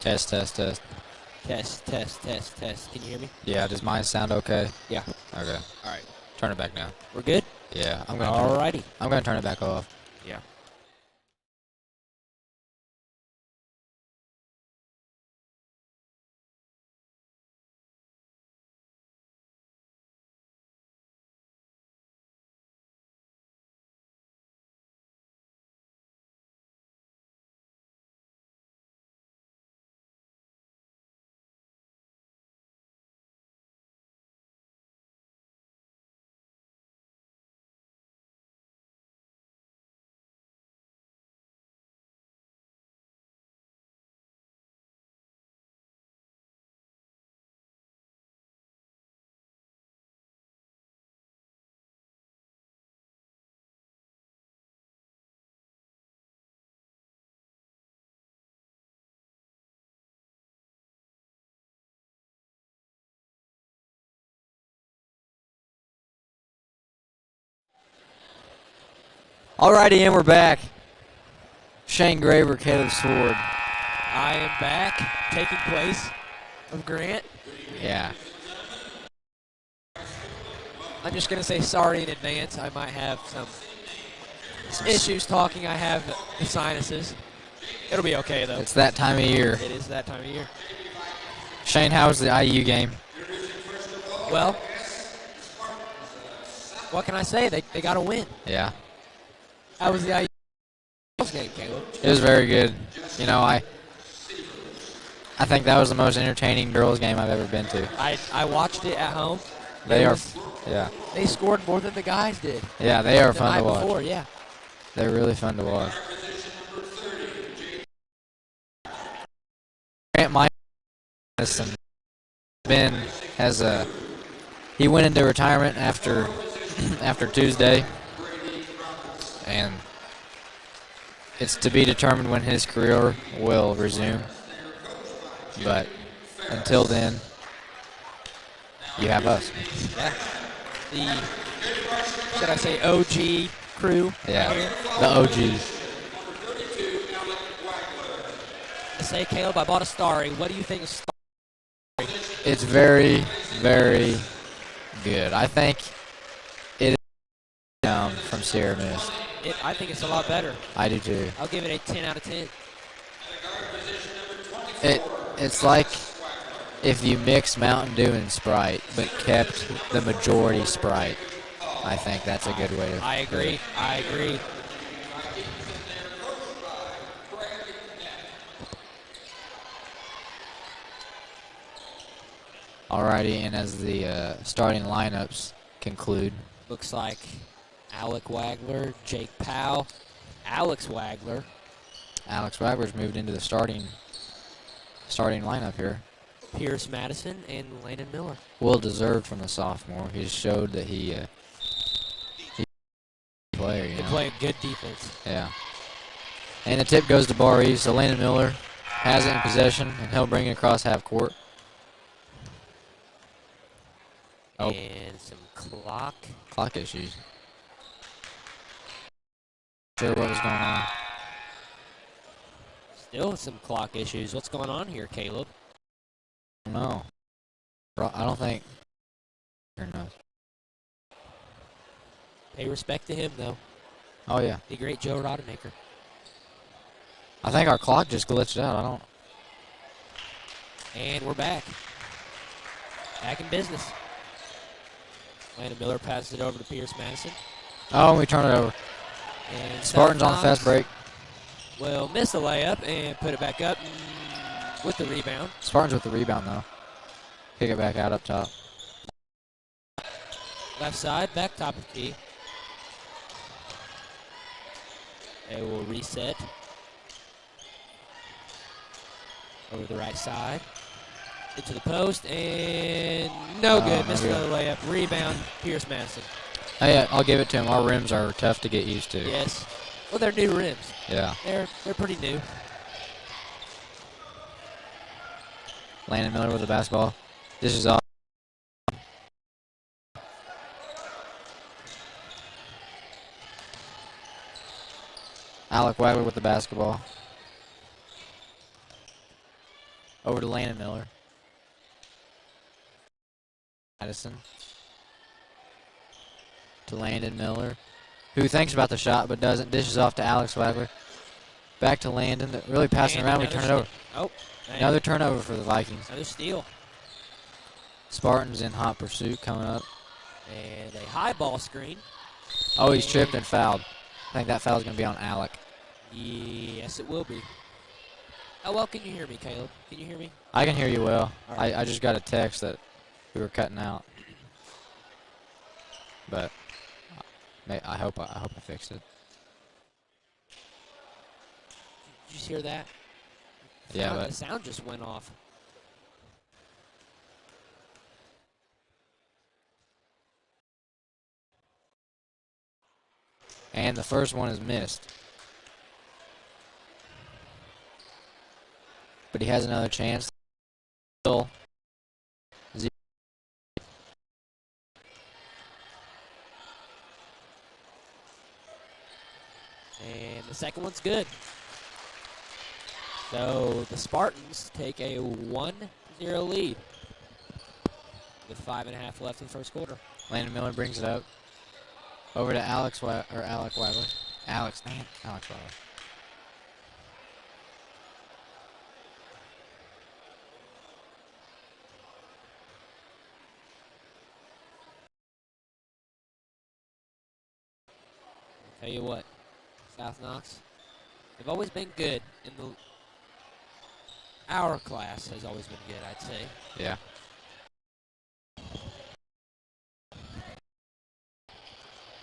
Test, test, test. Test, test, test, test. Can you hear me? Yeah, does mine sound okay? Yeah. Okay. All right. Turn it back now. We're good? Yeah, Alrighty. I'm gonna turn it back off. Yeah. Alrighty, and we're back. Shane Graver, Caleb Sword. I am back, taking place of Grant. Yeah. I'm just going to say sorry in advance. I might have some issues talking. I have the sinuses. It'll be okay, though. It's that time of year. It is that time of year. Shane, how was the IU game? Well, what can I say? They got to win. Yeah. How was the IU game, Caleb? It was very good. You know, I think that was the most entertaining girls game I've ever been to. I watched it at home. Yeah. They scored more than the guys did. Yeah, they are The fun night to watch. before, yeah. They're really fun to watch. Grant Myerson he went into retirement after Tuesday, and it's to be determined when his career will resume. But until then, you have us. Yeah. The, should I say, OG crew? Yeah, Here. the OGs. I say, Caleb, I bought a Starry. What do you think of Starry? It's very, very good. I think it is down from Sierra Mist. I think it's a lot better. I do too. I'll give it a 10 out of 10. It's like if you mix Mountain Dew and Sprite, but kept the majority Sprite. I think that's a good way to. I agree. I agree. Alrighty, and as the starting lineups conclude, Looks like Alec Wagler, Jake Powell, Alex Wagler, Alex Wagler's moved into the starting lineup here. Pierce Madison, and Landon Miller. Well deserved from the sophomore. He showed that he's a player. You They know? play good defense. Yeah. And the tip goes to Barr-Reeve, so Landon Miller has it in possession, and he'll bring it across half court. Oh. And some Clock issues. Sure what was going on. Still some clock issues. What's going on here, Caleb? No. I don't think. Or no. Pay respect to him, though. Oh, yeah. The great Joe Rodemaker. I think our clock just glitched out. I don't. And we're back. Back in business. Landon Miller passes it over to Pierce Madison. Oh, and we turn it over. And Spartans on the Knox fast break. will miss a layup and put it back up with the rebound. Spartans with the rebound, though. Kick it back out up top. Left side, back top of key. They will reset. Over the right side. Into the post, and no good. Missed another layup. Rebound, Pierce Madison. Hey, I'll give it to him. Our rims are tough to get used to. Yes. Well, they're new rims. Yeah. They're pretty new. Landon Miller with the basketball. This is all. Alec Wagler with the basketball. Over to Landon Miller. Madison. To Landon Miller, who thinks about the shot but doesn't. Dishes off to Alex Wagler. Back to Landon. Really passing And around. We turn it over. Oh, man. Another turnover for the Vikings. Another steal. Spartans in hot pursuit coming up. And a high ball screen. Oh, he's tripped and fouled. I think that foul's going to be on Alec. Yes, it will be. How well can you hear me, Caleb? Can you hear me? I can hear you well. All right. I just got a text that we were cutting out. But I hope I fixed it. Did you hear that? Yeah, but the sound just went off. And the first one is missed. But he has another chance. Still. And the second one's good. So the Spartans take a 1-0 lead with 5.5 left in the first quarter. Landon Miller brings it up. Over to Alec Wagler. Alex Wagler. Tell you what, South Knox, they've always been good in our class has always been good, I'd say. Yeah.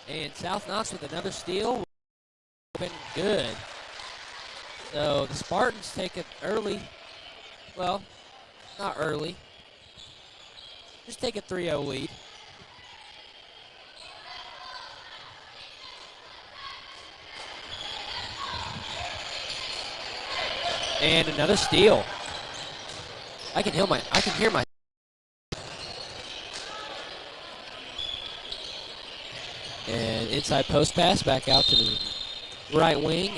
And South Knox with another steal. Been good. So the Spartans take it early. Well, not early. Just take a 3-0 lead. And another steal. I can hear my. And inside post pass back out to the right wing.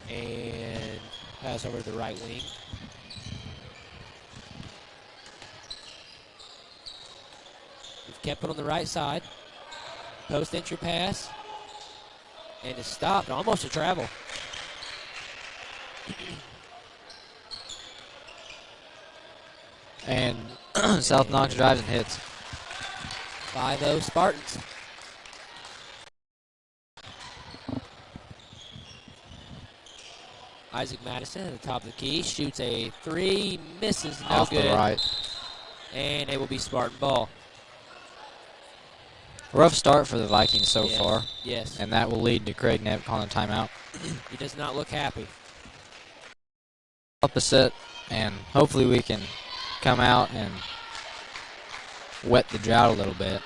And pass over to the right wing. We've kept it on the right side. Post entry pass. And it's stopped. Almost a travel. And South Knox drives and hits. 5-0 Spartans. Isaac Madison at the top of the key. Shoots a 3. Misses. No Off good. the right. And it will be Spartan ball. Rough start for the Vikings so Yes, far. Yes. And that will lead to Craig Nepp calling a timeout. He does not look happy. Opposite, and hopefully we can come out and wet the drought a little bit.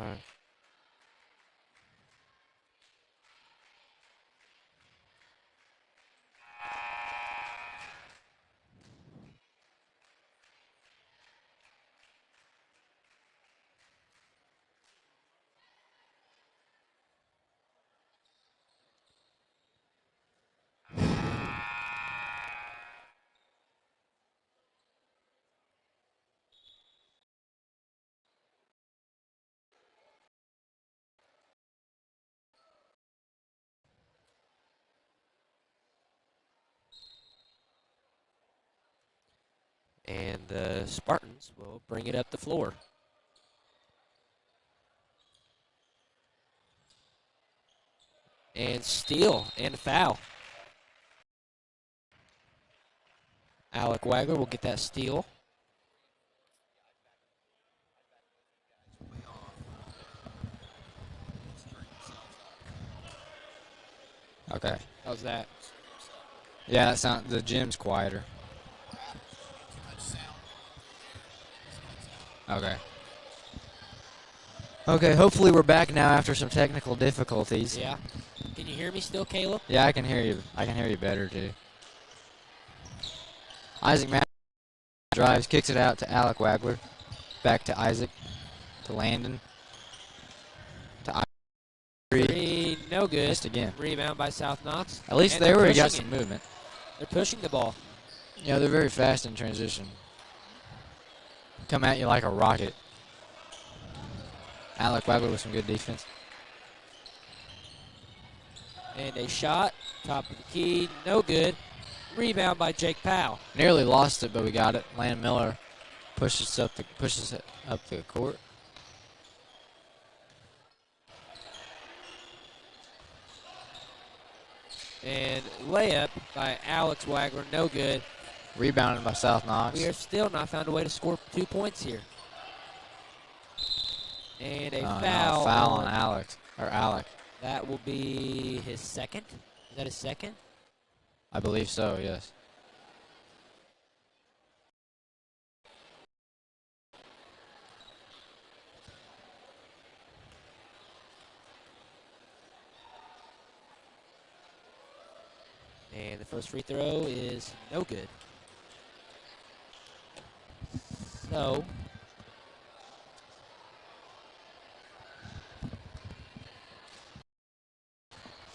All right. And the Spartans will bring it up the floor. And steal and foul. Alec Wagler will get that steal. Okay. How's that? Yeah, the gym's quieter. Okay. Okay, hopefully we're back now after some technical difficulties. Yeah. Can you hear me still, Caleb? Yeah, I can hear you. I can hear you better too. Isaac Matt drives, kicks it out to Alec Wagler. Back to Isaac. To Landon. To Isaac. Three, no good. Missed again. Rebound by South Knox. At least And there they're we got pushing some it. movement. They're pushing the ball. Yeah, they're very fast in transition. Come at you like a rocket. Alec Wagler with some good defense. And a shot, top of the key, no good. Rebound by Jake Powell. Nearly lost it, but we got it. Landon Miller pushes it up the court. And layup by Alex Wagler, no good. Rebounded by South Knox. We are still not found a way to score 2 points here. And a foul. No, foul on Alec. That will be his second. Is that his second? I believe so, yes. And the first free throw is no good. So,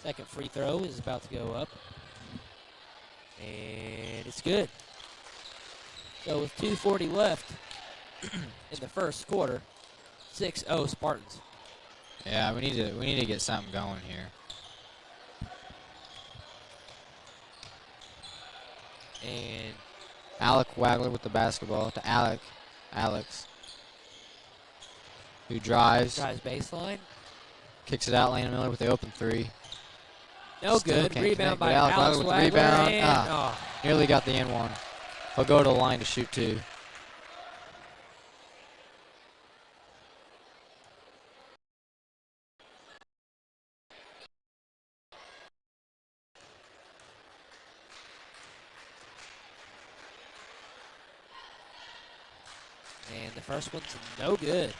second free throw is about to go up. And it's good. So with 2:40 left in the first quarter, 6-0 Spartans. Yeah, we need to get something going here. And Alec Wagler with the basketball to Alex, who drives baseline. kicks it out. Landon Miller with the open three. No Still good. can't Rebound connect, by but Alec Alex Wagler with the Wagler. rebound. And, Nearly got the N1. He'll go to the line to shoot two. And the first one's no good.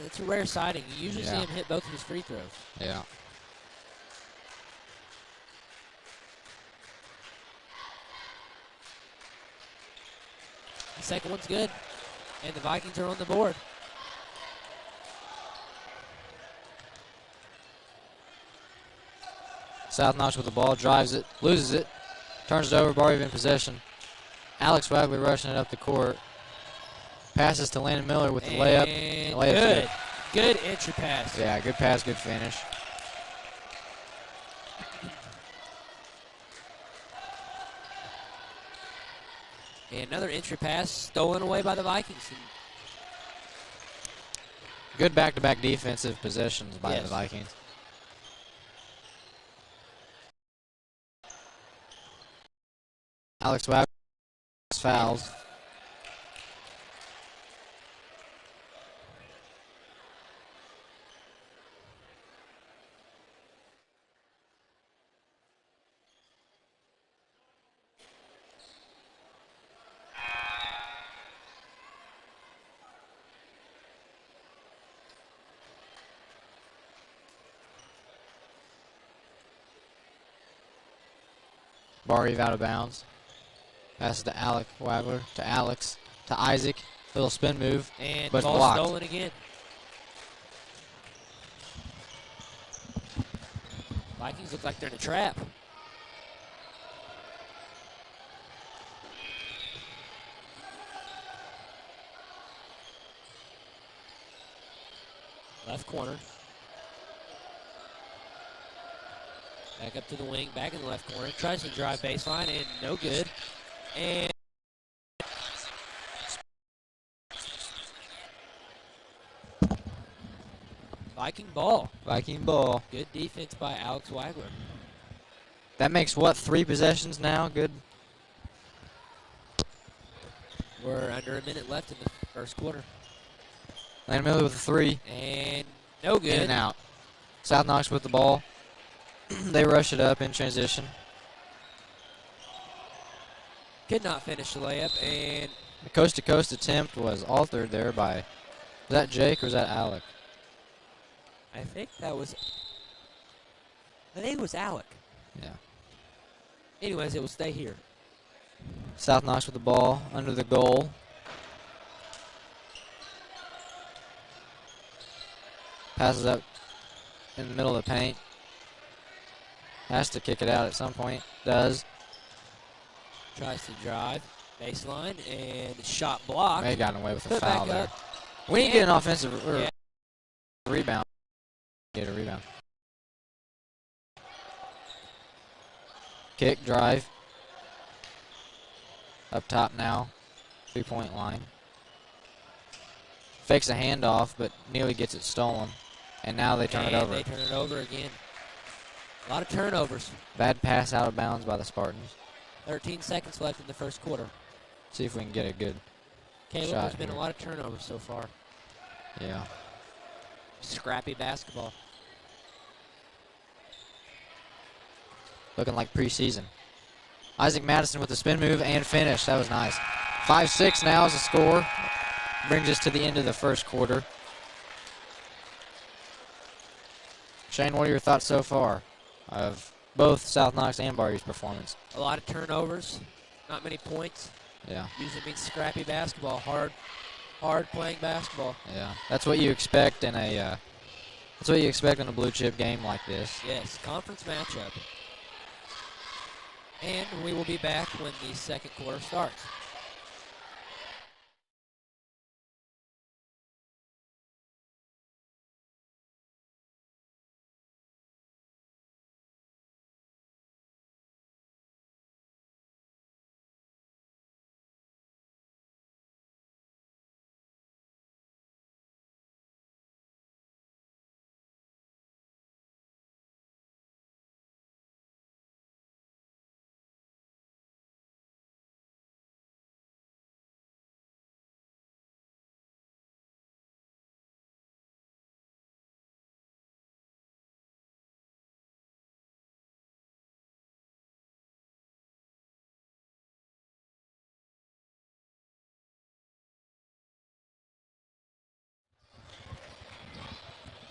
It's a rare sighting. You usually see him hit both of his free throws. Yeah. The second one's good. And the Vikings are on the board. South Knox with the ball, drives it, loses it, turns it over, Barr-Reeve in possession. Alex Wagler rushing it up the court. Passes to Landon Miller with the layup. And The layup's good entry pass. Yeah, good pass, good finish. And another entry pass stolen away by the Vikings. Good back-to-back defensive possessions by Yes. the Vikings. Alex Wagler fouls. Barr-Reeve out of bounds. Passes to Alec Wagler, to Alex, to Isaac. Little spin move, And but ball blocked. stolen again. Vikings look like they're in a trap. Left corner. Back up to the wing, back in the left corner. Tries to drive baseline and no good. And Viking ball. Viking ball. Good defense by Alex Wagler. That makes what, 3 possessions now? Good. We're under a minute left in the first quarter. Landon Miller with a 3. And no good. In and out. South Knox with the ball. They rush it up in transition. Could not finish the layup. And The coast-to-coast attempt was altered there by, was that Jake or was that Alec? I think it was Alec. Yeah. Anyways, it will stay here. South Knox with the ball under the goal. Passes up in the middle of the paint. Has to kick it out at some point. Does. Tries to drive. Baseline and shot blocked. May have gotten away with a Put it foul back there. up. We didn't get an offensive Yeah. rebound. Get a rebound. Kick, drive. Up top now. 3-point line. Fakes a handoff, but nearly gets it stolen. And now they turn it over. They turn it over again. A lot of turnovers. Bad pass out of bounds by the Spartans. 13 seconds left in the first quarter. See if we can get a good Caleb, shot there's been here. a lot of turnovers so far. Yeah. Scrappy basketball. Looking like preseason. Isaac Madison with the spin move and finish. That was nice. 5-6 now is the score. Brings us to the end of the first quarter. Shane, what are your thoughts so far of both South Knox and Barr-Reeve's performance? A lot of turnovers. Not many points. Yeah. Usually means scrappy basketball. Hard playing basketball. Yeah. That's what you expect in a blue chip game like this. Yes, conference matchup. And we will be back when the second quarter starts.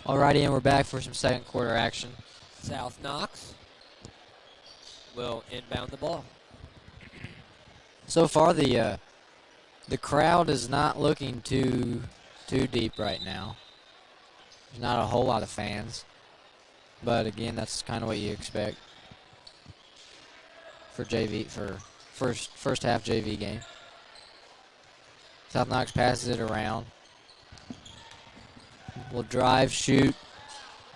Alrighty, and we're back for some second quarter action. South Knox will inbound the ball. So far, the crowd is not looking too deep right now. There's not a whole lot of fans, but again, that's kind of what you expect for first half JV game. South Knox passes it around. Will drive, shoot.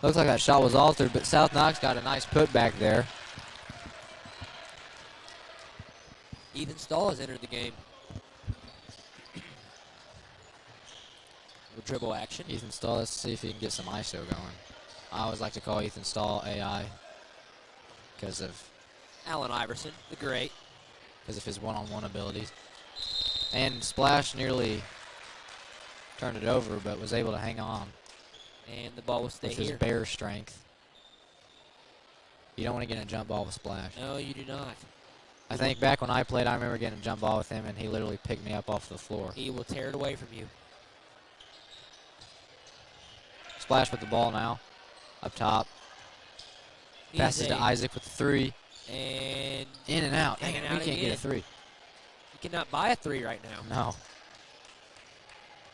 Looks like that shot was altered, but South Knox got a nice putback there. Ethan Stahl has entered the game. With dribble action. Ethan Stahl, let's see if he can get some ISO going. I always like to call Ethan Stahl AI because of Allen Iverson, the great. his one-on-one abilities. And Splash nearly turned it over, but was able to hang on And the ball will stay with his here. bare strength. You don't want to get in a jump ball with Splash. No, you do not. I think back when I played, I remember getting a jump ball with him, and he literally picked me up off the floor. He will tear it away from you. Splash with the ball now, up top. Passes to Isaac with the three. And In and out. Hanging Dang, out we can't get again. a three. you cannot buy a three right now. No.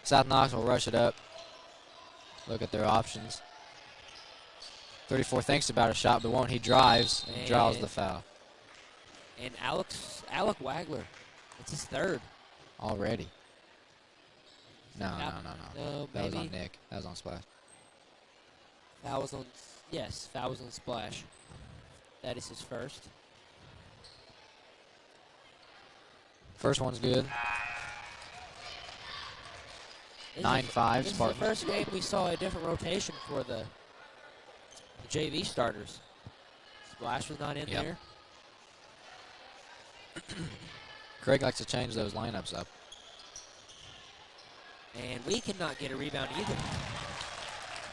South Knox will rush it up. Look at their options. 34 thinks about a shot, but won't. He drives and draws the foul. And Alec Wagler, it's his third. Already. No. No, That was maybe on Nick. That was on Splash. foul was on Splash. That is his first. First one's good. This is 9-5 This is the Spartans. first game we saw a different rotation for the JV starters. Splash was not in Yep. there. Craig likes to change those lineups up. And we cannot get a rebound either.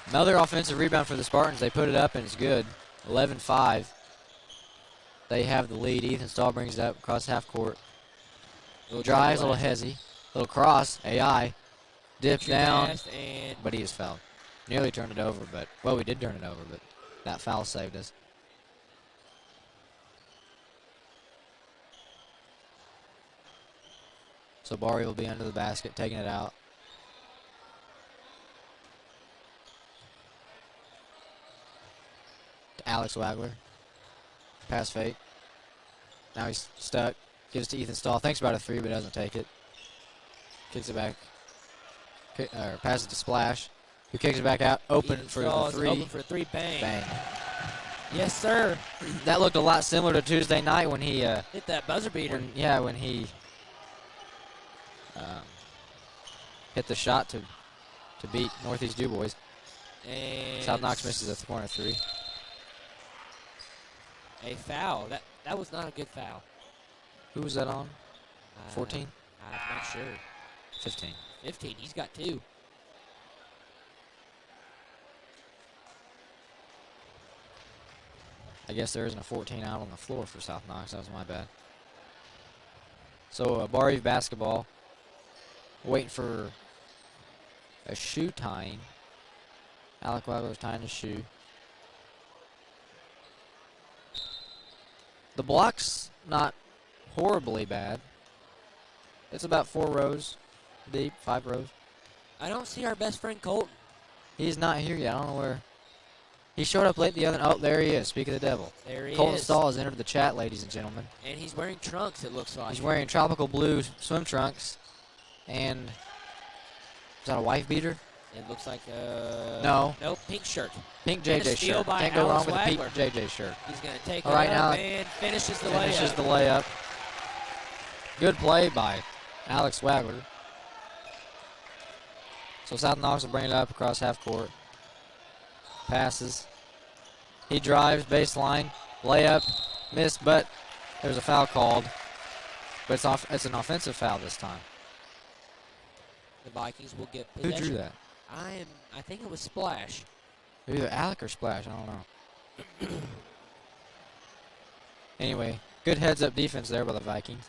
Another offensive rebound for the Spartans. They put it up, and it's good. 11-5. They have the lead. Ethan Stahl brings it up across half court. Drives, a little hezzy. Little cross, AI. Dips down, Fast and but he is fouled. Nearly turned it over, but, well, we did turn it over, but that foul saved us. So Barr-Reeve will be under the basket, taking it out. To Alex Wagler. Pass fake. Now he's stuck. Gives to Ethan Stahl. Thinks about a three, but doesn't take it. Kicks it back. Passes to Splash, who kicks it back out. Open Ethan for Stahl the is three. Open for a three. Bang. Bang. Yes, sir. That looked a lot similar to Tuesday night when he hit that buzzer beater. When he hit the shot to beat Northeast DuBois. And South Knox misses a corner three. A foul. That was not a good foul. Who was that on? 14? I'm not sure. 15. 15. He's got 2. I guess there isn't a 14 out on the floor for South Knox. That was my bad. So Barr-Reeve basketball. Waiting for a shoe tying. Alec Wagler's tying his shoe. The block's not horribly bad. It's about 4 rows deep, 5 rows. I don't see our best friend Colton. He's not here yet. I don't know where. He showed up late the other. Oh, there he is. Speak of the devil. There he Colton is. Stahl has entered the chat, ladies and gentlemen. And he's wearing trunks, it looks like. He's wearing tropical blue swim trunks. And is that a wife beater? It looks like no. Nope, pink shirt. Pink And a JJ steal shirt. by Can't go wrong Alex with a pink Wagler. JJ shirt. He's going to take All it right, up now and finishes the Finishes layup. the layup. Good play by Alex Wagler. So South Knox will bring it up across half court. Passes. He drives, baseline, layup, missed, but there's a foul called. But it's an offensive foul this time. The Vikings will get Who possession. drew that? I think it was Splash. Either Alec or Splash, I don't know. Anyway, good heads-up defense there by the Vikings.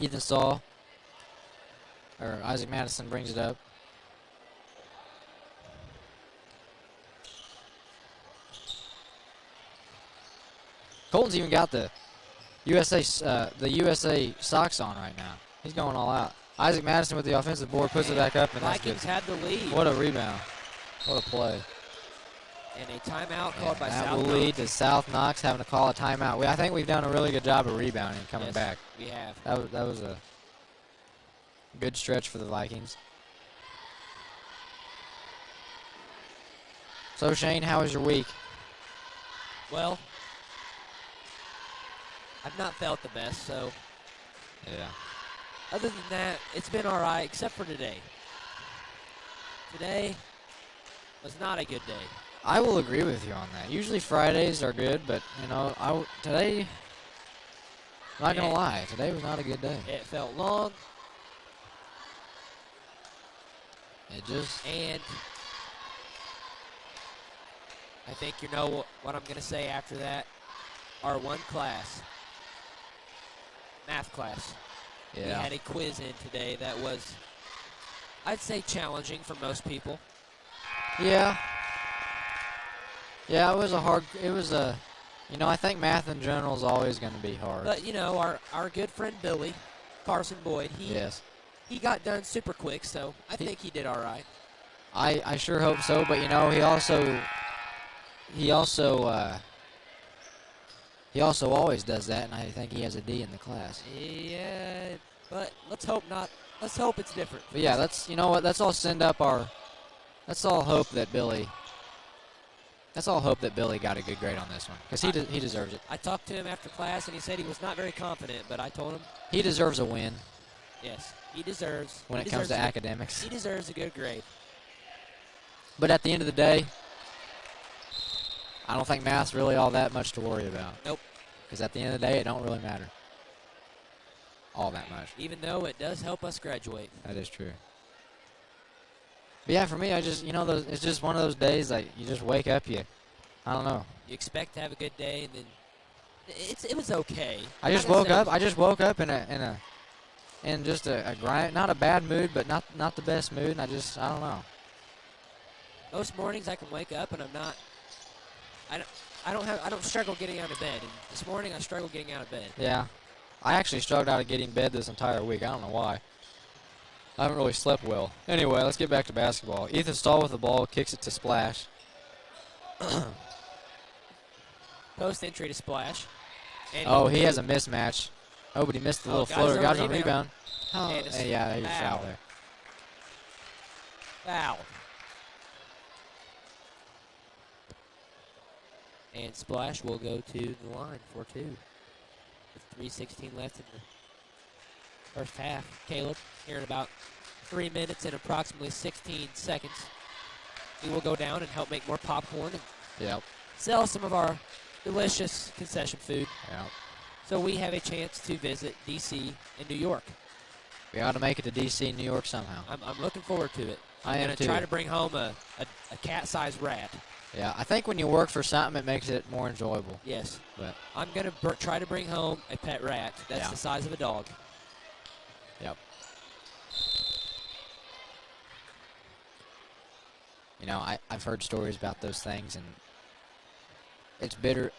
Ethan Stahl, or Isaac Madison brings it up. Colton's even got the USA socks on right now. He's going all out. Isaac Madison with the offensive board puts it back up, and that's good. Vikings had the lead. What a rebound. What a play. And a timeout called by That South will Knox. lead to South Knox having to call a timeout. I think we've done a really good job of rebounding and coming Yes, back. we have. That was a good stretch for the Vikings. So, Shane, how was your week? Well, I've not felt the best, so Yeah. other than that, it's been all right, except for today. Today was not a good day. I will agree with you on that. Usually Fridays are good, but, you know, today, I'm not going to lie, today was not a good day. It felt long, and I think you know what I'm going to say after that. Our one class, math class. We Yeah. had a quiz in today that was, I'd say, challenging for most people. Yeah. Yeah, I think math in general is always going to be hard. But, you know, our good friend Billy, Carson Boyd, he got done super quick, so I think he did all right. I sure hope so, but, you know, he also always does that, and I think he has a D in the class. Yeah, but let's hope not. Let's hope it's different. But yeah, let's all hope that Billy got a good grade on this one, because he deserves it. I talked to him after class, and he said he was not very confident, but I told him he deserves a win. Yes, he deserves. When it comes to academics. He deserves a good grade. But at the end of the day, I don't think math's really all that much to worry about. Nope. Because at the end of the day, it don't really matter all that much. Even though it does help us graduate. That is true. But yeah, for me, it's just one of those days like you just wake up, I don't know. You expect to have a good day, and then it was okay. I just woke up in just a grind, not a bad mood, but not the best mood, and I don't know. Most mornings I can wake up and I don't struggle getting out of bed. And this morning I struggled getting out of bed. Yeah. I actually struggled out of getting bed this entire week. I don't know why. I haven't really slept well. Anyway, let's get back to basketball. Ethan Stahl with the ball, kicks it to Splash. Post entry to Splash. And Oh, he has a mismatch. Oh, but he missed the little floater. Got on rebound. Oh, And yeah, he was fouled there. Foul. And Splash will go to the line for 2. With 3:16 left in the first half. Caleb, here in about 3 minutes and approximately 16 seconds, he will go down and help make more popcorn and sell some of our delicious concession food. Yep. So we have a chance to visit D.C. and New York. We ought to make it to D.C. and New York somehow. I'm looking forward to it. I am going to too. try to bring home a cat-sized rat. Yeah, I think when you work for something, it makes it more enjoyable. Yes. But I'm going to try to bring home a pet rat that's the size of a dog. Yep. You know, I've heard stories about those things, and it's bitter.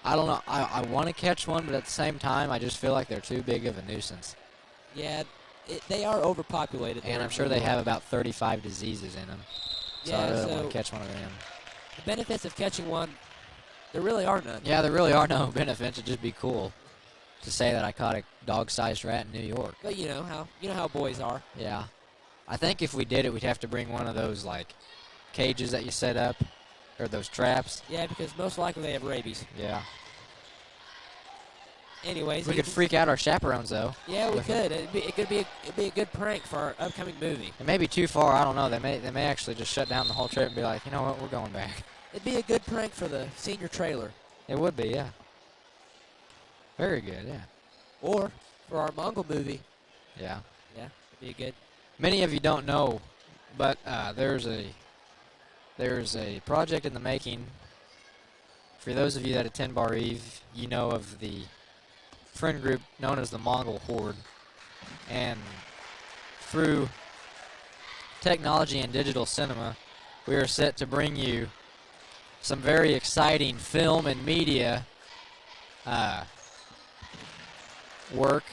I don't know. I want to catch one, but at the same time, I just feel like they're too big of a nuisance. Yeah, they are overpopulated. And I'm sure they have about 35 diseases in them. So I really want to catch one of them. The benefits of catching one, there really are none. Yeah, there really are no benefits. It'd just be cool to say that I caught a dog-sized rat in New York. But you know how boys are. Yeah. I think if we did it, we'd have to bring one of those, like, cages that you set up, or those traps. Yeah, because most likely they have rabies. Yeah. Anyways, we could freak out our chaperones, though. Yeah, we could. It'd be a good prank for our upcoming movie. It may be too far. I don't know. They may actually just shut down the whole trip and be like, you know what, we're going back. It'd be a good prank for the senior trailer. It would be, yeah. Very good, yeah. Or for our Mongol movie. Yeah. Yeah, it'd be good. Many of you don't know, but there's a project in the making. For those of you that attend Barr-Reeve, you know of the friend group known as the Mongol Horde. And through technology and digital cinema, we are set to bring you some very exciting film and media work.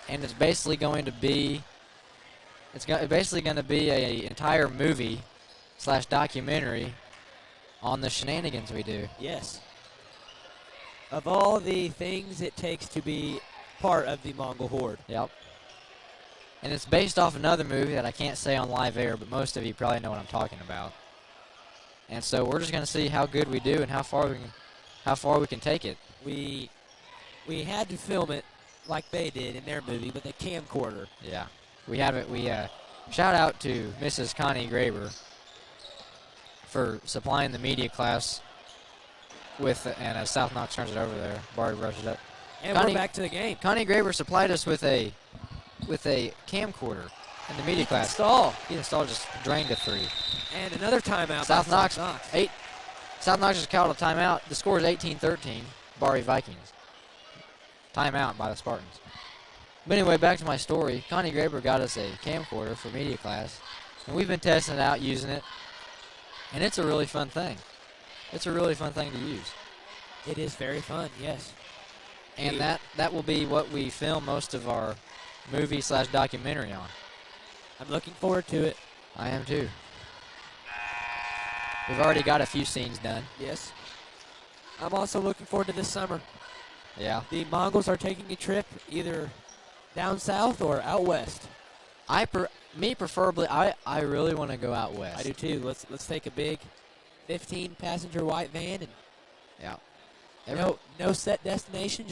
And it's basically going to be an entire movie / documentary on the shenanigans we do. Yes. Of all the things it takes to be part of the Mongol Horde. Yep. And it's based off another movie that I can't say on live air, but most of you probably know what I'm talking about. And so we're just going to see how good we do and how far we can take it. We had to film it like they did in their movie with a camcorder. Yeah. We have it. Shout out to Mrs. Connie Graber for supplying the media class and as South Knox turns it over there, Barry brushes it up. And we're back to the game. Connie Graber supplied us with a camcorder in the media class. Ethan Stahl just drained a 3. And another timeout. South Knox. South Knox just called a timeout. The score is 18-13. Barr-Reeve Vikings. Timeout by the Spartans. But anyway, back to my story. Connie Graber got us a camcorder for media class, and we've been testing it out, using it, and it's a really fun thing. It's a really fun thing to use. It is very fun, yes. And that will be what we film most of our movie / documentary on. I'm looking forward to it. I am too. We've already got a few scenes done. Yes. I'm also looking forward to this summer. Yeah. The Mongols are taking a trip either down south or out west. Preferably, I really want to go out west. I do too. Let's take a big 15-passenger white van and no set destination,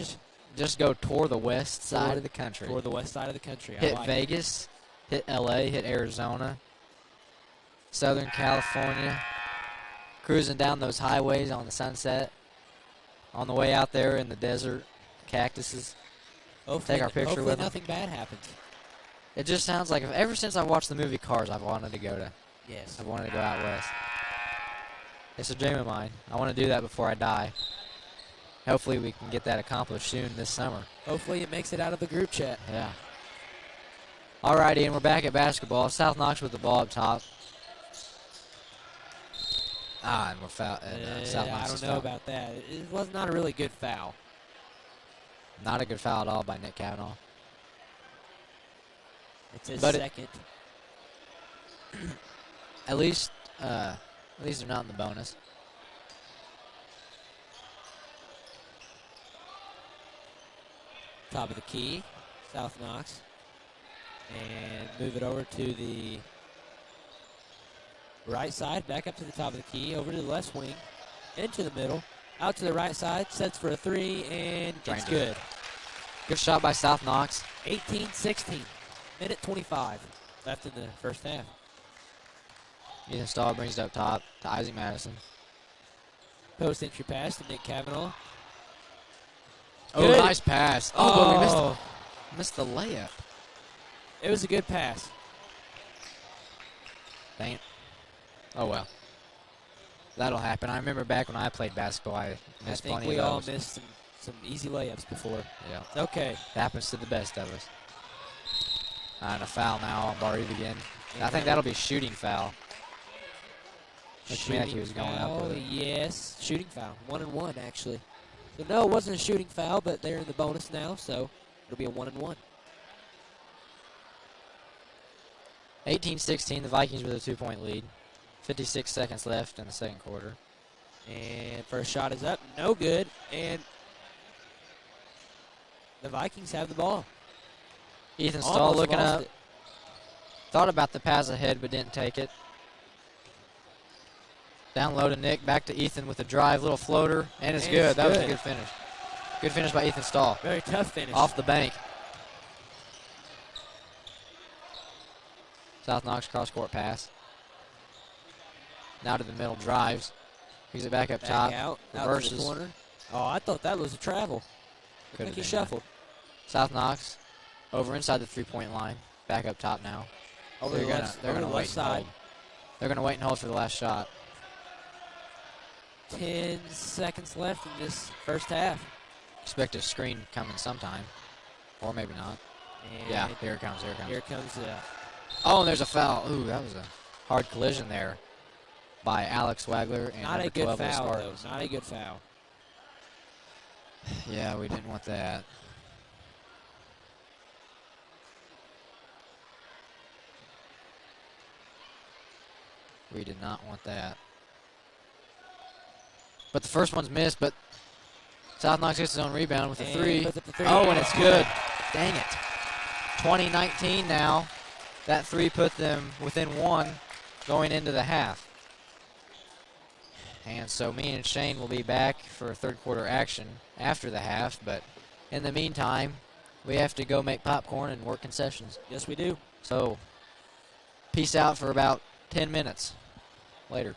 just go toward the west side of the country. Toward the west side of the country. Hit Vegas, hit LA, hit Arizona, Southern California, cruising down those highways on the sunset, on the way out there in the desert, cactuses. Take our picture with them. Nothing bad happens. It just sounds like ever since I watched the movie Cars, I've wanted to go out west. It's a dream of mine. I want to do that before I die. Hopefully we can get that accomplished soon this summer. Hopefully it makes it out of the group chat. Yeah. All right, Ian, we're back at basketball. South Knox with the ball up top. And we're foul. South Knox I don't know about that. It was not a really good foul. Not a good foul at all by Nick Cavanaugh. It's his But second. At least they're not in the bonus. Top of the key, South Knox. And move it over to the right side, back up to the top of the key, over to the left wing, into the middle, out to the right side, sets for a three, and it's good. Good shot by South Knox. 18-16, minute 25 left in the first half. Ethan Stahl brings it up top to Isaac Madison. Post entry pass to Nick Cavanaugh. Oh, Good. nice pass. Oh, but we missed the layup. It was a good pass. Dang it. Oh, well. That'll happen. I remember back when I played basketball, I missed plenty of those. I think we all missed some easy layups before. Yeah. Okay. It happens to the best of us. And a foul now on Barr-Reeve again. I think that'll be shooting foul. Looks to me like he was going up with it. Yes, shooting foul. 1-1, actually. So, no, it wasn't a shooting foul, but they're in the bonus now, so it'll be a 1-1. 18-16, the Vikings with a 2-point lead. 56 seconds left in the second quarter. And first shot is up. No good. And the Vikings have the ball. Ethan Stahl Almost looking lost up. it. Thought about the pass ahead, but didn't take it. Down low to Nick. Back to Ethan with a drive. Little floater. And it's good. That was a good finish. Good finish by Ethan Stahl. Very tough finish. Off the bank. South Knox cross-court pass. Now to the middle. Drives. Brings it back up top. Out to the Reverses. corner. Oh, I thought that was a travel. Could I have think he been, shuffled. South Knox over inside the three-point line. Back up top now. Over They're the gonna wait left and side. hold. They're gonna wait and hold for the last shot. 10 seconds left in this first half. Expect a screen coming sometime, or maybe not. And Yeah, here it comes. Here it comes. Here comes Oh, and there's a foul. Ooh, that was a hard collision there by Alex Wagler and not a number good 12 of the foul, though. Spartans. Not a good foul. Yeah, we didn't want that. We did not want that. But the first one's missed, but South Knox gets his own rebound with a three. Puts up the three. Oh, and it's good. Dang it. 20-19 now. That three put them within one going into the half. And so me and Shane will be back for third quarter action after the half, but in the meantime, we have to go make popcorn and work concessions. Yes, we do. So, peace out for about 10 minutes later.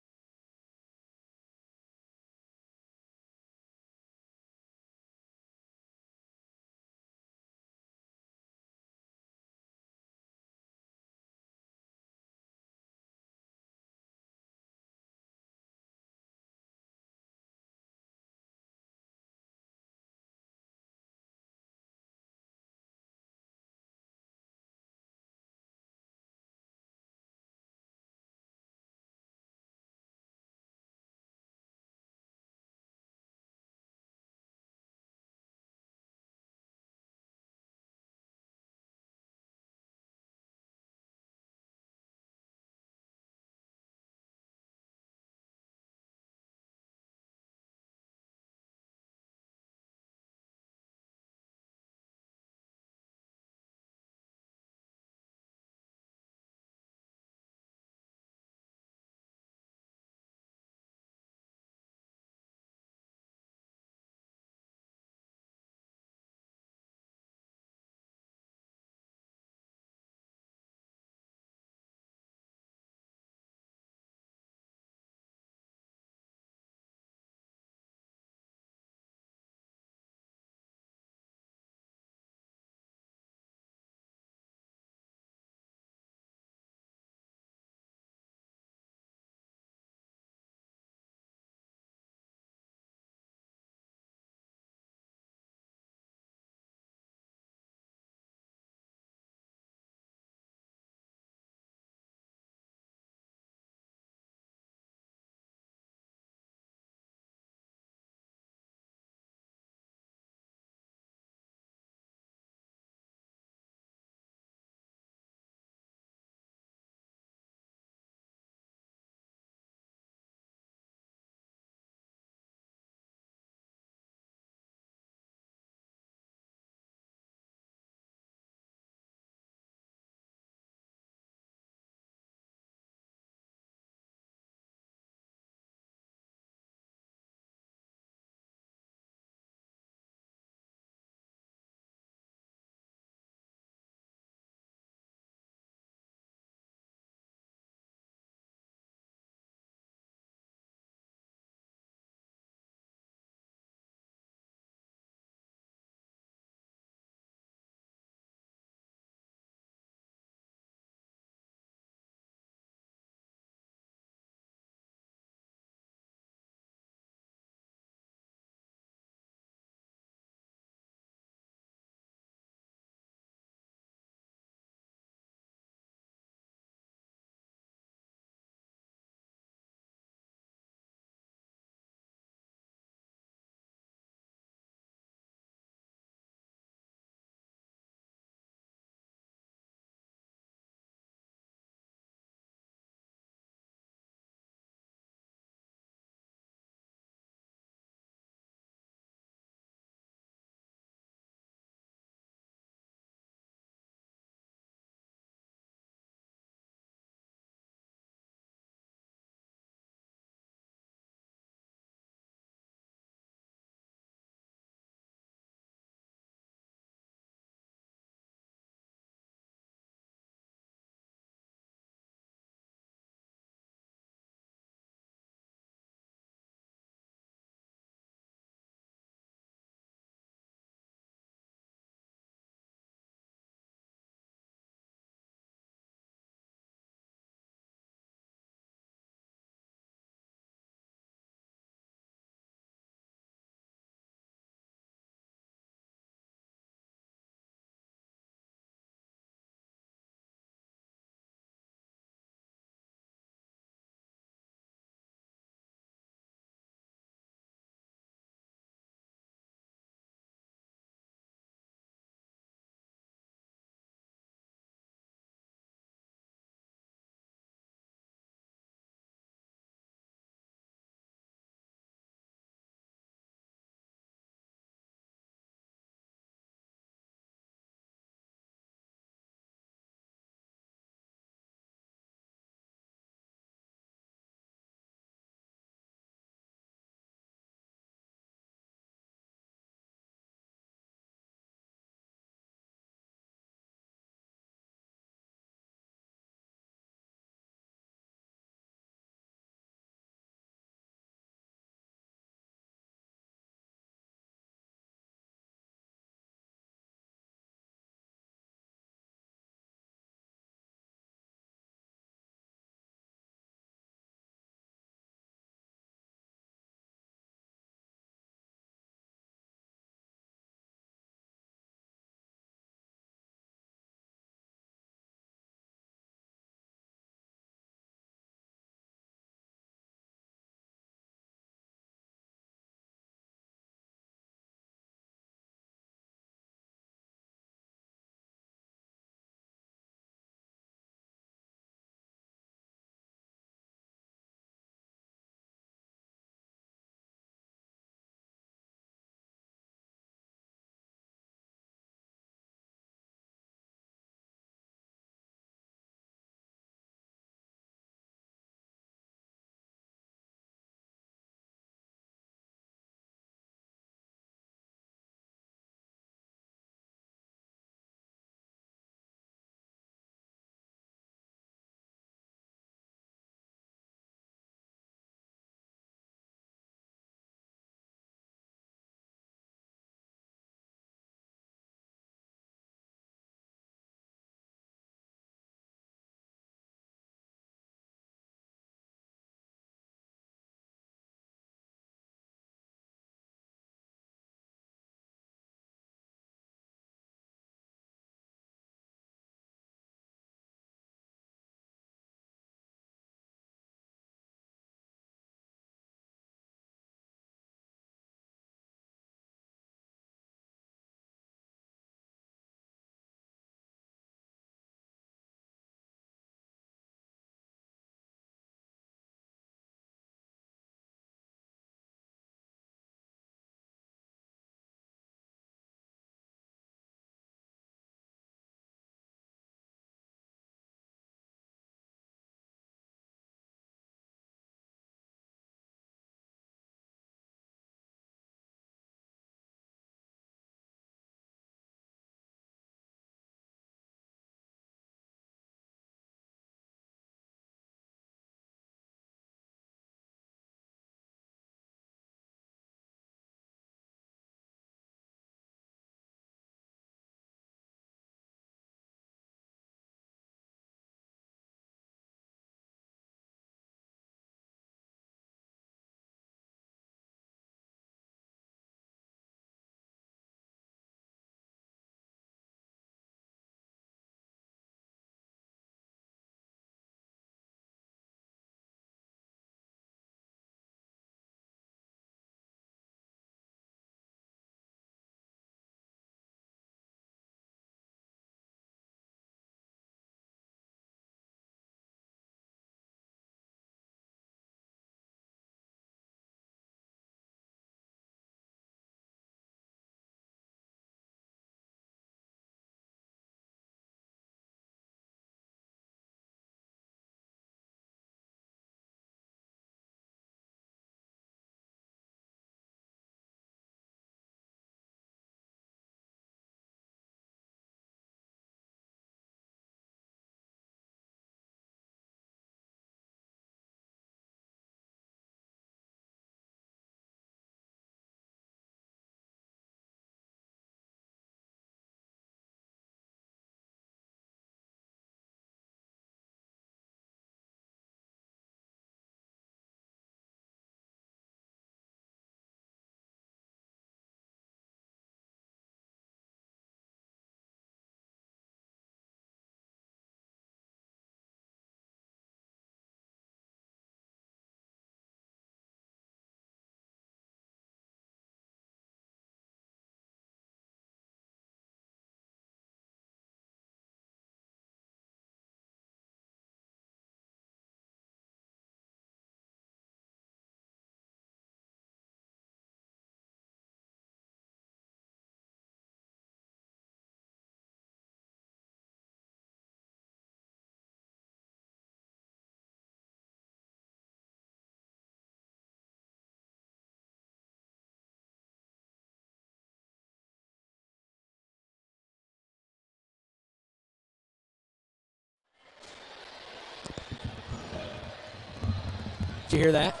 Did you hear that?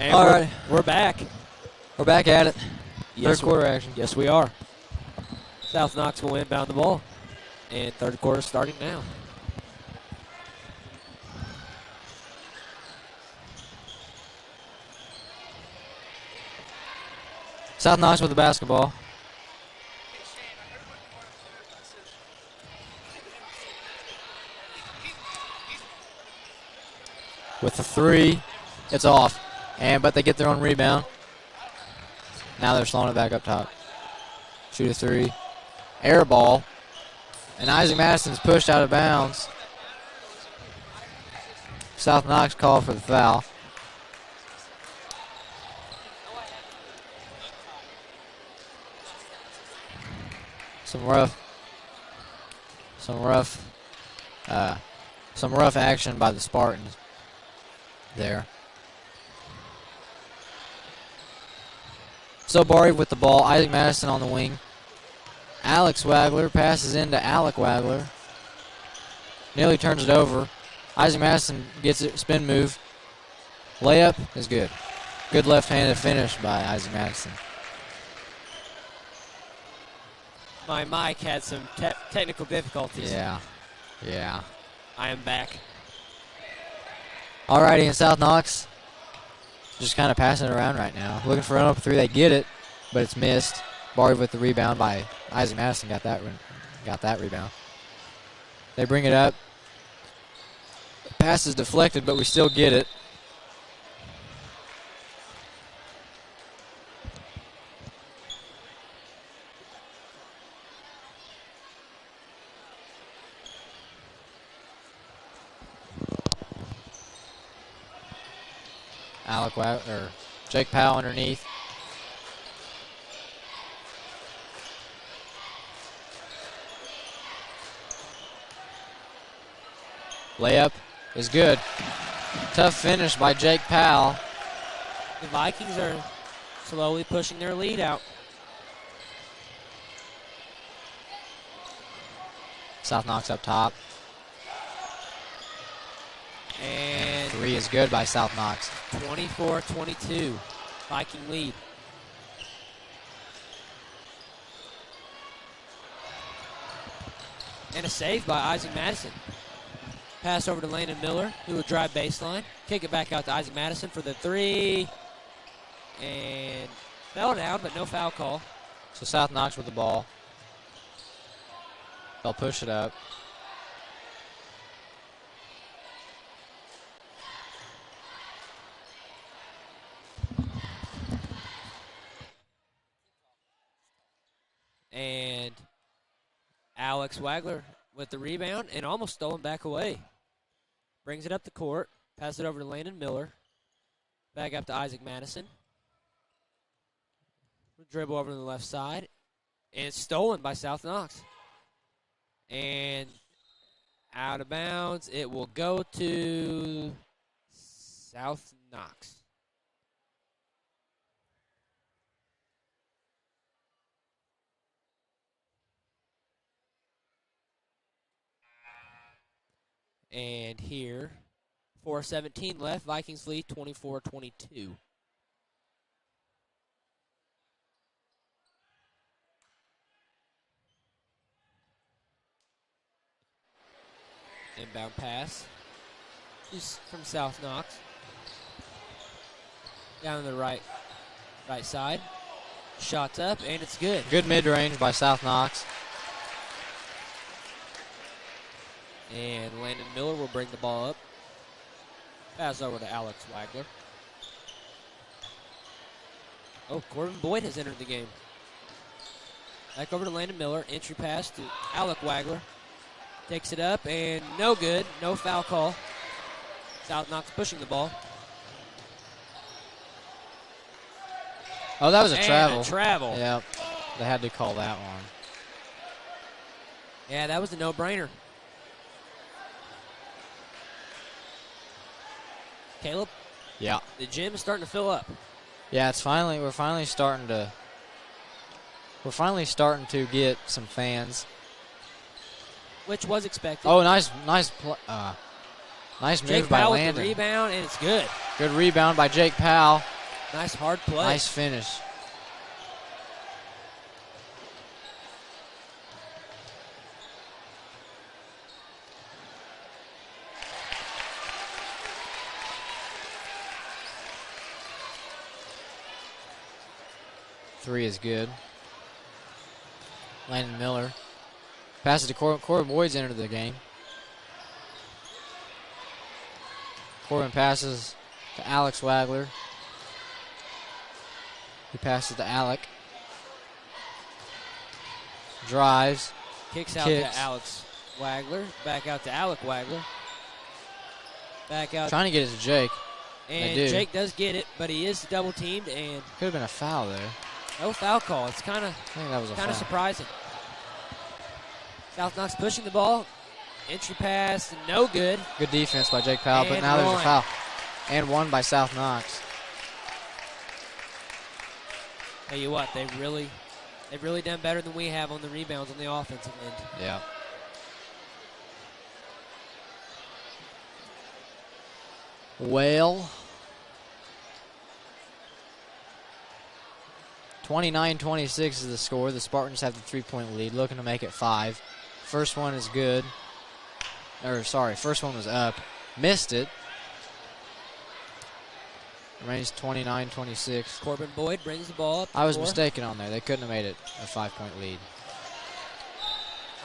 And All right. we're back. We're back at it. Yes, Third quarter action. Yes, we are. South Knox will inbound the ball. And third quarter starting now. South Knox with the basketball. With the three, it's off. But they get their own rebound. Now they're slowing it back up top. Shoot a three. Air ball. And Isaac Madison's pushed out of bounds. South Knox called for the foul. Some rough action by the Spartans there. So Barr-Reeve with the ball. Isaac Madison on the wing. Alex Wagler passes into Alec Wagler. Nearly turns it over. Isaac Madison gets it, spin move. Layup is good. Good left-handed finish by Isaac Madison. My mic had some technical difficulties. Yeah. I am back. Alrighty, and South Knox just kind of passing it around right now. Looking for an open three. They get it, but it's missed. Barr-Reeve with the rebound by Isaac Madison. Got that rebound. They bring it up. Pass is deflected, but we still get it. Jake Powell underneath. Layup is good. Tough finish by Jake Powell. The Vikings are slowly pushing their lead out. South Knox up top. And three is good by South Knox. 24-22, Viking lead. And a save by Isaac Madison. Pass over to Landon Miller, who will drive baseline. Kick it back out to Isaac Madison for the three. And fell down, but no foul call. So South Knox with the ball. They'll push it up. And Alex Wagler with the rebound and almost stolen back away. Brings it up the court. Pass it over to Landon Miller. Back up to Isaac Madison. Dribble over to the left side. And it's stolen by South Knox. And out of bounds. It will go to South Knox. And here, 4:17 left. Vikings lead 24-22. Inbound pass. Just from South Knox. Down the right side. Shots up, and it's good. Good mid-range by South Knox. And Landon Miller will bring the ball up. Pass over to Alex Wagler. Oh, Corbin Boyd has entered the game. Back over to Landon Miller. Entry pass to Alec Wagler. Takes it up, and no good. No foul call. South Knox pushing the ball. Oh, that was a and travel. A travel. Yep. They had to call that one. Yeah, that was a no-brainer. Caleb? Yeah. The gym is starting to fill up. Yeah, we're finally starting to get some fans. Which was expected. Oh, nice Nice move Jake by Powell with Landon. the rebound, and it's good. Good rebound by Jake Powell. Nice hard play. Nice finish. Three is good. Landon Miller. Passes to Corbin Boyd's entered the game. Corbin passes to Alex Wagler. He passes to Alec. Drives. Kicks out to Alex Wagler. Back out to Alec Wagler. Back out. Trying to get it to Jake. And Jake does get it, but he is double teamed, and could have been a foul there. No foul call. It's kind I think that was a foul. of surprising. South Knox pushing the ball. Entry pass, no good. Good defense by Jake Powell, but And now there's a one. foul. And one by South Knox. Tell you what, they've really done better than we have on the rebounds on the offensive end. Yeah. Well, 29-26 is the score. The Spartans have the three-point lead, looking to make it 5. First one is good. First one was up. Missed it. Remains 29-26. Corbin Boyd brings the ball up. I was mistaken on there. They couldn't have made it a 5-point lead.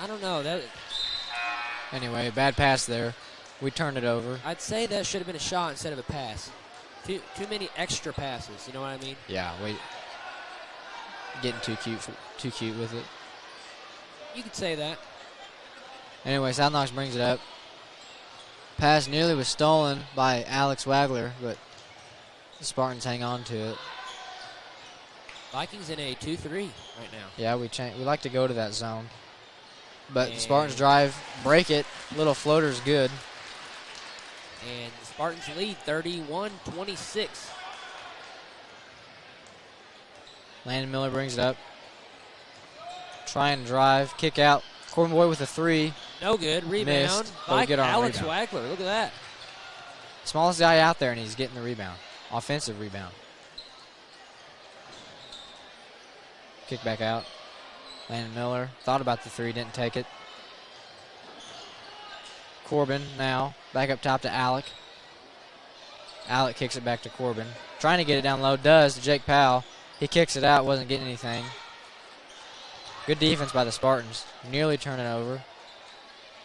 I don't know. Anyway, bad pass there. We turned it over. I'd say that should have been a shot instead of a pass. Too many extra passes. You know what I mean? Yeah, getting too cute with it. You could say that. Anyway, South Knox brings it up. Pass nearly was stolen by Alex Wagler, but the Spartans hang on to it. Vikings in a 2-3 right now. Yeah, we like to go to that zone. But the Spartans drive, break it. Little floater's good. And the Spartans lead 31-26. Landon Miller brings it up. Try and drive, kick out. Corbin Boyd with a 3. No good. Rebound Missed, but we get on Alex rebound. Wagler. Look at that. Smallest guy out there, and he's getting the rebound. Offensive rebound. Kick back out. Landon Miller thought about the 3, didn't take it. Corbin now back up top to Alec. Alec kicks it back to Corbin. Trying to get it down low, does to Jake Powell. He kicks it out, wasn't getting anything. Good defense by the Spartans. Nearly turn it over.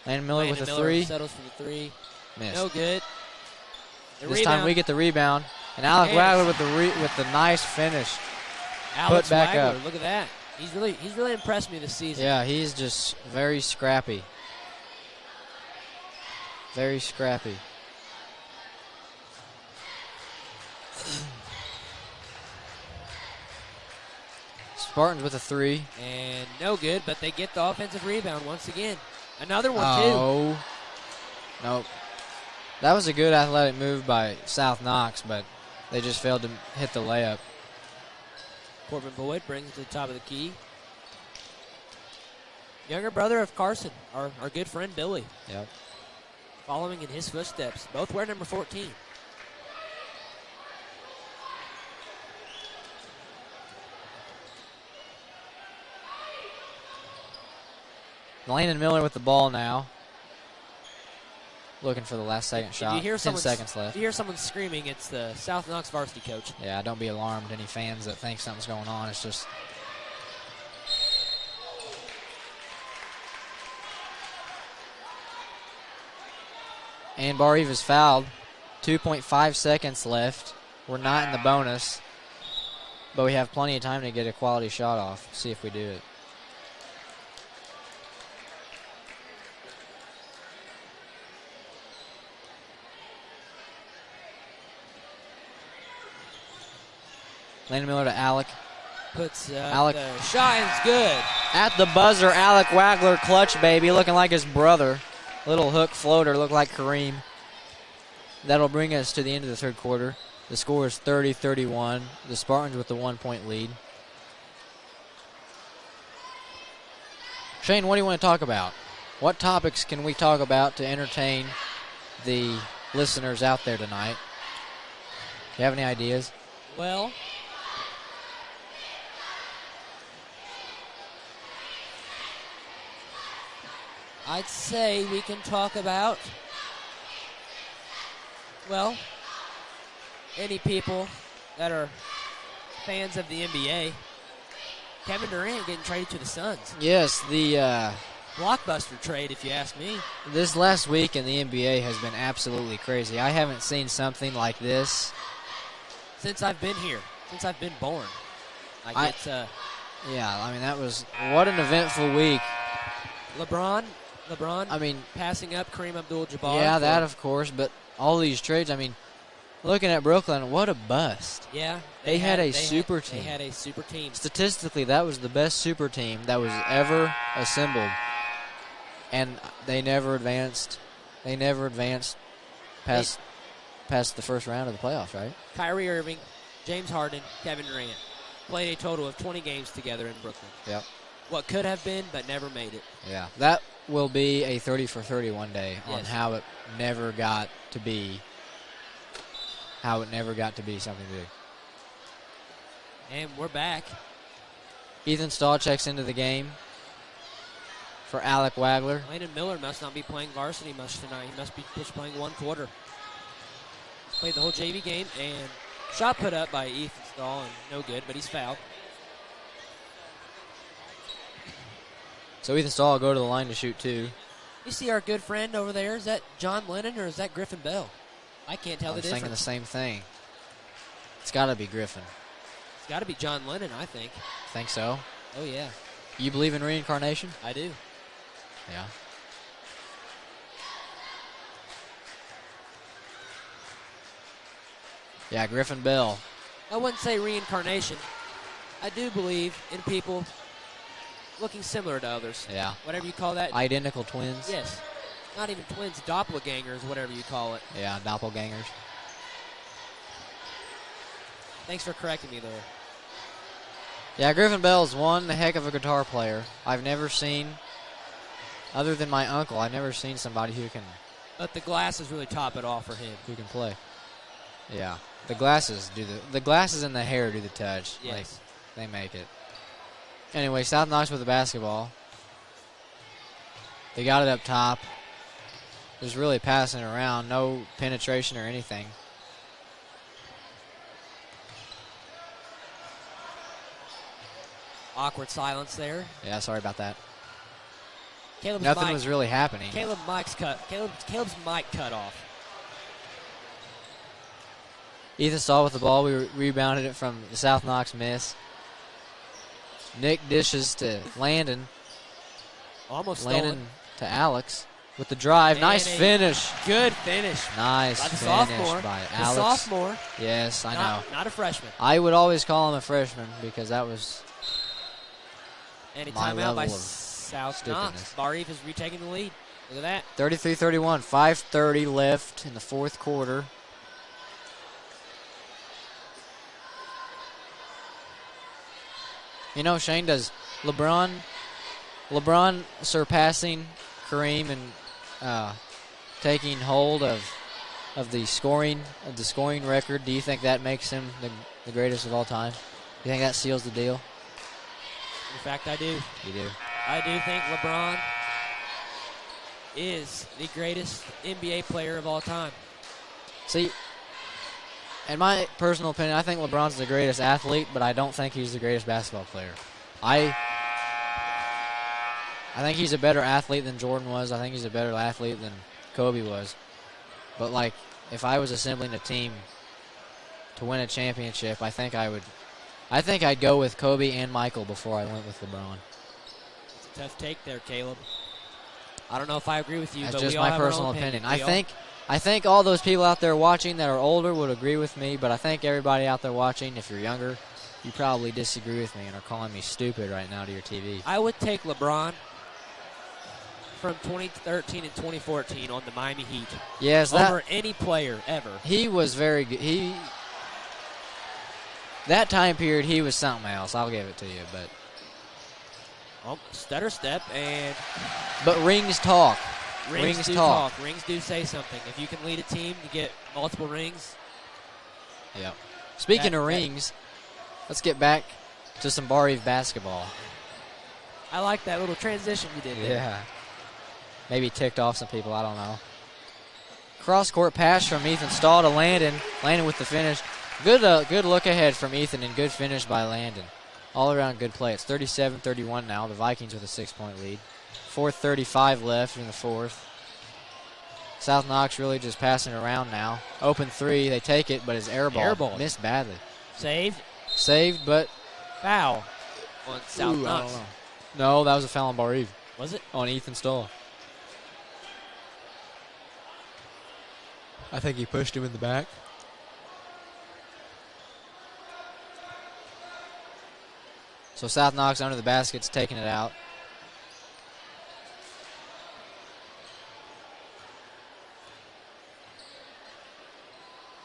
Landon Miller with a 3. Settles for the 3. Missed. No good. This time we get the rebound. And Alec Wagler with the nice finish. Alex Put back Wagler, up. look at that. He's really impressed me this season. Yeah, he's just very scrappy. Very scrappy. Spartans with a 3. And no good, but they get the offensive rebound once again. Another one, too. Nope. That was a good athletic move by South Knox, but they just failed to hit the layup. Corbin Boyd brings it to the top of the key. Younger brother of Carson, our good friend Billy. Yep. Following in his footsteps. Both wear number 14. Landon Miller with the ball now. Looking for the last second shot. You hear 10 seconds left. If you hear someone screaming, it's the South Knox varsity coach. Yeah, don't be alarmed. Any fans that think something's going on, it's just... And Barr-Reeve is fouled. 2.5 seconds left. We're not in the bonus, but we have plenty of time to get a quality shot off. See if we do it. Landon Miller to Alec. Puts Alec. the shot is good. At the buzzer, Alec Wagler, clutch baby, looking like his brother. Little hook floater, looked like Kareem. That'll bring us to the end of the third quarter. The score is 30-31. The Spartans with the 1-point lead. Shane, what do you want to talk about? What topics can we talk about to entertain the listeners out there tonight? You have any ideas? Well, I'd say we can talk about, well, any people that are fans of the NBA. Kevin Durant getting traded to the Suns. Yes, the Blockbuster trade, if you ask me. this last week in the NBA has been absolutely crazy. I haven't seen something like this Since I've been here, since I've been born. Yeah, I mean, that was what an eventful week. LeBron, I mean, passing up Kareem Abdul-Jabbar. yeah, that of course, but all these trades, I mean, looking at Brooklyn, what a bust. Yeah. They had a super team. They had a super team. Statistically, that was the best super team that was ever assembled. And they never advanced. They never advanced past the first round of the playoffs, right? Kyrie Irving, James Harden, Kevin Durant played a total of 20 games together in Brooklyn. Yep. What could have been, but never made it. Yeah. That will be a 30 for 30 one day on Yes. how it never got to be. How it never got to be something big. And we're back. Ethan Stahl checks into the game for Alec Wagler. Landon Miller must not be playing varsity much tonight. He must be just playing one quarter. Played the whole JV game, and shot put up by Ethan Stahl, and no good, but he's fouled. So Ethan Stahl will go to the line to shoot two. You see our good friend over there? Is that John Lennon or is that Griffin Bell? I can't tell I the was thinking the difference. same thing. It's got to be Griffin. It's got to be John Lennon, I think. Think so? Oh, yeah, You believe in reincarnation? I do. Yeah. Yeah, Griffin Bell. I wouldn't say reincarnation. I do believe in people looking similar to others. Yeah. Whatever you call that. Identical twins. Yes. Not even twins, doppelgangers, whatever you call it. Yeah, doppelgangers. Thanks for correcting me there. Yeah, Griffin Bell's one heck of a guitar player. I've never seen, other than my uncle, I've never seen somebody who can But the glasses really top it off for him. play. Yeah. The glasses the glasses and the hair do the touch. Yes. Like, they make it. Anyway, South Knox with the basketball. They got it up top. Just really passing it around. No penetration or anything. Awkward silence there. Yeah, sorry about that. Caleb's Nothing mic, was really happening. Caleb's mic cut off. Ethan Stahl with the ball. We rebounded it from the South Knox miss. Nick dishes to Landon. Almost Landon stolen. to Alex with the drive. And Nice a finish. Good finish. Nice By the finish sophomore. by The Alex. sophomore. Yes, I know. Not a freshman. I would always call him a freshman because that was And a my timeout by level of South Knox. stupidness. Barr-Reeve is retaking the lead. Look at that. 33-31. 5:30 left in the fourth quarter. You know, Shane, does LeBron surpassing Kareem and taking hold of the scoring record? Do you think that makes him the greatest of all time? Do you think that seals the deal? In fact, I do. You do. I do think LeBron is the greatest NBA player of all time. See, in my personal opinion, I think LeBron's the greatest athlete, but I don't think he's the greatest basketball player. I think he's a better athlete than Jordan was. I think he's a better athlete than Kobe was. But, like, if I was assembling a team to win a championship, I think I'd go with Kobe and Michael before I went with LeBron. It's a tough take there, Caleb. I don't know if I agree with you, That's but just we all my have our personal own opinion. We I think all those people out there watching that are older would agree with me, but I think everybody out there watching, if you're younger, you probably disagree with me and are calling me stupid right now to your TV. I would take LeBron from 2013 and 2014 on the Miami Heat Yes, over any player ever. he was very good. That time period, he was something else. I'll give it to you, Stutter step, and but rings talk. Rings do talk. Rings do say something. If you can lead a team to get multiple rings. Yeah. Speaking of rings, let's get back to some Barr-Reeve basketball. I like that little transition you did there. Yeah. Maybe ticked off some people. I don't know. Cross-court pass from Ethan Stahl to Landon. Landon with the finish. Good look ahead from Ethan and good finish by Landon. All around good play. It's 37-31 now. The Vikings with a 6-point lead. 4:35 left in the fourth. South Knox really just passing around now. Open three. They take it, but it's air ball. Missed badly. Saved, but foul on South Knox. No, that was a foul on Barr-Reeve. Was it? On Ethan Stahl. I think he pushed him in the back. So South Knox under the basket's taking it out.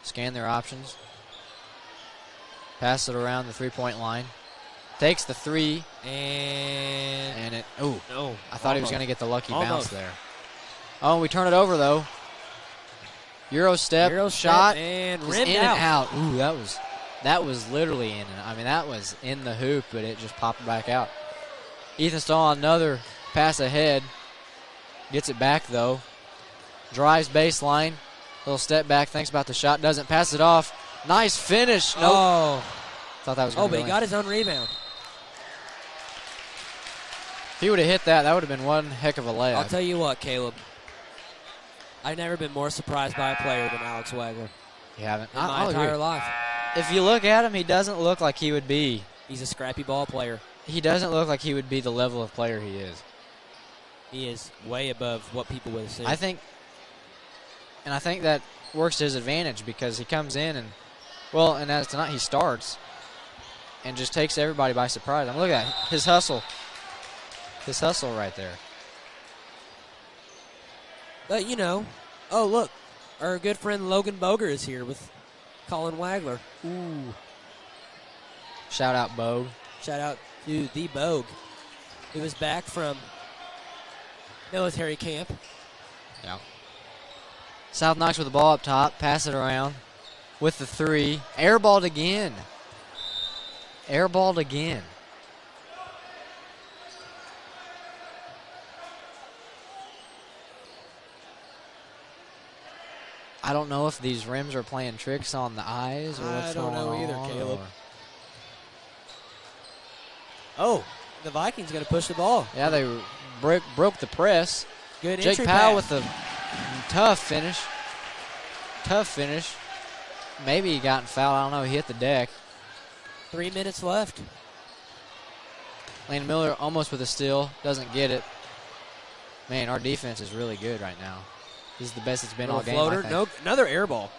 Scan their options. Pass it around the three-point line. Takes the three. And it, no. I thought he was going to get the lucky bounce there. Oh, we turn it over, though. Euro step shot. And rimmed in out. And out. Ooh, that was literally in. I mean, that was in the hoop, but it just popped back out. Ethan Stahl, another pass ahead. Gets it back, though. Drives baseline. Little step back. Thinks about the shot. Doesn't pass it off. Nice finish. Nope. Oh. Thought that was going to but go he got his own rebound. If he would have hit that, that would have been one heck of a layup. I'll tell you what, Caleb. I've never been more surprised by a player than Alex Wagler. You haven't? In my entire life. If you look at him, he doesn't look like he would be. He's a scrappy ball player. He doesn't look like he would be the level of player he is. He is way above what people would assume. I think that works to his advantage because he comes in and as tonight he starts and just takes everybody by surprise. I'm looking at his hustle. His hustle right there. But, look, our good friend Logan Boger is here with Colin Wagler. Ooh. Shout out, Bogue. Shout out to the Bogue, who is back from military camp. Yeah. South Knox with the ball up top, pass it around with the three. Airballed again. Airballed again. I don't know if these rims are playing tricks on the eyes or what's going on. I don't know either, Caleb. Oh, the Vikings going to push the ball. Yeah, they broke the press. Good Jake entry Powell pass. with a tough finish. Tough finish. Maybe he got fouled. I don't know. He hit the deck. 3 minutes left. Lane Miller almost with a steal. Doesn't get it. Man, our defense is really good right now. This is the best it's been all game, floater. I think. No, another air ball.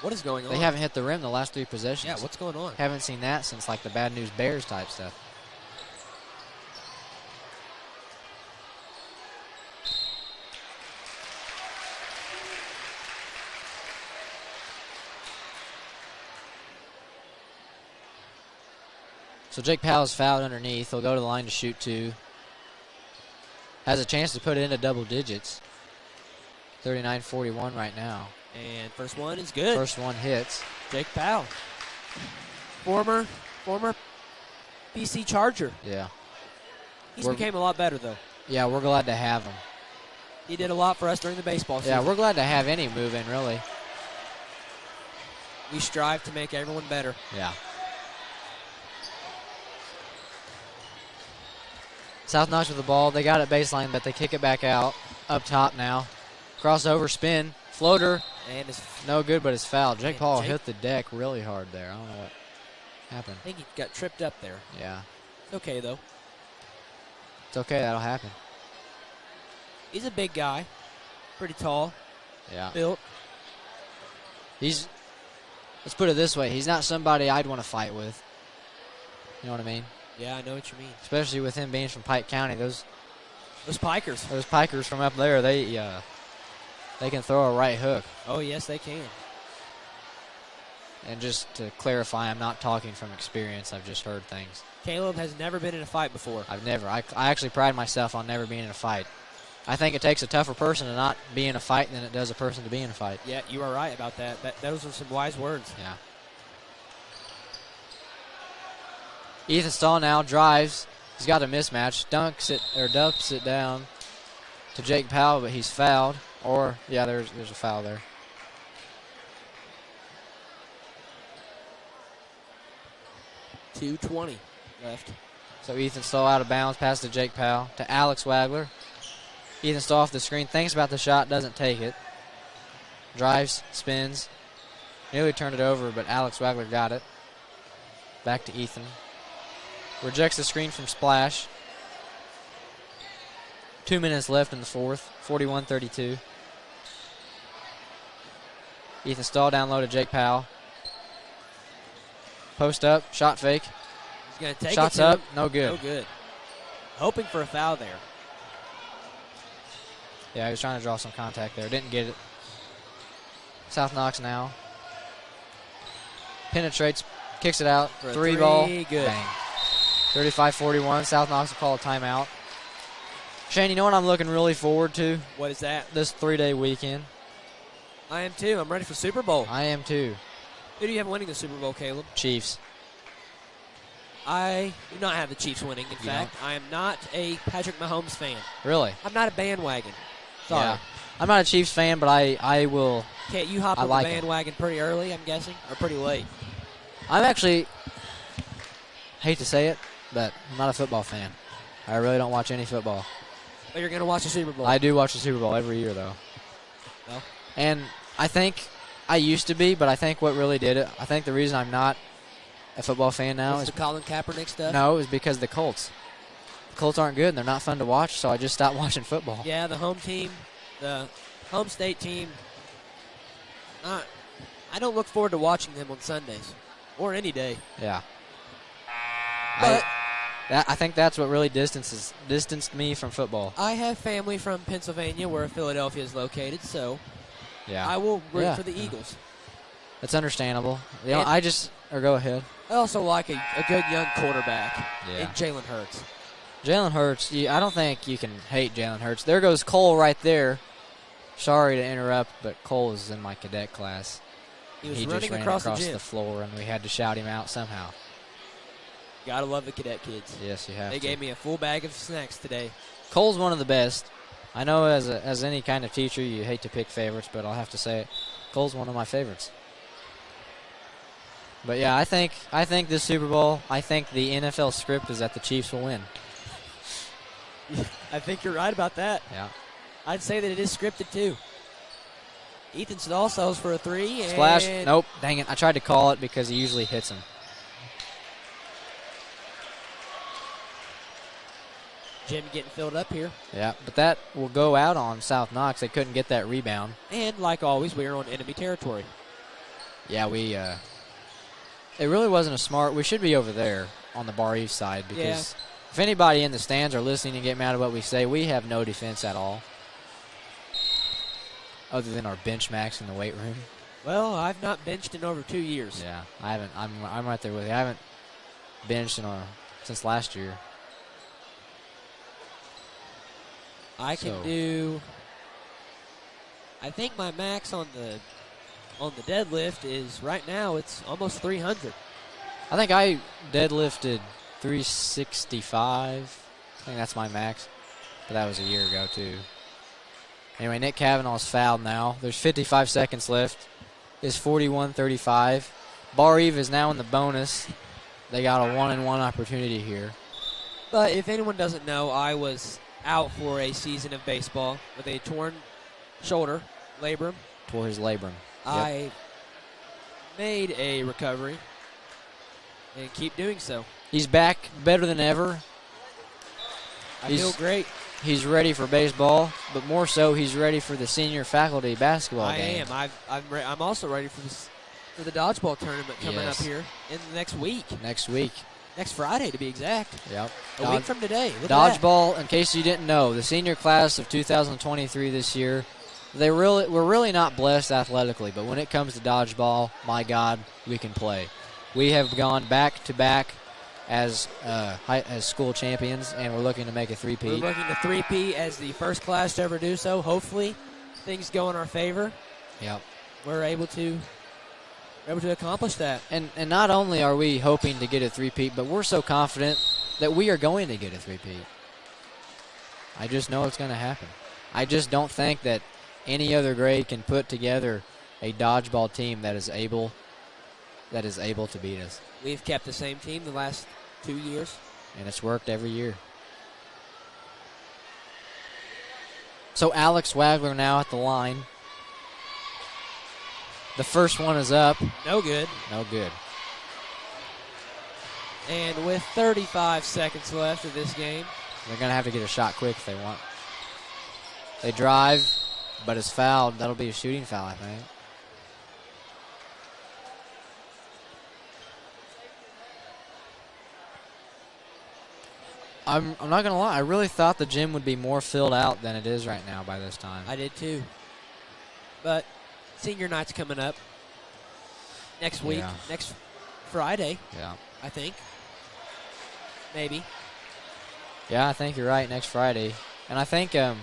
What is going on? They haven't hit the rim the last three possessions. Yeah, what's going on? Haven't seen that since like the Bad News Bears type stuff. So Jake Powell's fouled underneath. He'll go to the line to shoot two. Has a chance to put it into double digits. 39-41 right now. And first one is good. First one hits. Jake Powell. Former BC Charger. Yeah. He's became a lot better, though. Yeah, we're glad to have him. He did a lot for us during the baseball season. Yeah, we're glad to have any move in, really. We strive to make everyone better. Yeah. South Knox with the ball. They got it baseline, but they kick it back out. Up top now. Crossover, spin, floater. And it's no good, but it's fouled. Jake Paul hit the deck really hard there. I don't know what happened. I think he got tripped up there. Yeah. It's okay, though. It's okay. That'll happen. He's a big guy. Pretty tall. Yeah. Built. Let's put it this way. He's not somebody I'd want to fight with. You know what I mean? Yeah, I know what you mean. Especially with him being from Pike County. Those Pikers. Those Pikers from up there, they can throw a right hook. Oh, yes, they can. And just to clarify, I'm not talking from experience. I've just heard things. Caleb has never been in a fight before. I've never. I actually pride myself on never being in a fight. I think it takes a tougher person to not be in a fight than it does a person to be in a fight. Yeah, you are right about that. Those are some wise words. Yeah. Ethan Stahl now drives. He's got a mismatch. Dumps it down to Jake Powell, but he's fouled. Or, yeah, there's a foul there. .220 left. So Ethan Stahl out of bounds, pass to Jake Powell, to Alex Wagler. Ethan Stahl off the screen, thinks about the shot, doesn't take it. Drives, spins, nearly turned it over, but Alex Wagler got it. Back to Ethan. Rejects the screen from Splash. 2 minutes left in the fourth, 41-32. Ethan Stahl down low to Jake Powell. Post up, shot fake. He's going to take Shots it up, no good. No good. Hoping for a foul there. Yeah, he was trying to draw some contact there. Didn't get it. South Knox now. Penetrates, kicks it out. For a three ball. Good. Bang. 35-41. South Knox will call a timeout. Shane, you know what I'm looking really forward to? What is that? This 3-day weekend. I am too. I'm ready for Super Bowl. I am too. Who do you have winning the Super Bowl, Caleb? Chiefs. I do not have the Chiefs winning. In fact, I am not a Patrick Mahomes fan. Really? I'm not a bandwagon. Sorry. Yeah. I'm not a Chiefs fan, but I will. Okay, you hop on like the bandwagon pretty early, I'm guessing, or pretty late. I'm actually, hate to say it, but I'm not a football fan. I really don't watch any football. But you're going to watch the Super Bowl. I do watch the Super Bowl every year, though. Well. And I think I used to be, but I think what really did it, I think the reason I'm not a football fan now is the Colin Kaepernick stuff? No, is because the Colts. The Colts aren't good, and they're not fun to watch, so I just stopped watching football. Yeah, the home team, the home state team, I don't look forward to watching them on Sundays or any day. Yeah. But I think that's what really distanced me from football. I have family from Pennsylvania where Philadelphia is located, so yeah, I will root for the Eagles. That's understandable. You know, go ahead. I also like a good young quarterback in Yeah. Jalen Hurts. Jalen Hurts, I don't think you can hate Jalen Hurts. There goes Cole right there. Sorry to interrupt, but Cole is in my cadet class. He was just running ran across across the gym. the floor, and we had to shout him out somehow. Gotta love the cadet kids. Yes, you have They to. gave me a full bag of snacks today. Cole's one of the best. I know as any kind of teacher, you hate to pick favorites, but I'll have to say it. Cole's one of my favorites. But yeah, I think this Super Bowl, I think the NFL script is that the Chiefs will win. I think you're right about that. Yeah. I'd say that it is scripted too. Ethan Stahl sells for a three. Splash. And Nope. Dang it. I tried to call it because he usually hits him. Jim getting filled up here. Yeah, but that will go out on South Knox. They couldn't get that rebound. And like always, we are on enemy territory. Yeah, it really wasn't a smart. We should be over there on the Barr-Reeve side because if anybody in the stands are listening and get mad at what we say, we have no defense at all, other than our bench max in the weight room. Well, I've not benched in over 2 years. Yeah, I haven't. I'm right there with you. I haven't benched since last year. I can do. I think my max on the deadlift is right now. It's almost 300. I think I deadlifted 365. I think that's my max, but that was a year ago too. Anyway, Nick Kavanaugh's fouled now. There's 55 seconds left. It's 41-35. Barr-Reeve is now in the bonus. They got a 1-and-1 opportunity here. But if anyone doesn't know, I was out for a season of baseball with a torn shoulder, labrum. Tore his labrum. I made a recovery and keep doing so. He's back better than ever. I feel great. He's ready for baseball, but more so, he's ready for the senior faculty basketball game. I am. I'm also ready for the dodgeball tournament coming up here in the next week. Next Friday, to be exact. Yep. A week from today. Look at Dodgeball, in case you didn't know, the senior class of 2023 this year, we're really not blessed athletically, but when it comes to dodgeball, my God, we can play. We have gone back-to-back as school champions, and we're looking to make a We're three-peat. looking to three-peat as the first class to ever do so. Hopefully, things go in our favor. Yep. We're able to accomplish that. And not only are we hoping to get a three-peat, but we're so confident that we are going to get a three-peat. I just know it's going to happen. I just don't think that any other grade can put together a dodgeball team that is able to beat us. We've kept the same team the last 2 years. And it's worked every year. So Alex Wagler now at the line. The first one is up. No good. No good. And with 35 seconds left of this game, They're going to have to get a shot quick if they want. They drive, but it's fouled. That'll be a shooting foul, I think. I'm not going to lie. I really thought the gym would be more filled out than it is right now by this time. I did too. But senior night's coming up next week, Yeah. next Friday, Yeah. I think. Maybe. Yeah, I think you're right. Next Friday. And I think, what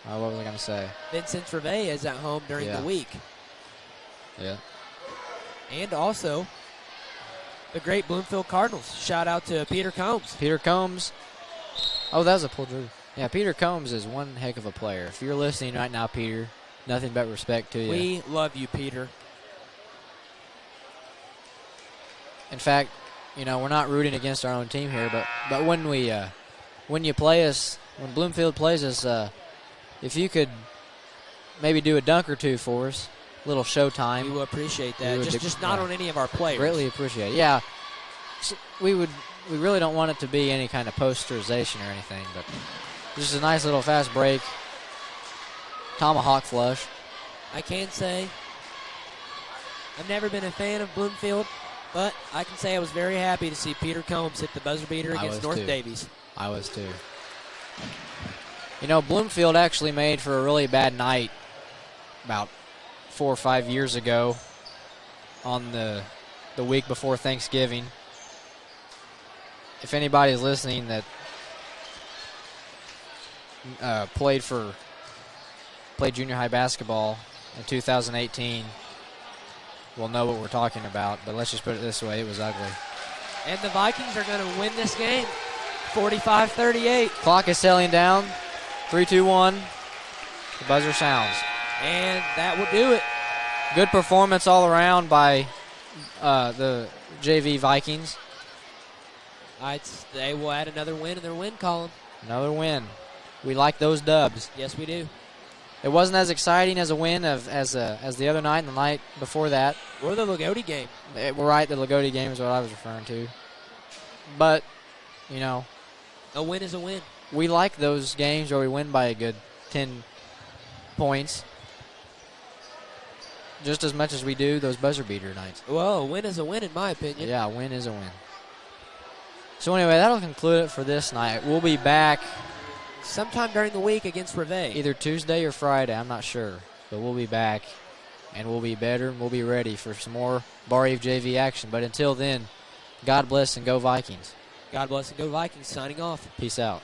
was I going to say? Vincent Trevay is at home during Yeah. the week. Yeah. And also, the great Bloomfield Cardinals. Shout out to Peter Combs. Peter Combs. Oh, that was a pull through. Yeah, Peter Combs is one heck of a player. If you're listening right now, Peter, nothing but respect to you. We love you, Peter. In fact, we're not rooting against our own team here, but when you play us, when Bloomfield plays us, if you could maybe do a dunk or two for us, a little showtime. We will appreciate that. We would Just not on any of our players. Greatly appreciate it. Yeah, we really don't want it to be any kind of posterization or anything, but just a nice little fast break. Tomahawk flush. I can say I've never been a fan of Bloomfield, but I can say I was very happy to see Peter Combs hit the buzzer beater against North Davies. I was too. Bloomfield actually made for a really bad night about 4 or 5 years ago on the week before Thanksgiving. If anybody's listening that played junior high basketball in 2018, will know what we're talking about. But let's just put it this way: it was ugly. And the Vikings are going to win this game, 45-38. Clock is selling down. 3, 2, 1. The buzzer sounds. And that will do it. Good performance all around by the JV Vikings. They will add another win in their win column. Another win. We like those dubs. Yes, we do. It wasn't as exciting as a win as the other night and the night before that. Or the Lagodi game. We're right, the Lagodi game is what I was referring to. But, a win is a win. We like those games where we win by a good 10 points. Just as much as we do those buzzer beater nights. Well, a win is a win in my opinion. Yeah, a win is a win. So anyway, that'll conclude it for this night. We'll be back sometime during the week against Revay. Either Tuesday or Friday, I'm not sure. But we'll be back, and we'll be better, and we'll be ready for some more Barr-Reeve JV action. But until then, God bless and go Vikings. God bless and go Vikings. Signing off. Peace out.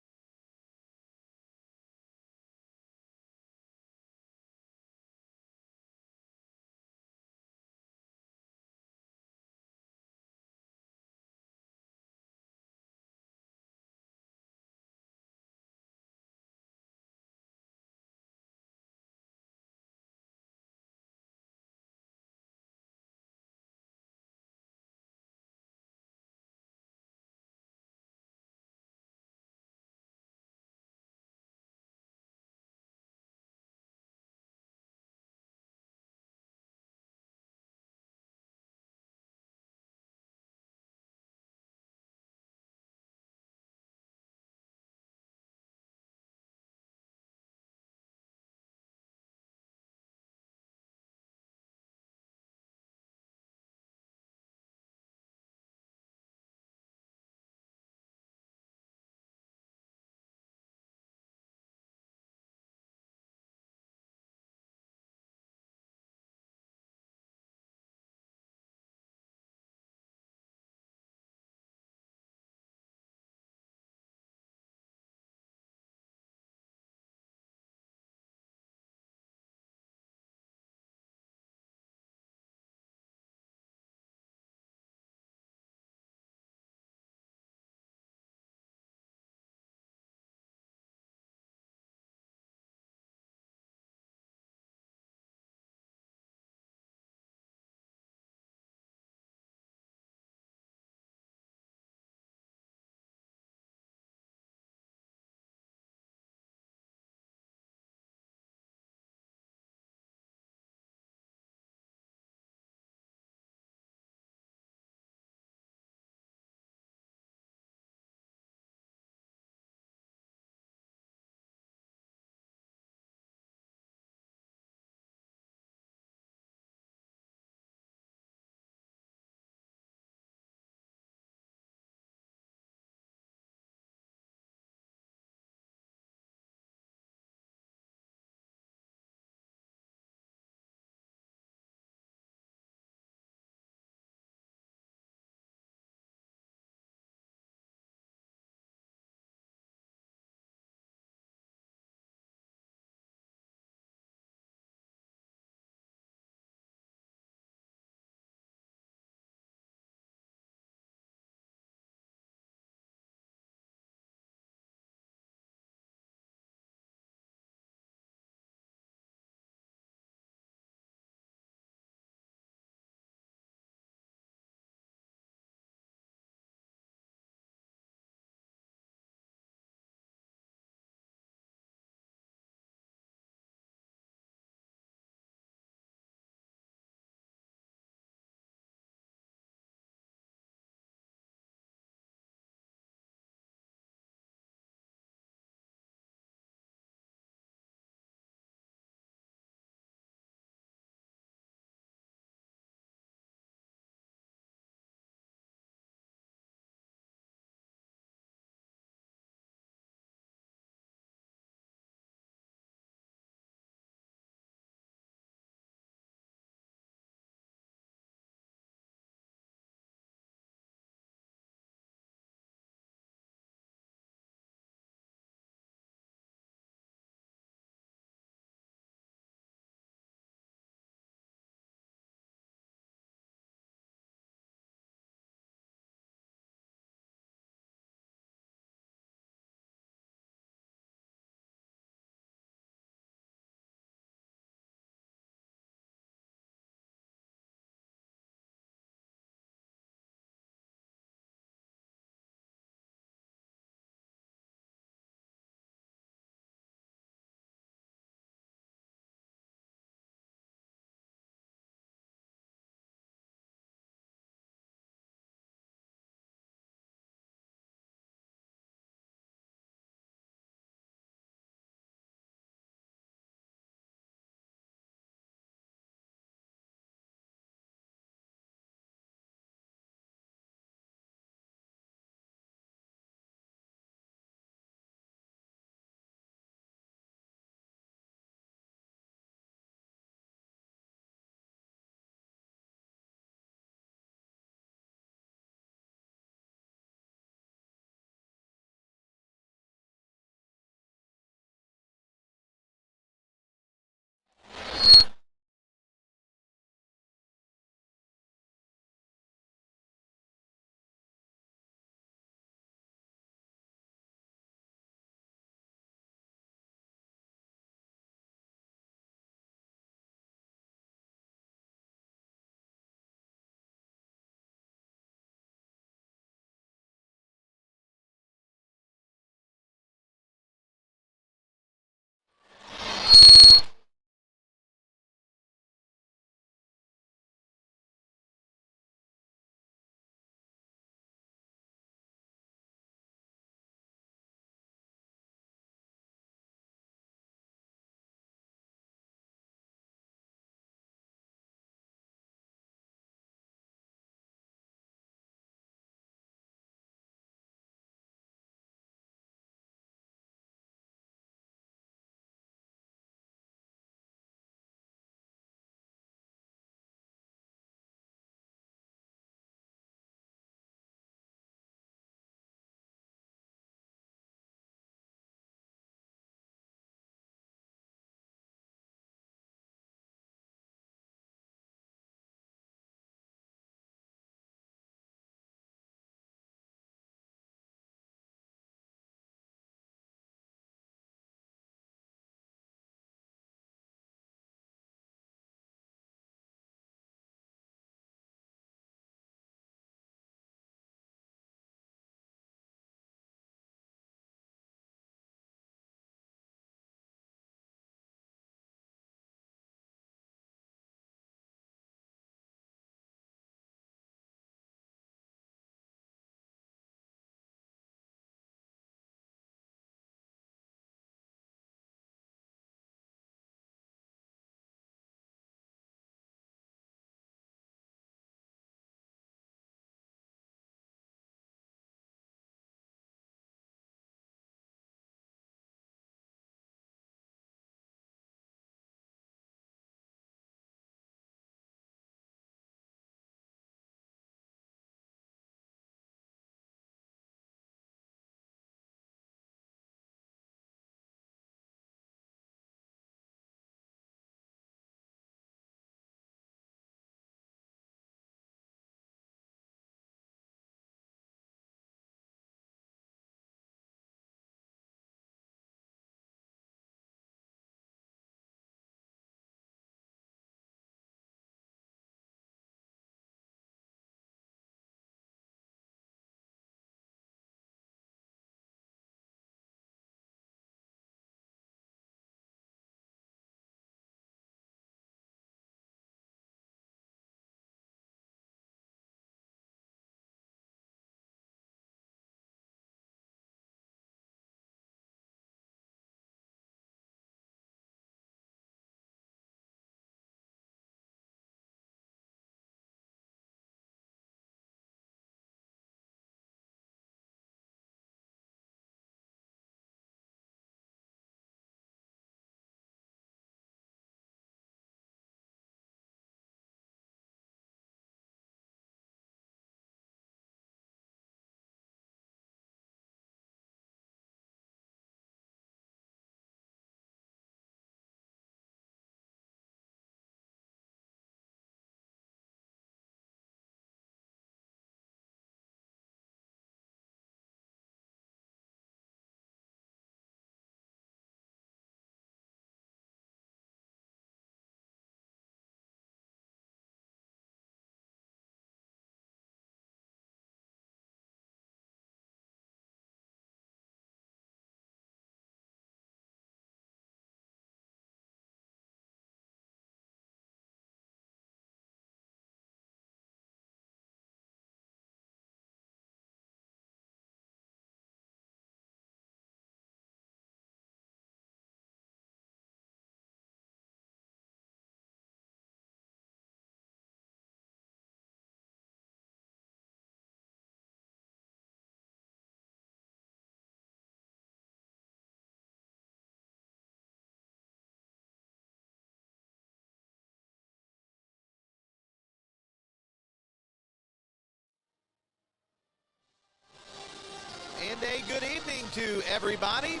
to everybody.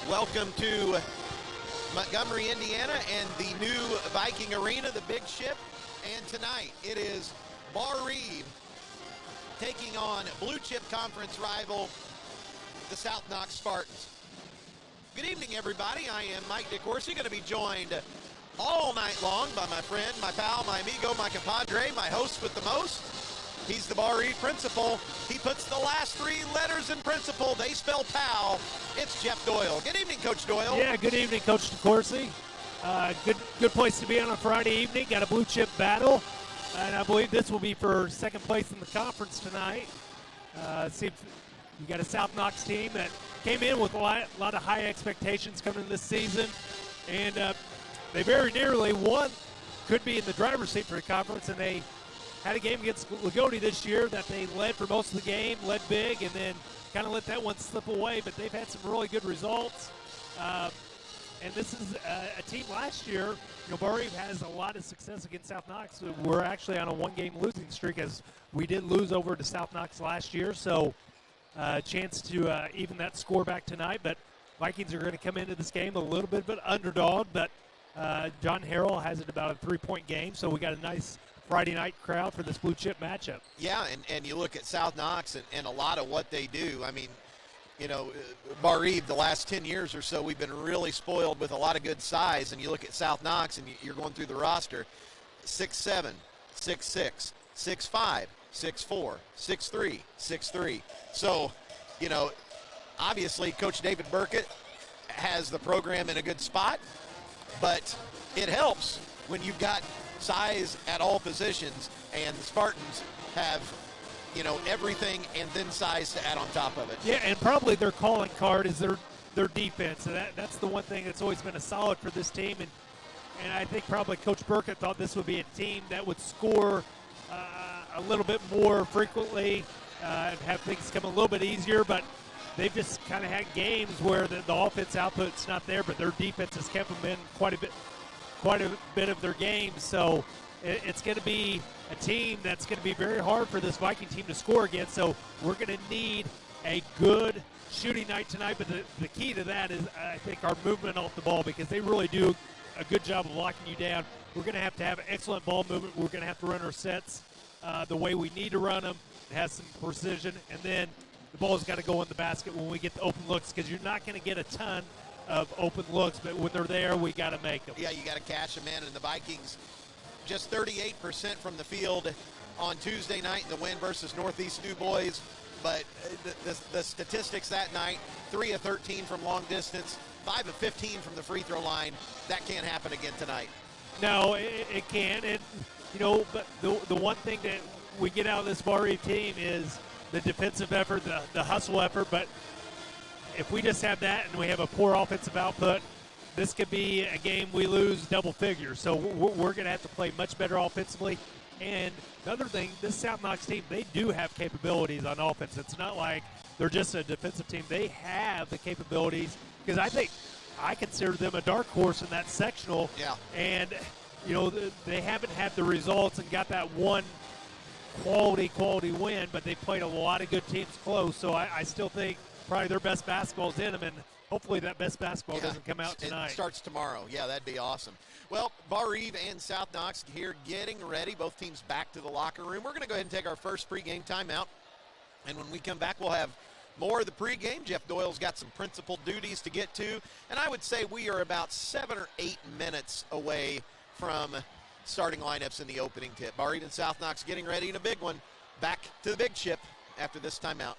Welcome to Montgomery, Indiana, and the new Viking Arena, the Big Ship. And tonight it is Barr-Reeve taking on Blue Chip Conference rival, the South Knox Spartans. Good evening, everybody. I am Mike DeCourcy, going to be joined all night long by my friend, my pal, my amigo, my compadre, my host with the most. He's the Barr-Reeve principal. He puts the last three letters in principal. They spell pal. It's Jeff Doyle. Good evening, Coach Doyle. Yeah, good evening, Coach DeCourcy. Good place to be on a Friday evening. Got a blue chip battle, and I believe this will be for second place in the conference tonight. See, you got a South Knox team that came in with a lot of high expectations coming into this season, and they very nearly won. Could be in the driver's seat for the conference, and they had a game against Lagodi this year that they led for most of the game, led big, and then kind of let that one slip away. But they've had some really good results. And this is a team last year. Barr-Reeve has a lot of success against South Knox. We're actually on a one-game losing streak, as we did lose over to South Knox last year. So a chance to even that score back tonight. But Vikings are going to come into this game a little bit of an underdog. But John Harrell has it about a 3-point game. So we got a nice Friday night crowd for this blue chip matchup. Yeah, and you look at South Knox and a lot of what they do. I mean, Barr-Reeve, the last 10 years or so, we've been really spoiled with a lot of good size. And you look at South Knox, and you're going through the roster, 6'7", 6'6", 6'5", 6'4", 6'3", 6'3". So, obviously Coach David Burkett has the program in a good spot, but it helps when you've got size at all positions, and the Spartans have everything and then size to add on top of it. Yeah, and probably their calling card is their defense. So that's the one thing that's always been a solid for this team. And I think probably Coach Burkett thought this would be a team that would score a little bit more frequently, and have things come a little bit easier. But they've just kind of had games where the offense output's not there, but their defense has kept them in quite a bit of their games. So it's going to be a team that's going to be very hard for this Viking team to score against. So we're going to need a good shooting night tonight. But the key to that is, I think, our movement off the ball, because they really do a good job of locking you down. We're going to have excellent ball movement. We're going to have to run our sets the way we need to run them. It has some precision. And then the ball's got to go in the basket when we get the open looks, because you're not going to get a ton of open looks, but when they're there, we got to make them. Yeah, you got to cash them in, and the Vikings just 38% from the field on Tuesday night in the win versus Northeast Du Bois. But the statistics that night, 3 of 13 from long distance, 5 of 15 from the free throw line. That can't happen again tonight. No, it can. But the one thing that we get out of this Barr-Reeve team is the defensive effort, the hustle effort. But if we just have that and we have a poor offensive output, this could be a game we lose double figures. So we're going to have to play much better offensively. And another thing, this South Knox team, they do have capabilities on offense. It's not like they're just a defensive team. They have the capabilities, because I consider them a dark horse in that sectional. Yeah. And, they haven't had the results and got that one quality win, but they played a lot of good teams close. So I still think probably their best basketball's in them, and hopefully that best basketball doesn't come out tonight. It starts tomorrow. Yeah, that'd be awesome. Well, Barr-Reeve and South Knox here getting ready. Both teams back to the locker room. We're going to go ahead and take our first pregame timeout. And when we come back, we'll have more of the pregame. Jeff Doyle's got some principal duties to get to. And I would say we are about 7 or 8 minutes away from starting lineups in the opening tip. Barr-Reeve and South Knox getting ready in a big one. Back to the Big Ship after this timeout.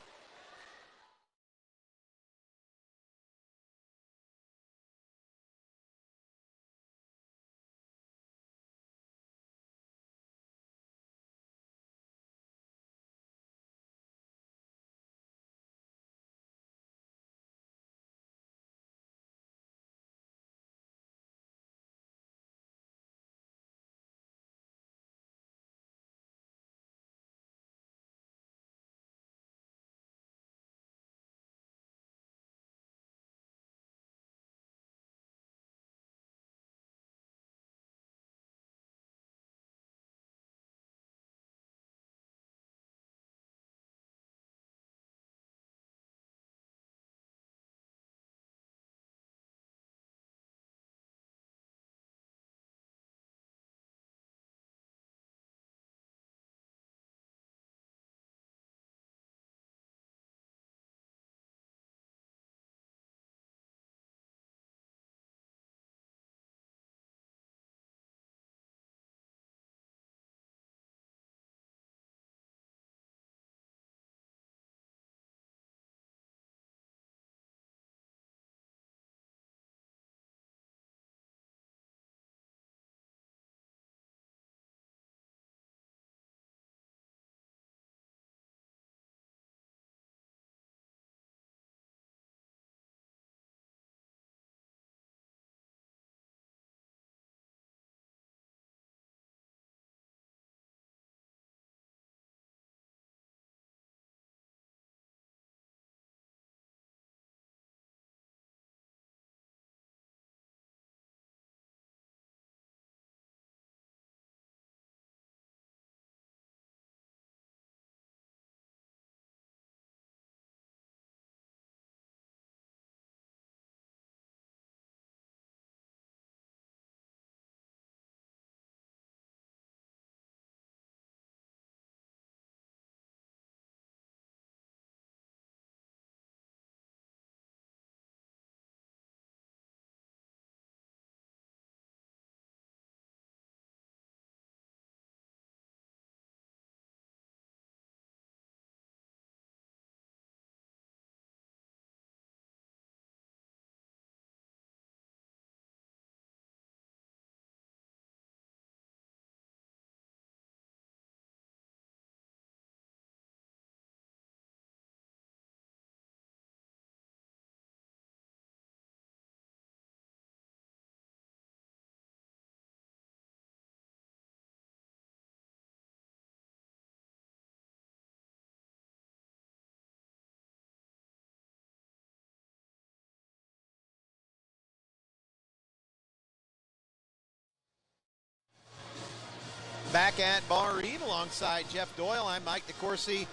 Back at Barr-Reeve alongside Jeff Doyle, I'm Mike DeCourcy,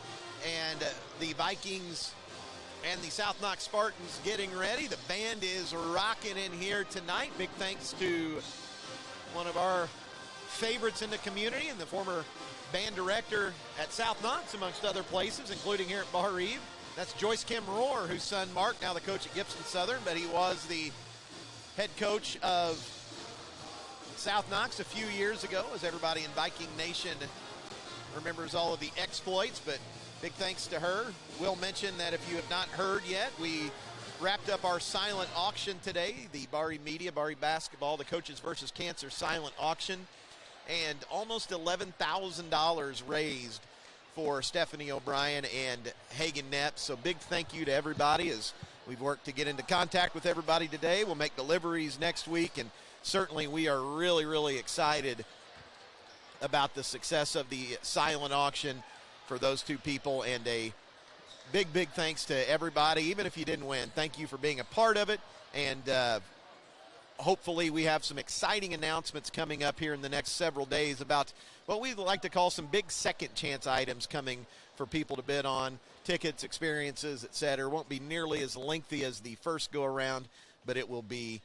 and the Vikings and the South Knox Spartans getting ready. The band is rocking in here tonight. Big thanks to one of our favorites in the community and the former band director at South Knox, amongst other places, including here at Barr-Reeve. That's Joyce Kim Rohr, whose son Mark, now the coach at Gibson Southern, but he was the head coach of South Knox a few years ago, as everybody in Viking Nation remembers all of the exploits, but big thanks to her. We'll mention that if you have not heard yet, we wrapped up our silent auction today, the Barr-Reeve Media, Barr-Reeve Basketball, the Coaches versus Cancer silent auction, and almost $11,000 raised for Stephanie O'Brien and Hagen Knepp. So big thank you to everybody as we've worked to get into contact with everybody today. We'll make deliveries next week, and certainly we are really, really excited about the success of the silent auction for those two people, and a big, big thanks to everybody. Even if you didn't win, thank you for being a part of it, and hopefully we have some exciting announcements coming up here in the next several days about what we like to call some big second chance items coming for people to bid on. Tickets, experiences, etc. Won't be nearly as lengthy as the first go around, but it will be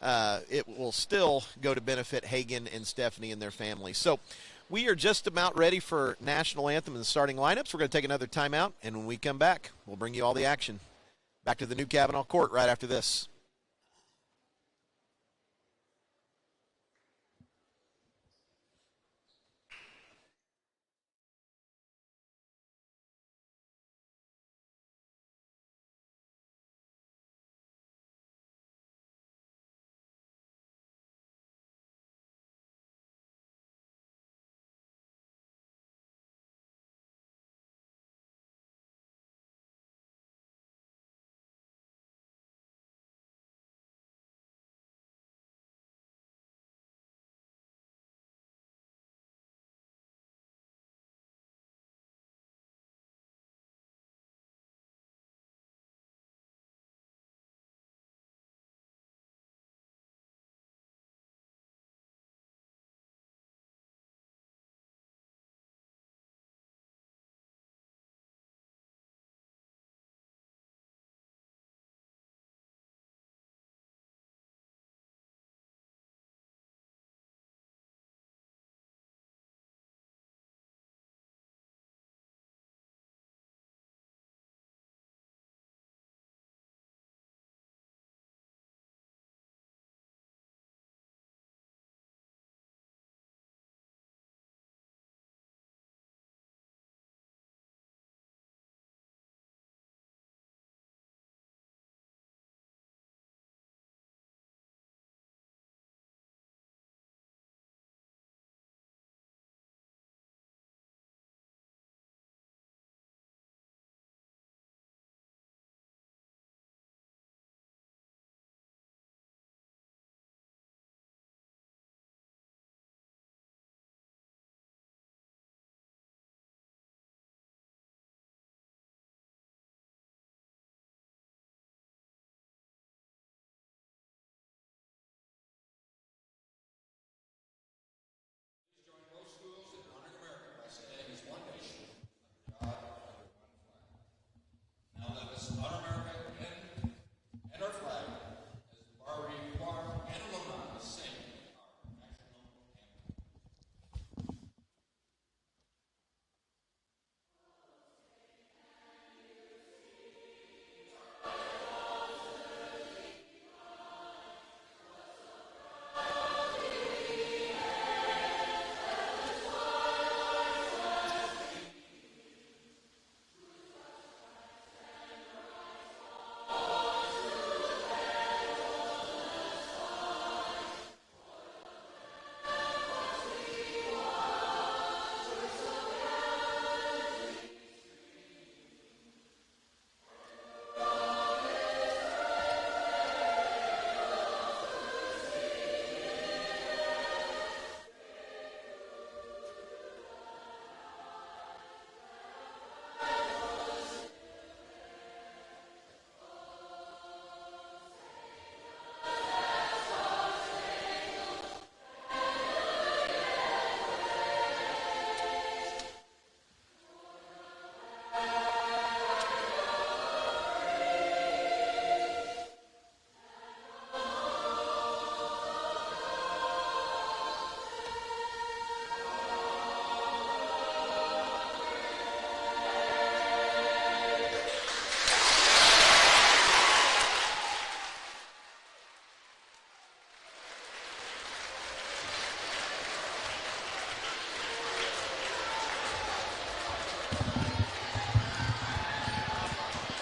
it will still go to benefit Hagen and Stephanie and their families. So we are just about ready for National Anthem and the starting lineups. We're going to take another timeout, and when we come back, we'll bring you all the action. Back to the new Kavanaugh Court right after this.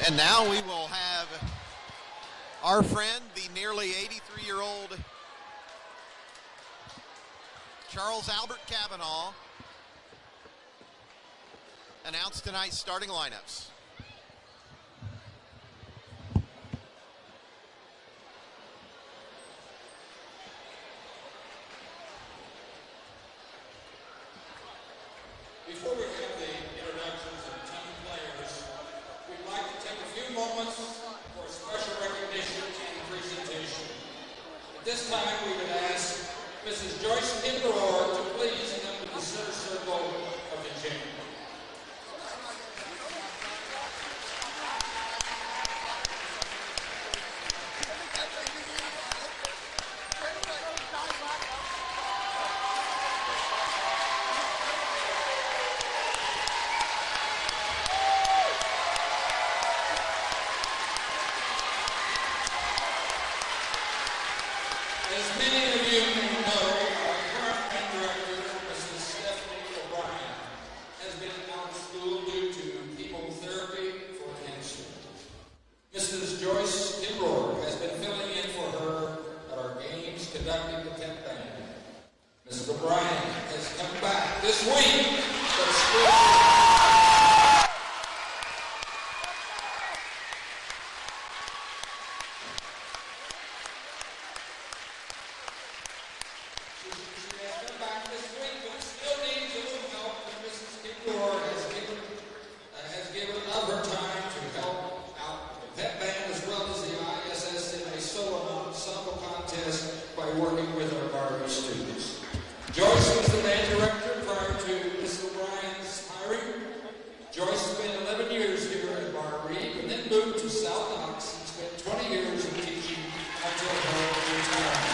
And now we will have our friend, the nearly 83-year-old Charles Albert Cavanaugh, announce tonight's starting lineups. Before we have the introductions of team players, we'd like to take a few moments for a special recognition and presentation. At this time, we would ask Mrs. Joyce Kimberor to please come to the center circle of the gym. As many of you may know, our current band director, Mrs. Stephanie O'Brien, has been out of school due to chemotherapy for cancer. Mrs. Joyce Kimbror has been filling in for her at our games conducting the 10th band. Mrs. O'Brien has come back this week, but still... has given up her time to help out the pep band as well as the ISS in a solo ensemble contest by working with our Barr-Reeve students. Joyce was the band director prior to Miss O'Brien's hiring. Joyce spent 11 years here at Barr-Reeve and then moved to South Knox and spent 20 years in teaching until her retirement.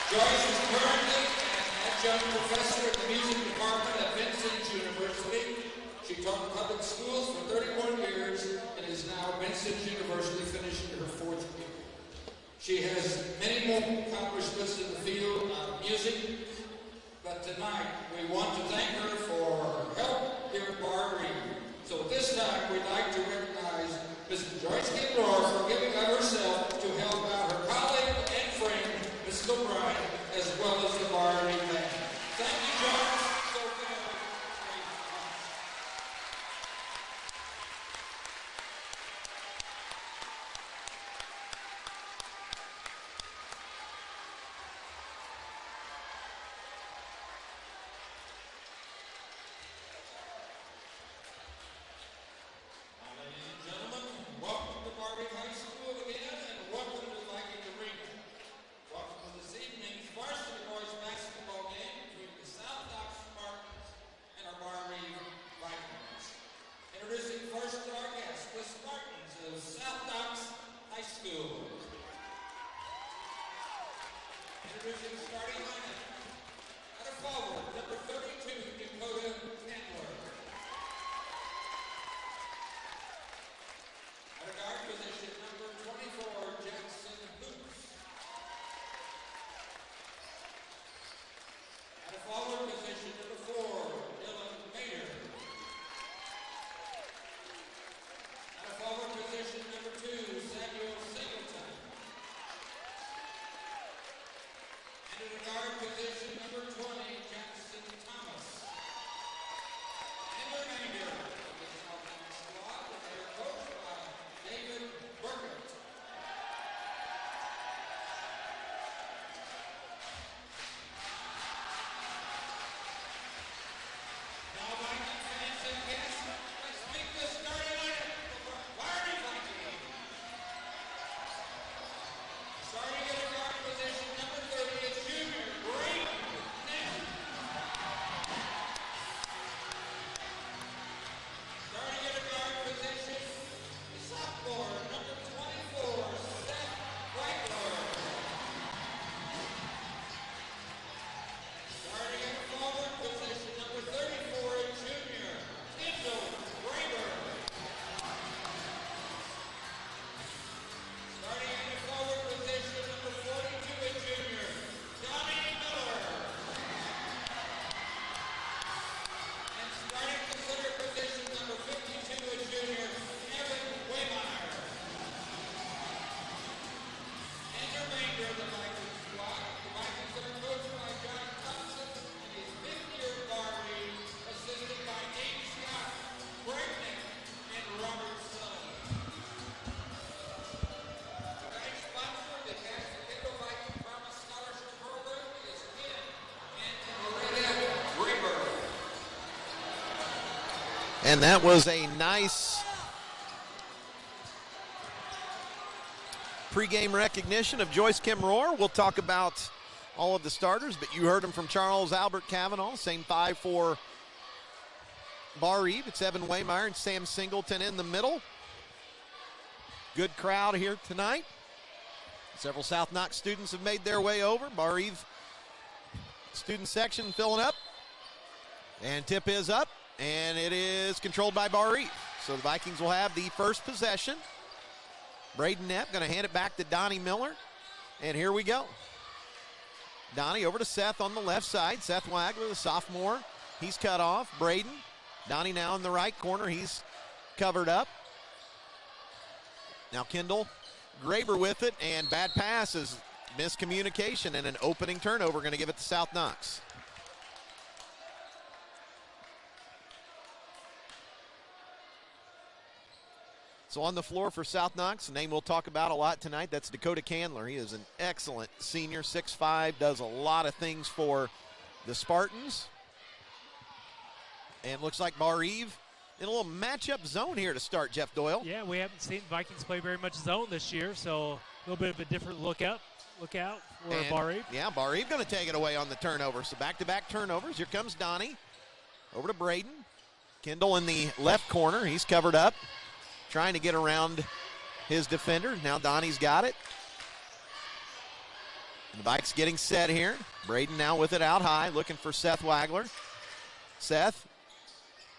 Joyce is currently an adjunct professor in the music department at Vincent University. She taught public schools for 31 years and is now at Vincent University finishing her 4th year. She has many more accomplishments in the field of music, but tonight we want to thank her for her help here at Barr-Reeve. So at this time we'd like to recognize Mrs. Joyce Kimbror for giving of herself to help out her colleague and friend, Mrs. O'Brien, as well as the Barr-Reeve band. Thank you, Joyce. So very much. Ladies and gentlemen, welcome to Barr-Reeve High School again, and welcome to Viking Arena. Welcome to this evening's varsity boys basketball game between the South Knox Spartans and our Barr-Reeve Vikings. Introducing first to our guests, the Spartans of South Knox High School. Introducing the starting lineup. At a forward, number 32, Dakota Candler. At a guard position, number 24, Jackson Hoops. At a forward position, number 4, Dylan Mayer. At a forward position, number 2, Samuel Singleton. And at a guard position, number 20, Jackson Thomas. And that was a nice pregame recognition of Joyce Kim Rohr. We'll talk about all of the starters, but you heard them from Charles Albert Cavanaugh. Same 5 for Barr-Reeve. It's Evan Waymeyer and Sam Singleton in the middle. Good crowd here tonight. Several South Knox students have made their way over. Barr-Reeve student section filling up. And tip is up, and it is controlled by Barr-Reeve. So the Vikings will have the first possession. Braden Knapp going to hand it back to Donnie Miller. And here we go. Donnie over to Seth on the left side. Seth Wagler, the sophomore. He's cut off. Braden. Donnie now in the right corner. He's covered up. Now Kendall Graber with it, and bad pass is miscommunication and an opening turnover. Going to give it to South Knox. So on the floor for South Knox, a name we'll talk about a lot tonight, that's Dakota Candler. He is an excellent senior, 6'5", does a lot of things for the Spartans. And looks like Barr-Reeve in a little matchup zone here to start, Jeff Doyle. Yeah, we haven't seen Vikings play very much zone this year, so a little bit of a different look out for Barr-Reeve. Yeah, Barr-Reeve going to take it away on the turnover. So back-to-back turnovers. Here comes Donnie. Over to Braden. Kendall in the left corner. He's covered up, trying to get around his defender. Now Donnie's got it. And the Vikes getting set here. Braden now with it out high, looking for Seth Wagler. Seth,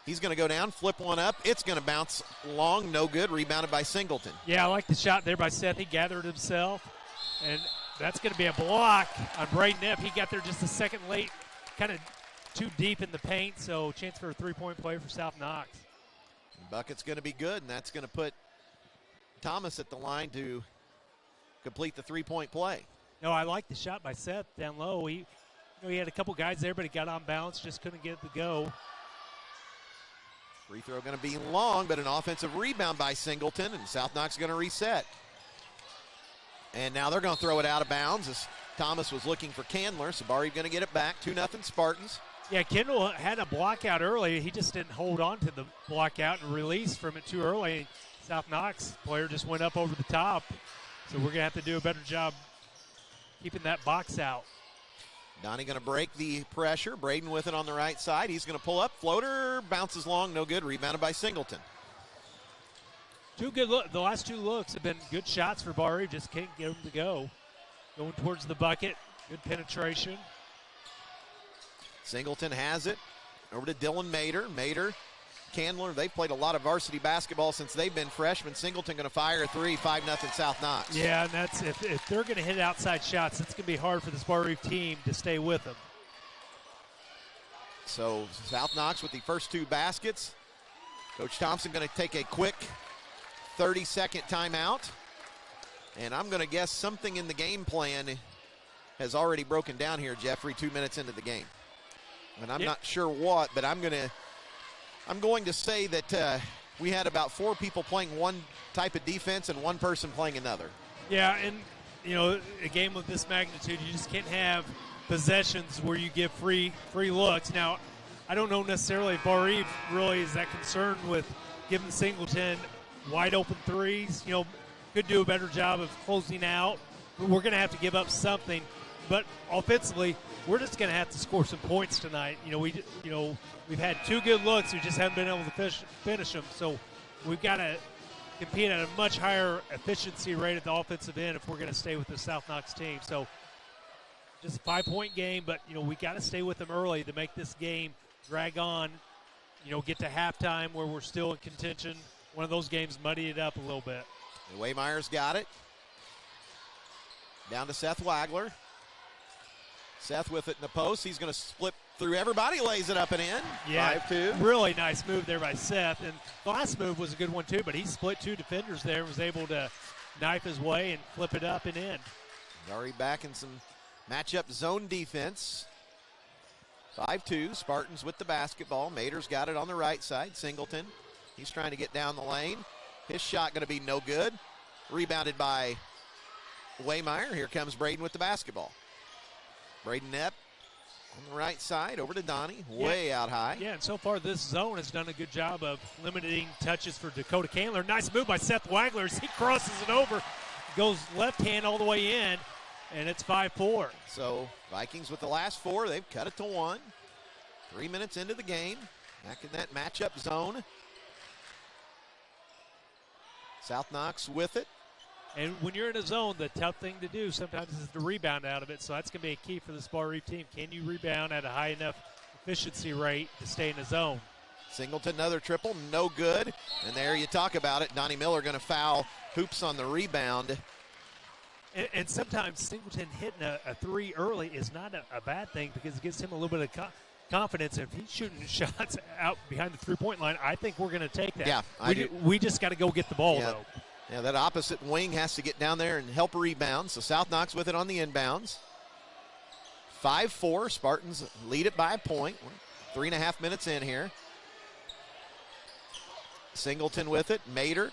he's going to go down, flip one up. It's going to bounce long, no good. Rebounded by Singleton. Yeah, I like the shot there by Seth. He gathered himself, and that's going to be a block on Braden Knapp. He got there just a second late, kind of too deep in the paint, so chance for a three-point play for South Knox. Bucket's going to be good, and that's going to put Thomas at the line to complete the three-point play. No, I like the shot by Seth down low. He had a couple guys there, but he got on balance, just couldn't get it to go. Free throw going to be long, but an offensive rebound by Singleton, and South Knox going to reset. And now they're going to throw it out of bounds as Thomas was looking for Candler, so Barr-Reeve going to get it back. 2-0 Spartans. Yeah, Kendall had a block out early. He just didn't hold on to the block out and release from it too early. South Knox player just went up over the top. So we're going to have to do a better job keeping that box out. Donnie going to break the pressure. Braden with it on the right side. He's going to pull up. Floater bounces long, no good. Rebounded by Singleton. Two good look. The last two looks have been good shots for Barr-Reeve. Just can't get them to go. Going towards the bucket. Good penetration. Singleton has it. Over to Dylan Mader. Mader, Candler, they've played a lot of varsity basketball since they've been freshmen. Singleton going to fire a three, 5-0 South Knox. Yeah, and that's if they're going to hit outside shots, it's going to be hard for this Barr-Reeve team to stay with them. So South Knox with the first two baskets. Coach Thompson going to take a quick 30-second timeout. And I'm going to guess something in the game plan has already broken down here, Jeffrey, 2 minutes into the game. And I'm not sure what, but I'm going to say that we had about 4 people playing one type of defense and one person playing another. Yeah, and, a game of this magnitude, you just can't have possessions where you give free looks. Now, I don't know necessarily if Barr-Reeve really is that concerned with giving Singleton wide open threes. Could do a better job of closing out. We're going to have to give up something. But offensively, we're just going to have to score some points tonight. We've had 2 good looks. We just haven't been able to finish them. So we've got to compete at a much higher efficiency rate at the offensive end if we're going to stay with the South Knox team. So just a 5-point game, but, we got to stay with them early to make this game drag on, get to halftime where we're still in contention. One of those games muddy it up a little bit. And Waymeyer's got it. Down to Seth Wagler. Seth with it in the post. He's going to split through everybody, lays it up and in. Yeah, 5-2. Really nice move there by Seth. And the last move was a good one, too, but he split 2 defenders there and was able to knife his way and flip it up and in. Already back in some matchup zone defense. 5-2, Spartans with the basketball. Mader's got it on the right side. Singleton, he's trying to get down the lane. His shot going to be no good. Rebounded by Waymeyer. Here comes Braden with the basketball. Braden Knapp On the right side, over to Donnie, way out high. Yeah, and so far this zone has done a good job of limiting touches for Dakota Candler. Nice move by Seth Wagler as he crosses it over, goes left hand all the way in, and it's 5-4. So Vikings with the last 4, they've cut it to 1. 3 minutes into the game, back in that matchup zone. South Knox with it. And when you're in a zone, the tough thing to do sometimes is to rebound out of it. So that's going to be a key for this Barr-Reeve team. Can you rebound at a high enough efficiency rate to stay in the zone? Singleton, another triple, no good. And there you talk about it. Donnie Miller going to foul Hoops on the rebound. And sometimes Singleton hitting a 3 early is not a bad thing because it gives him a little bit of confidence. If he's shooting shots out behind the three-point line, I think we're going to take that. Yeah, we just got to go get the ball, though. Yeah, that opposite wing has to get down there and help rebound. So South Knox with it on the inbounds. 5-4, Spartans lead it by a point. We're 3.5 minutes in here. Singleton with it, Mater.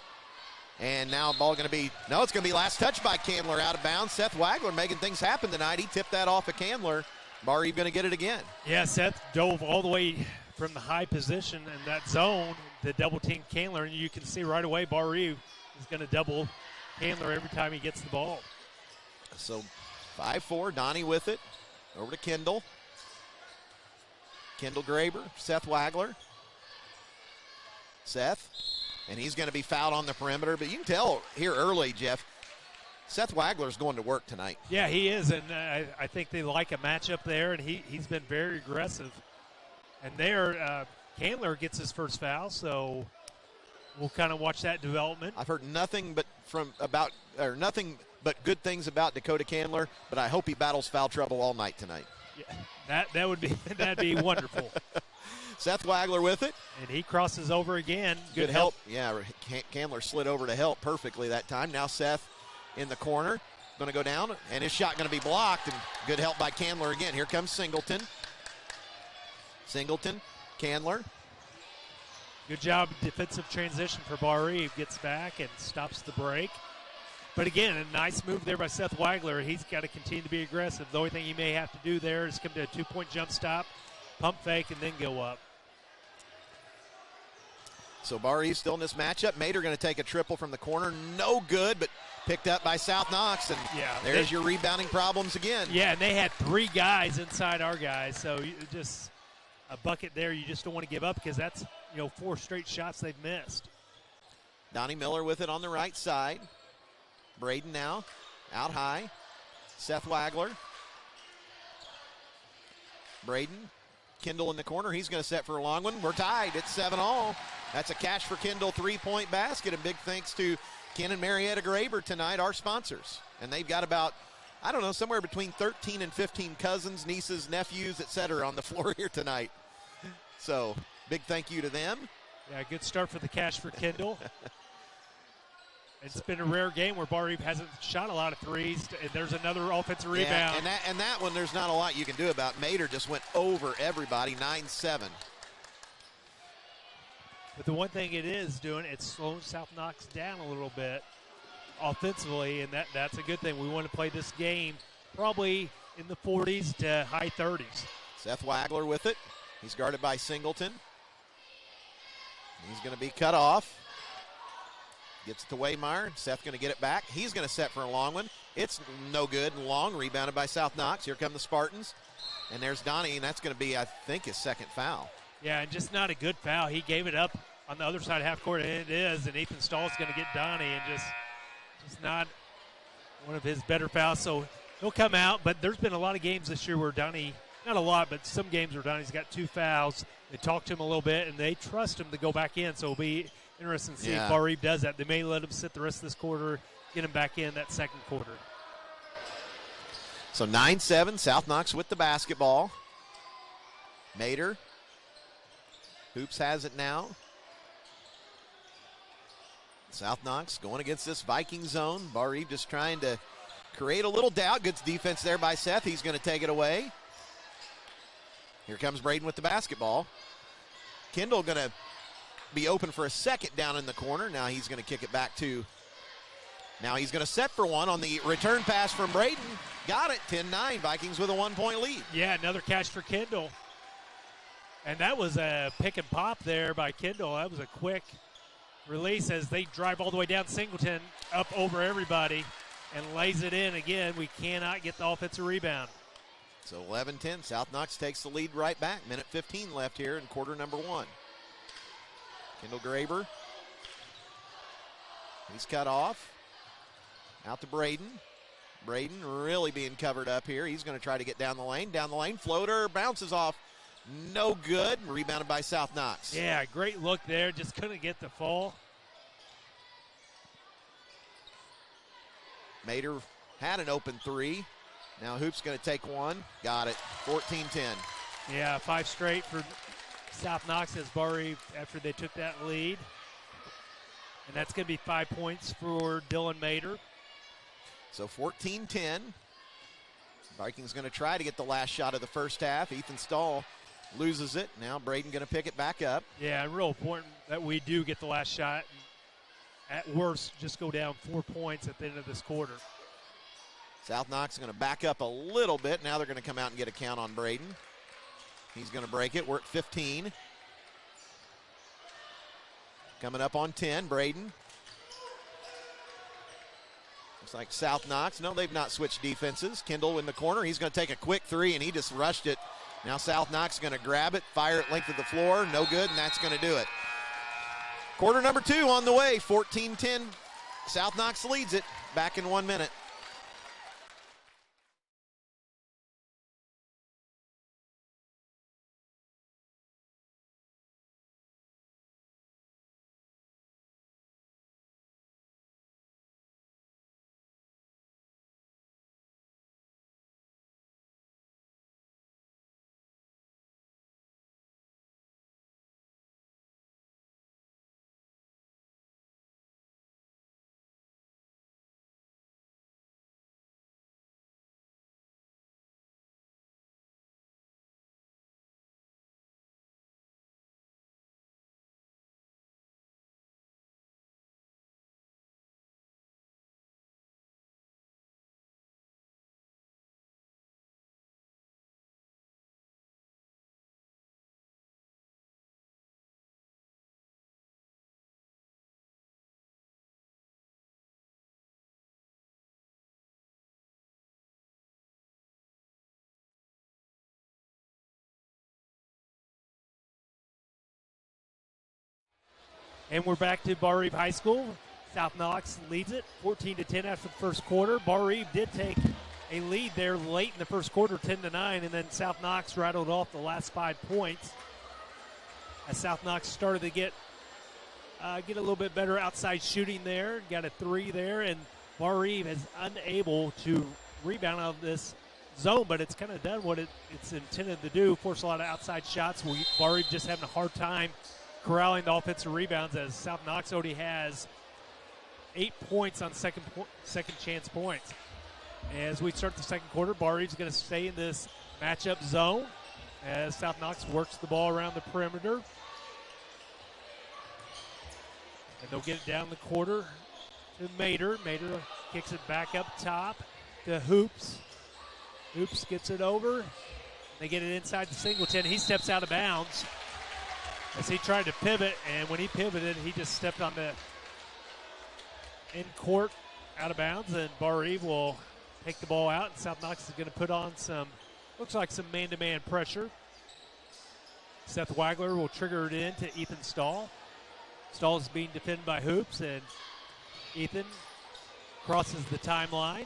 And now ball going to be, no, it's going to be last touch by Candler out of bounds. Seth Wagler making things happen tonight. He tipped that off of Candler. Barr-Reeve going to get it again. Yeah, Seth dove all the way from the high position in that zone to double team Candler. And you can see right away Barr-Reeve is going to double Candler every time he gets the ball. So 5-4, Donnie with it. Over to Kendall. Kendall Graber, Seth Wagler. Seth, and he's going to be fouled on the perimeter. But you can tell here early, Jeff, Seth Wagler's going to work tonight. Yeah, he is, and I think they like a matchup there, and he's been very aggressive. And there, Candler gets his first foul, so we'll kind of watch that development. I've heard nothing but good things about Dakota Candler, but I hope he battles foul trouble all night tonight. Yeah, that'd be wonderful. Seth Wagler with it. And he crosses over again. Good help. Yeah, Candler slid over to help perfectly that time. Now Seth in the corner, going to go down, and his shot going to be blocked, and good help by Candler again. Here comes Singleton. Singleton, Candler. Good job, defensive transition for Barr-Reeve. Gets back and stops the break. But again, a nice move there by Seth Wagler. He's got to continue to be aggressive. The only thing he may have to do there is come to a 2-point jump stop, pump fake, and then go up. So Barr-Reeve still in this matchup. Mater going to take a triple from the corner. No good, but picked up by South Knox. And there's your rebounding problems again. Yeah, and they had 3 guys inside our guys. So just a bucket there you just don't want to give up because that's, 4 straight shots they've missed. Donnie Miller with it on the right side. Braden now out high. Seth Wagler. Braden. Kendall in the corner. He's going to set for a long one. We're tied. It's 7-all. That's a Cash for Kendall 3-point basket. A big thanks to Ken and Marietta Graber tonight, our sponsors. And they've got about, somewhere between 13 and 15 cousins, nieces, nephews, etc. on the floor here tonight. So big thank you to them. Yeah, good start for the Cash for Kendall. It's been a rare game where Barr-Reeve hasn't shot a lot of threes, and there's another offensive rebound. And that one, there's not a lot you can do about. Mater just went over everybody, 9-7. But the one thing it is doing, it's slowing South Knox down a little bit offensively, and that's a good thing. We want to play this game probably in the 40s to high 30s. Seth Wagler with it. He's guarded by Singleton. He's going to be cut off. Gets it to Waymeyer. Seth going to get it back. He's going to set for a long one. It's no good and long. Rebounded by South Knox. Here come the Spartans. And there's Donnie, and that's going to be, I think, his second foul. Yeah, and just not a good foul. He gave it up on the other side of half court, and it is. And Ethan Stahl's going to get Donnie, and just not one of his better fouls. So he'll come out. But there's been a lot of games this year where Donnie, not a lot, but some games where Donnie's got 2 fouls. They talk to him a little bit, and they trust him to go back in. So it'll be interesting to see if Barr-Reeve does that. They may let him sit the rest of this quarter, get him back in that second quarter. So 9-7, South Knox with the basketball. Mater. Hoops has it now. South Knox going against this Viking zone. Barr-Reeve just trying to create a little doubt. Good defense there by Seth. He's going to take it away. Here comes Braden with the basketball. Kendall going to be open for a second down in the corner. Now he's going to kick it back to Now he's going to set for one on the return pass from Braden. Got it, 10-9. Vikings with a 1-point lead. Yeah, another catch for Kendall. And that was a pick and pop there by Kendall. That was a quick release as they drive all the way down Singleton, up over everybody, and lays it in again. We cannot get the offensive rebound. So 11-10, South Knox takes the lead right back. Minute 15 left here in quarter number 1. Kendall Graber. He's cut off. Out to Braden. Braden really being covered up here. He's going to try to get down the lane. Down the lane, floater, bounces off. No good. Rebounded by South Knox. Yeah, great look there. Just couldn't get the fall. Mater had an open three. Now Hoop's going to take one. Got it. 14-10. Yeah, 5 straight for South Knox as Barr-Reeve after they took that lead. And that's going to be 5 points for Dylan Mater. So 14-10. Vikings going to try to get the last shot of the first half. Ethan Stahl loses it. Now Braden going to pick it back up. Yeah, real important that we do get the last shot. At worst, just go down 4 points at the end of this quarter. South Knox is going to back up a little bit. Now they're going to come out and get a count on Braden. He's going to break it. We're at 15. Coming up on 10, Braden. Looks like South Knox. No, they've not switched defenses. Kendall in the corner. He's going to take a quick three, and he just rushed it. Now South Knox is going to grab it, fire it length of the floor. No good, and that's going to do it. Quarter number 2 on the way. 14-10. South Knox leads it. Back in 1 minute. And we're back to Barr-Reeve High School. South Knox leads it 14-10 after the first quarter. Barr-Reeve did take a lead there late in the first quarter, 10-9, and then South Knox rattled off the last 5 points. As South Knox started to get a little bit better outside shooting there, got a 3 there, and Barr-Reeve is unable to rebound out of this zone, but it's kind of done what it's intended to do, force a lot of outside shots. Barr-Reeve just having a hard time corralling the offensive rebounds as South Knox already has 8 points on second chance points. As we start the second quarter, Barr-Reeve's going to stay in this matchup zone as South Knox works the ball around the perimeter. And they'll get it down the quarter to Mater. Mater kicks it back up top to Hoops. Hoops gets it over. They get it inside to Singleton. He steps out of bounds as he tried to pivot, and when he pivoted, he just stepped on the in-court out of bounds, and Barr-Reeve will take the ball out, and South Knox is going to put on looks like some man-to-man pressure. Seth Wagler will trigger it in to Ethan Stahl. Stahl is being defended by Hoops, and Ethan crosses the timeline.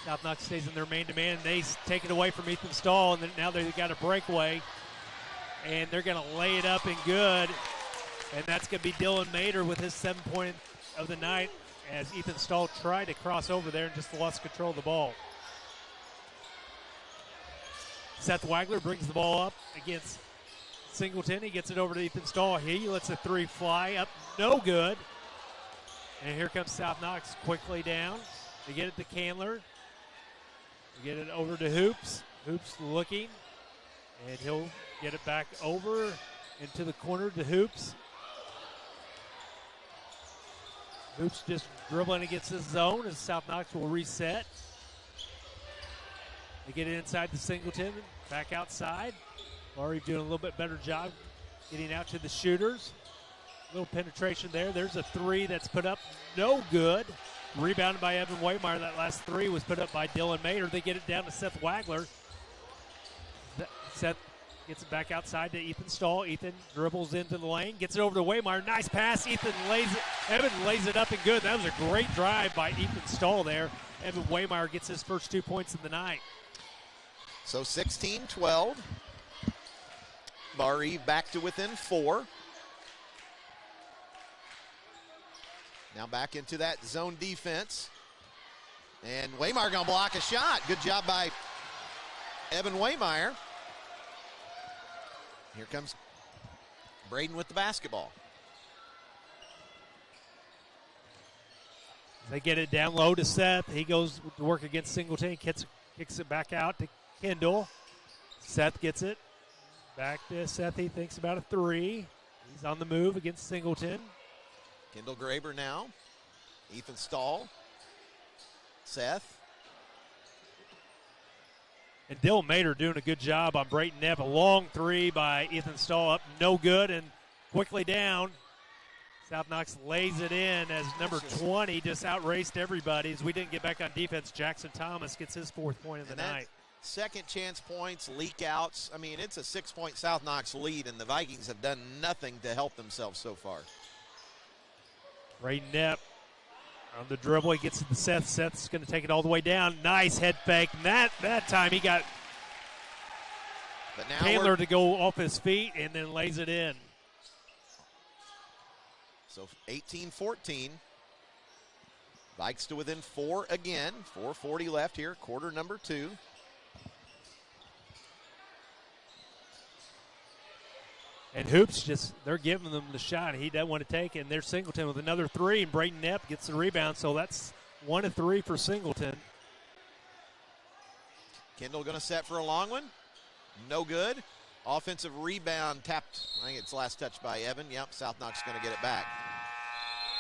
South Knox stays in their man-to-man, and they take it away from Ethan Stahl, and then now they've got a breakaway. And they're going to lay it up and good. And that's going to be Dylan Mater with his 7 point of the night as Ethan Stahl tried to cross over there and just lost control of the ball. Seth Wagler brings the ball up against Singleton. He gets it over to Ethan Stahl. He lets a 3 fly up. No good. And here comes South Knox quickly down. They get it to Candler. They get it over to Hoops. Hoops looking. And he'll get it back over into the corner to Hoops. Hoops just dribbling against the zone as South Knox will reset. They get it inside the Singleton, back outside. Barr-Reeve doing a little bit better job getting out to the shooters. A little penetration there. There's a three that's put up, no good. Rebounded by Evan Waymire. That last three was put up by Dylan Mater. They get it down to Seth Wagler. Seth gets it back outside to Ethan Stahl. Ethan dribbles into the lane, gets it over to Waymire. Nice pass. Evan lays it up and good. That was a great drive by Ethan Stahl there. Evan Waymire gets his first 2 points of the night. So 16-12. Barr-Reeve back to within 4. Now back into that zone defense. And Waymire gonna block a shot. Good job by Evan Waymire. Here comes Braden with the basketball. They get it down low to Seth. He goes to work against Singleton. Kicks it back out to Kendall. Seth gets it. Back to Seth. He thinks about a three. He's on the move against Singleton. Kendall Graber now. Ethan Stahl. Seth. And Dylan Mater doing a good job on Brayton Neff. A long three by Ethan Stahl up, no good, and quickly down. South Knox lays it in as number 20 just outraced everybody. As we didn't get back on defense, Jackson Thomas gets his 4th point of the night. Second chance points, leak outs. I mean, it's a 6-point South Knox lead, and the Vikings have done nothing to help themselves so far. Brayton Neff on the dribble. He gets it to Seth. Seth's going to take it all the way down. Nice head fake. And that time he got Taylor to go off his feet and then lays it in. So 18-14. Vikes to within 4 again. 4:40 left here, quarter number 2. And Hoops they're giving them the shot. He doesn't want to take it. And there's Singleton with another three, and Brayton Neff gets the rebound. So that's 1 of 3 for Singleton. Kendall going to set for a long one. No good. Offensive rebound tapped. I think it's last touch by Evan. Yep, South Knox going to get it back.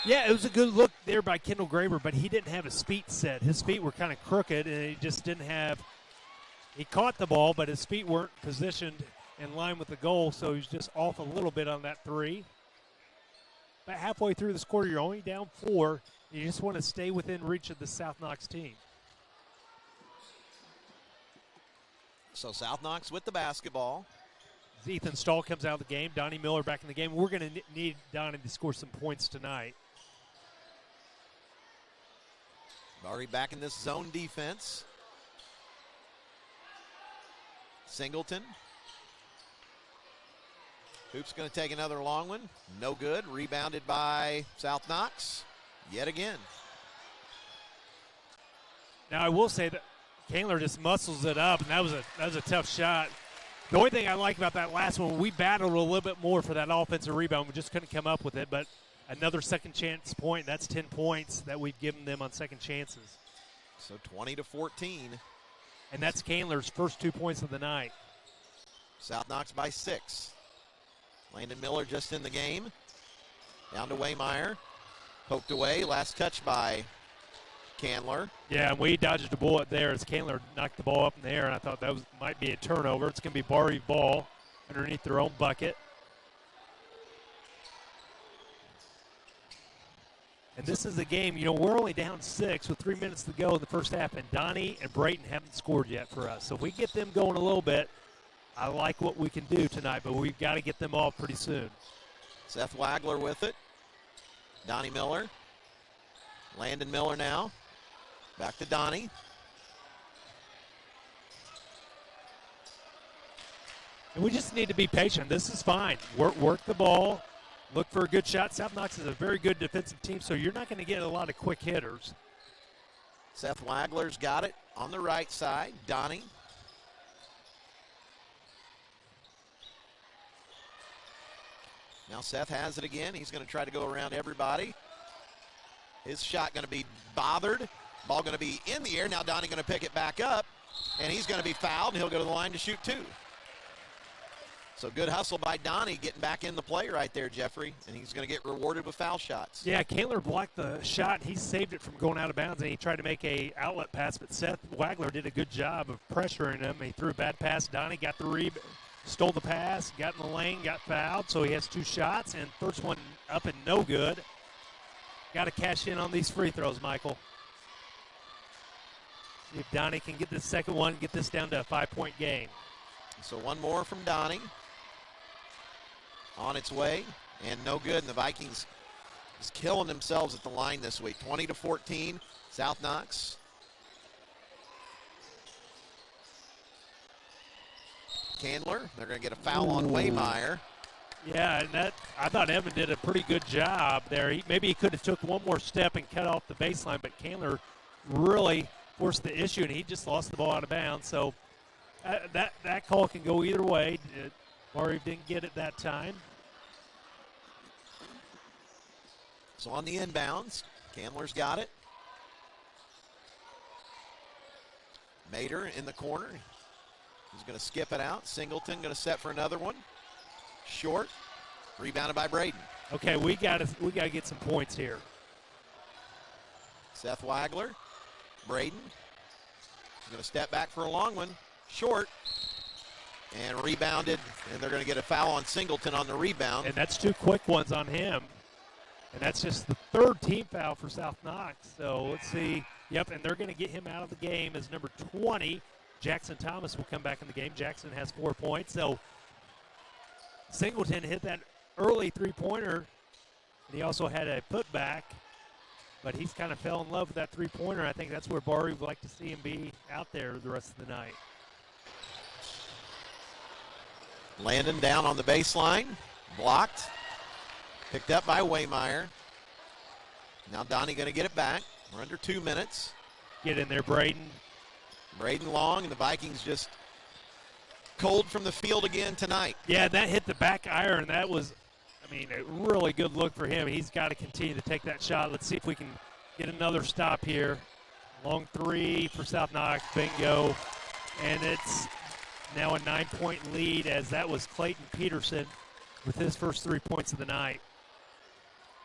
Yeah, it was a good look there by Kendall Graber, but he didn't have his feet set. His feet were kind of crooked, and he just didn't have – he caught the ball, but his feet weren't positioned in line with the goal, so he's just off a little bit on that three. But halfway through this quarter, you're only down 4. You just want to stay within reach of the South Knox team. So South Knox with the basketball. As Ethan Stahl comes out of the game, Donnie Miller back in the game. We're going to need Donnie to score some points tonight. Barr-Reeve back in this zone defense. Singleton. Hoops going to take another long one. No good. Rebounded by South Knox yet again. Now I will say that Kaler just muscles it up, and that was a tough shot. The only thing I like about that last one, we battled a little bit more for that offensive rebound. We just couldn't come up with it, but another second chance point. That's 10 points that we've given them on second chances. So 20-14. And that's Kaler's first 2 points of the night. South Knox by 6. Landon Miller just in the game. Down to Waymire. Poked away. Last touch by Candler. Yeah, and we dodged a bullet there as Candler knocked the ball up in the air, and I thought that might be a turnover. It's going to be Barr-Reeve ball underneath their own bucket. And this is a game, we're only down 6 with 3 minutes to go in the first half, and Donnie and Brayton haven't scored yet for us. So if we get them going a little bit, I like what we can do tonight, but we've got to get them off pretty soon. Seth Wagler with it. Donnie Miller. Landon Miller now. Back to Donnie. And we just need to be patient. This is fine. Work the ball. Look for a good shot. South Knox is a very good defensive team, so you're not going to get a lot of quick hitters. Seth Wagler's got it on the right side. Donnie. Now Seth has it again. He's going to try to go around everybody. His shot going to be bothered. Ball going to be in the air. Now Donnie going to pick it back up, and he's going to be fouled, and he'll go to the line to shoot 2. So good hustle by Donnie getting back in the play right there, Jeffrey, and he's going to get rewarded with foul shots. Yeah, Candler blocked the shot. He saved it from going out of bounds, and he tried to make a outlet pass, but Seth Wagler did a good job of pressuring him. He threw a bad pass. Donnie got the rebound, stole the pass, got in the lane, got fouled, so he has 2 shots, and first one up and no good. Got to cash in on these free throws, Michael. See if Donnie can get the second one, get this down to a 5-point game. So one more from Donnie. On its way, and no good. And the Vikings is killing themselves at the line this week. 20-14, South Knox. Candler, they're going to get a foul on Waymeyer. Yeah, and that I thought Evan did a pretty good job there. Maybe he could have took one more step and cut off the baseline, but Candler really forced the issue, and he just lost the ball out of bounds. So that call can go either way. Barr-Reeve didn't get it that time. So on the inbounds, Candler's got it. Mater in the corner. He's going to skip it out. Singleton going to set for another one. Short. Rebounded by Braden. Okay, we got to get some points here. Seth Wagler. Braden. He's going to step back for a long one. Short. And rebounded, and they're going to get a foul on Singleton on the rebound. And that's 2 quick ones on him. And that's just the 3rd team foul for South Knox. So let's see. Yep, and they're going to get him out of the game as number 20. Jackson Thomas will come back in the game. Jackson has 4 points. So Singleton hit that early three-pointer, and he also had a putback. But he's kind of fell in love with that three-pointer. I think that's where Barr-Reeve would like to see him be out there the rest of the night. Landon down on the baseline, blocked, picked up by Waymeyer. Now Donnie going to get it back. We're under 2 minutes. Get in there, Braden. Braden long, and the Vikings just cold from the field again tonight. Yeah, that hit the back iron. That was, a really good look for him. He's got to continue to take that shot. Let's see if we can get another stop here. Long 3 for South Knox, bingo. And it's now a 9-point lead, as that was Clayton Peterson with his first 3 points of the night.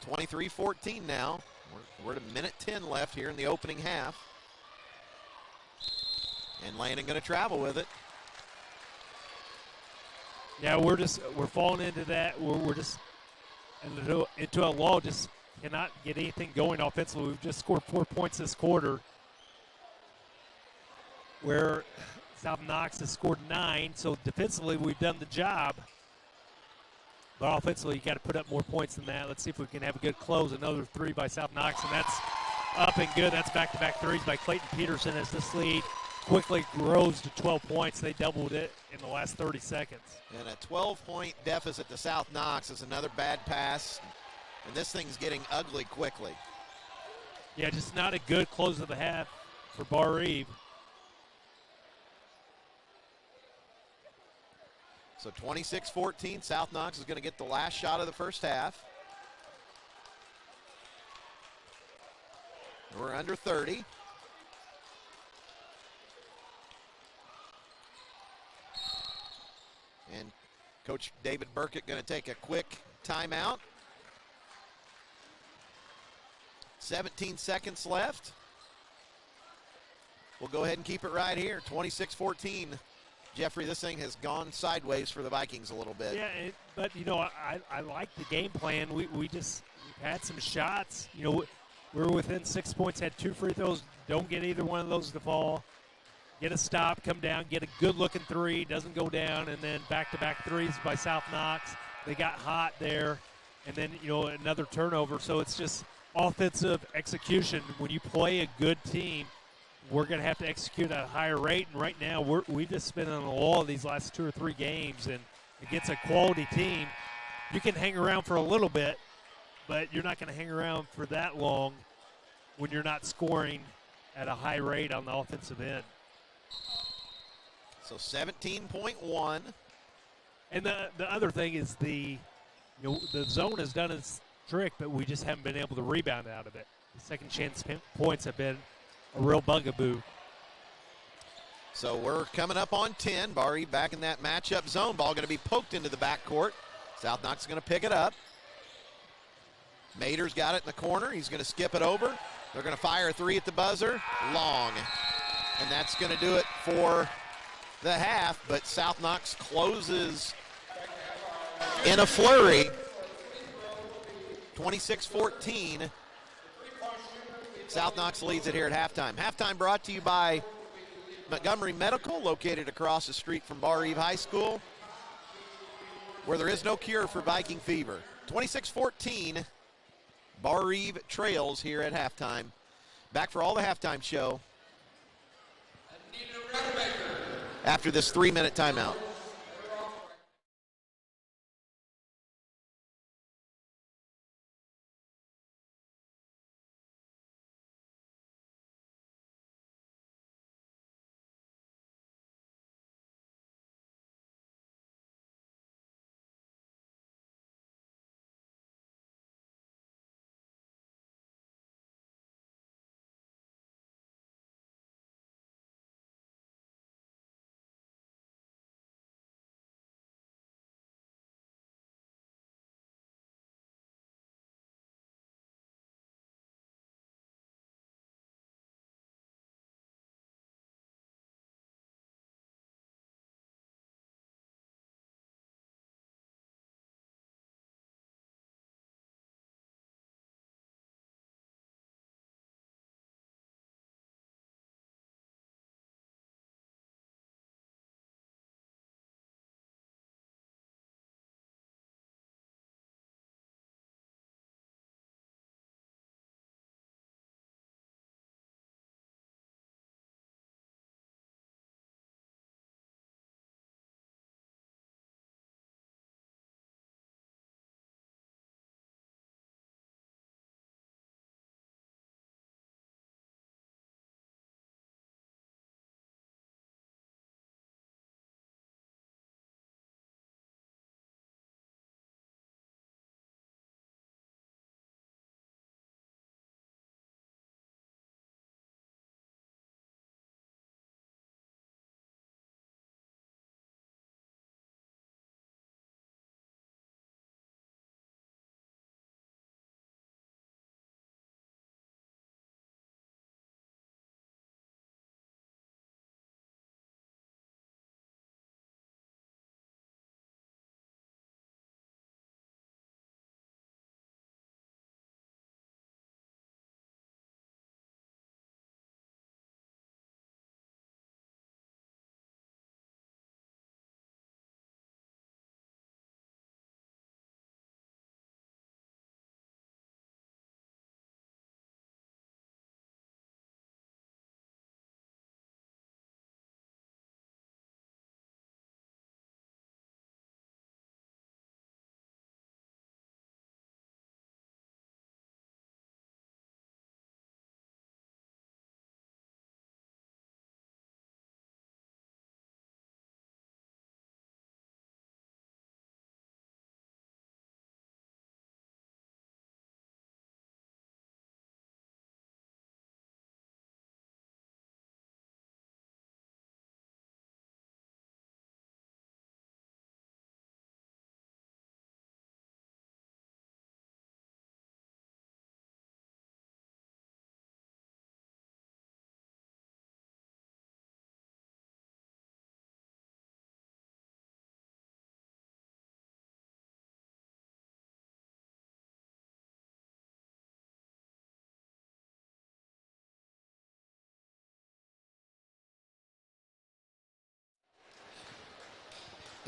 23-14 now. We're at a minute 10 left here in the opening half. And Landon going to travel with it. Yeah, we're falling into that. We're just into a lull. Just cannot get anything going offensively. We've just scored 4 points this quarter, where South Knox has scored 9. So defensively, we've done the job. But offensively, you got to put up more points than that. Let's see if we can have a good close. Another 3 by South Knox, and that's up and good. That's back-to-back threes by Clayton Peterson as this lead quickly grows to 12 points. They doubled it in the last 30 seconds. And a 12-point deficit to South Knox is another bad pass. And this thing's getting ugly quickly. Yeah, just not a good close of the half for Barr-Reeve. So 26-14, South Knox is going to get the last shot of the first half. We're under 30. And Coach David Burkett going to take a quick timeout. 17 seconds left. We'll go ahead and keep it right here. 26-14. Jeffrey, this thing has gone sideways for the Vikings a little bit. Yeah, but, I like the game plan. We've had some shots. We're within 6 points, had 2 free throws. Don't get either one of those to fall. Get a stop, come down, get a good-looking 3, doesn't go down, and then back-to-back threes by South Knox. They got hot there, and then, another turnover. So it's just offensive execution. When you play a good team, we're going to have to execute at a higher rate. And right now, we've just been on the wall these last 2 or 3 games, and against a quality team, you can hang around for a little bit, but you're not going to hang around for that long when you're not scoring at a high rate on the offensive end. So 17.1. And the other thing is the zone has done its trick, but we just haven't been able to rebound out of it. The second chance points have been a real bugaboo. So we're coming up on 10. Barr-Reeve back in that matchup zone. Ball going to be poked into the backcourt. South Knox is going to pick it up. Mater's got it in the corner. He's going to skip it over. They're going to fire a three at the buzzer. Long. And that's going to do it for the half. But South Knox closes in a flurry. 26-14. South Knox leads it here at halftime. Halftime brought to you by Montgomery Medical, located across the street from Barr-Reeve High School, where there is no cure for Viking fever. 26-14, Barr-Reeve trails here at halftime. Back for all the halftime show after this 3-minute timeout.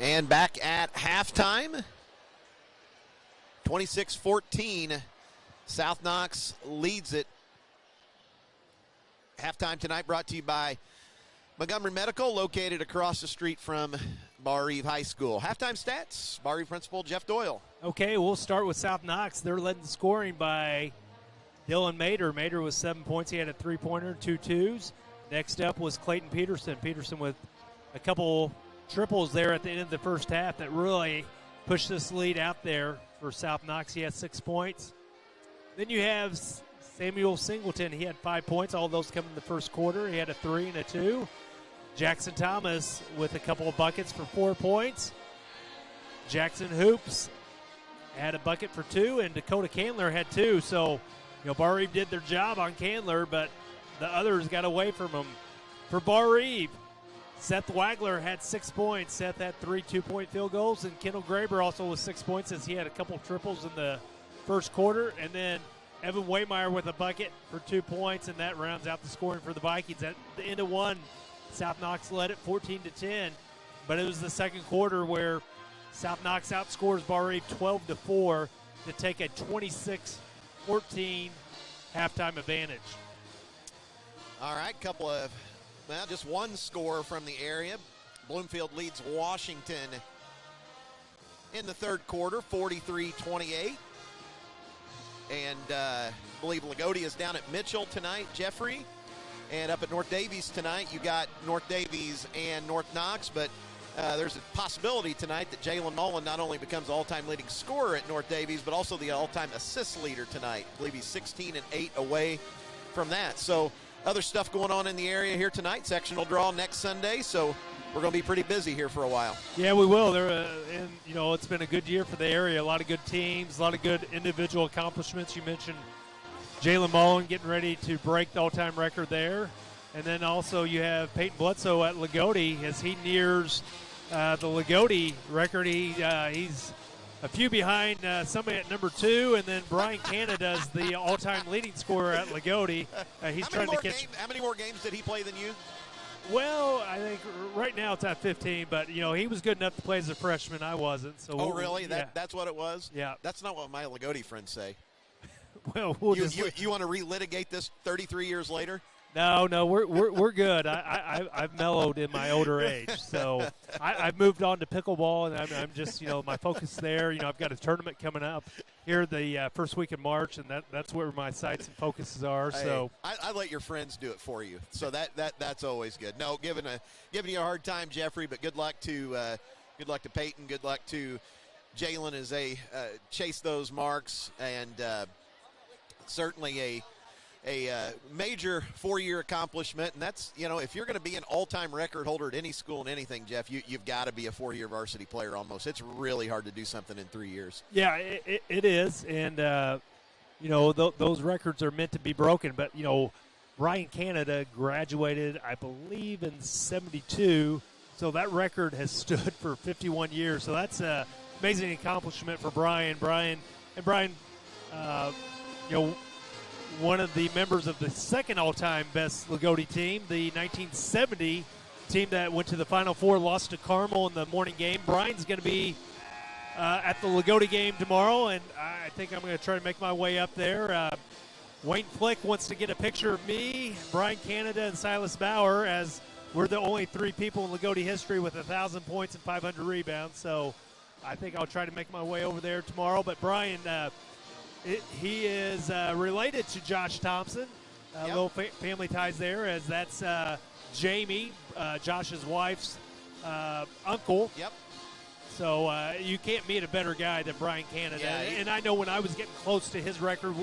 And back at halftime, 26-14, South Knox leads it. Halftime tonight brought to you by Montgomery Medical, located across the street from Barr-Reeve High School. Halftime stats, Barr-Reeve principal Jeff Doyle. Okay, we'll start with South Knox. They're led in scoring by Dylan Mater. Mater with 7 points. He had a three-pointer, 2 twos. Next up was Clayton Peterson. Peterson with a couple triples there at the end of the first half that really pushed this lead out there for South Knox. He had 6 points. Then you have Samuel Singleton. He had 5 points. All those come in the first quarter. He had a 3 and a 2. Jackson Thomas with a couple of buckets for 4 points. Jackson Hoops had a bucket for 2, and Dakota Candler had 2. So, Barr-Reeve did their job on Candler, but the others got away from him. For Barr-Reeve, Seth Wagler had 6 points. Seth had 3 2-point field goals, and Kendall Graber also with 6 points as he had a couple triples in the first quarter. And then Evan Waymeyer with a bucket for 2 points, and that rounds out the scoring for the Vikings. At the end of one, South Knox led it 14-10, but it was the second quarter where South Knox outscores Barr-Reeve 12-4 to take a 26-14 halftime advantage. All right, just one score from the area. Bloomfield leads Washington in the third quarter, 43-28. And I believe Lagodi is down at Mitchell tonight, Jeffrey. And up at North Davies tonight, you got North Davies and North Knox, but there's a possibility tonight that Jalen Mullen not only becomes all-time leading scorer at North Davies, but also the all-time assist leader tonight. I believe he's 16 and 8 away from that. So other stuff going on in the area here tonight. Sectional draw next Sunday, so we're going to be pretty busy here for a while. Yeah, we will. It's been a good year for the area. A lot of good teams, a lot of good individual accomplishments. You mentioned Jalen Mullen getting ready to break the all-time record there. And then also you have Peyton Bledsoe at Lagodi as he nears the Lagodi record. He's a few behind somebody at number 2, and then Brian Canada is the all-time leading scorer at Lagodi. He's trying to catch. How many more games did he play than you? Well, I think right now it's at 15, but he was good enough to play as a freshman. I wasn't. So. Oh, really? Yeah. That's what it was? Yeah. That's not what my Lagodi friends say. Well, you want to relitigate this 33 years later? No, we're good. I've mellowed in my older age, so I've moved on to pickleball, and I'm just my focus there. I've got a tournament coming up here the first week of March, and that's where my sights and focuses are. So I let your friends do it for you, so that's always good. No, giving you a hard time, Jeffrey, but good luck to Peyton. Good luck to Jalen as they chase those marks, and certainly a major 4-year accomplishment, and that's, if you're going to be an all-time record holder at any school in anything, Jeff, you've got to be a 4-year varsity player almost. It's really hard to do something in 3 years. Yeah, it is, and, those records are meant to be broken, but, Brian Canada graduated, I believe, in 72, so that record has stood for 51 years, so that's an amazing accomplishment for Brian. Brian, one of the members of the second all-time best Lagodi team, the 1970 team that went to the Final Four, lost to Carmel in the morning game. Brian's going to be at the Lagodi game tomorrow, and I think I'm going to try to make my way up there. Wayne Flick wants to get a picture of me, Brian Canada, and Silas Bauer, as we're the only 3 people in Lagodi history with 1,000 points and 500 rebounds. So I think I'll try to make my way over there tomorrow. But Brian, he is related to Josh Thompson. Yep. Little family ties there, as that's Jamie, Josh's wife's uncle. Yep. So you can't meet a better guy than Brian Canada. Yeah, and I know when I was getting close to his record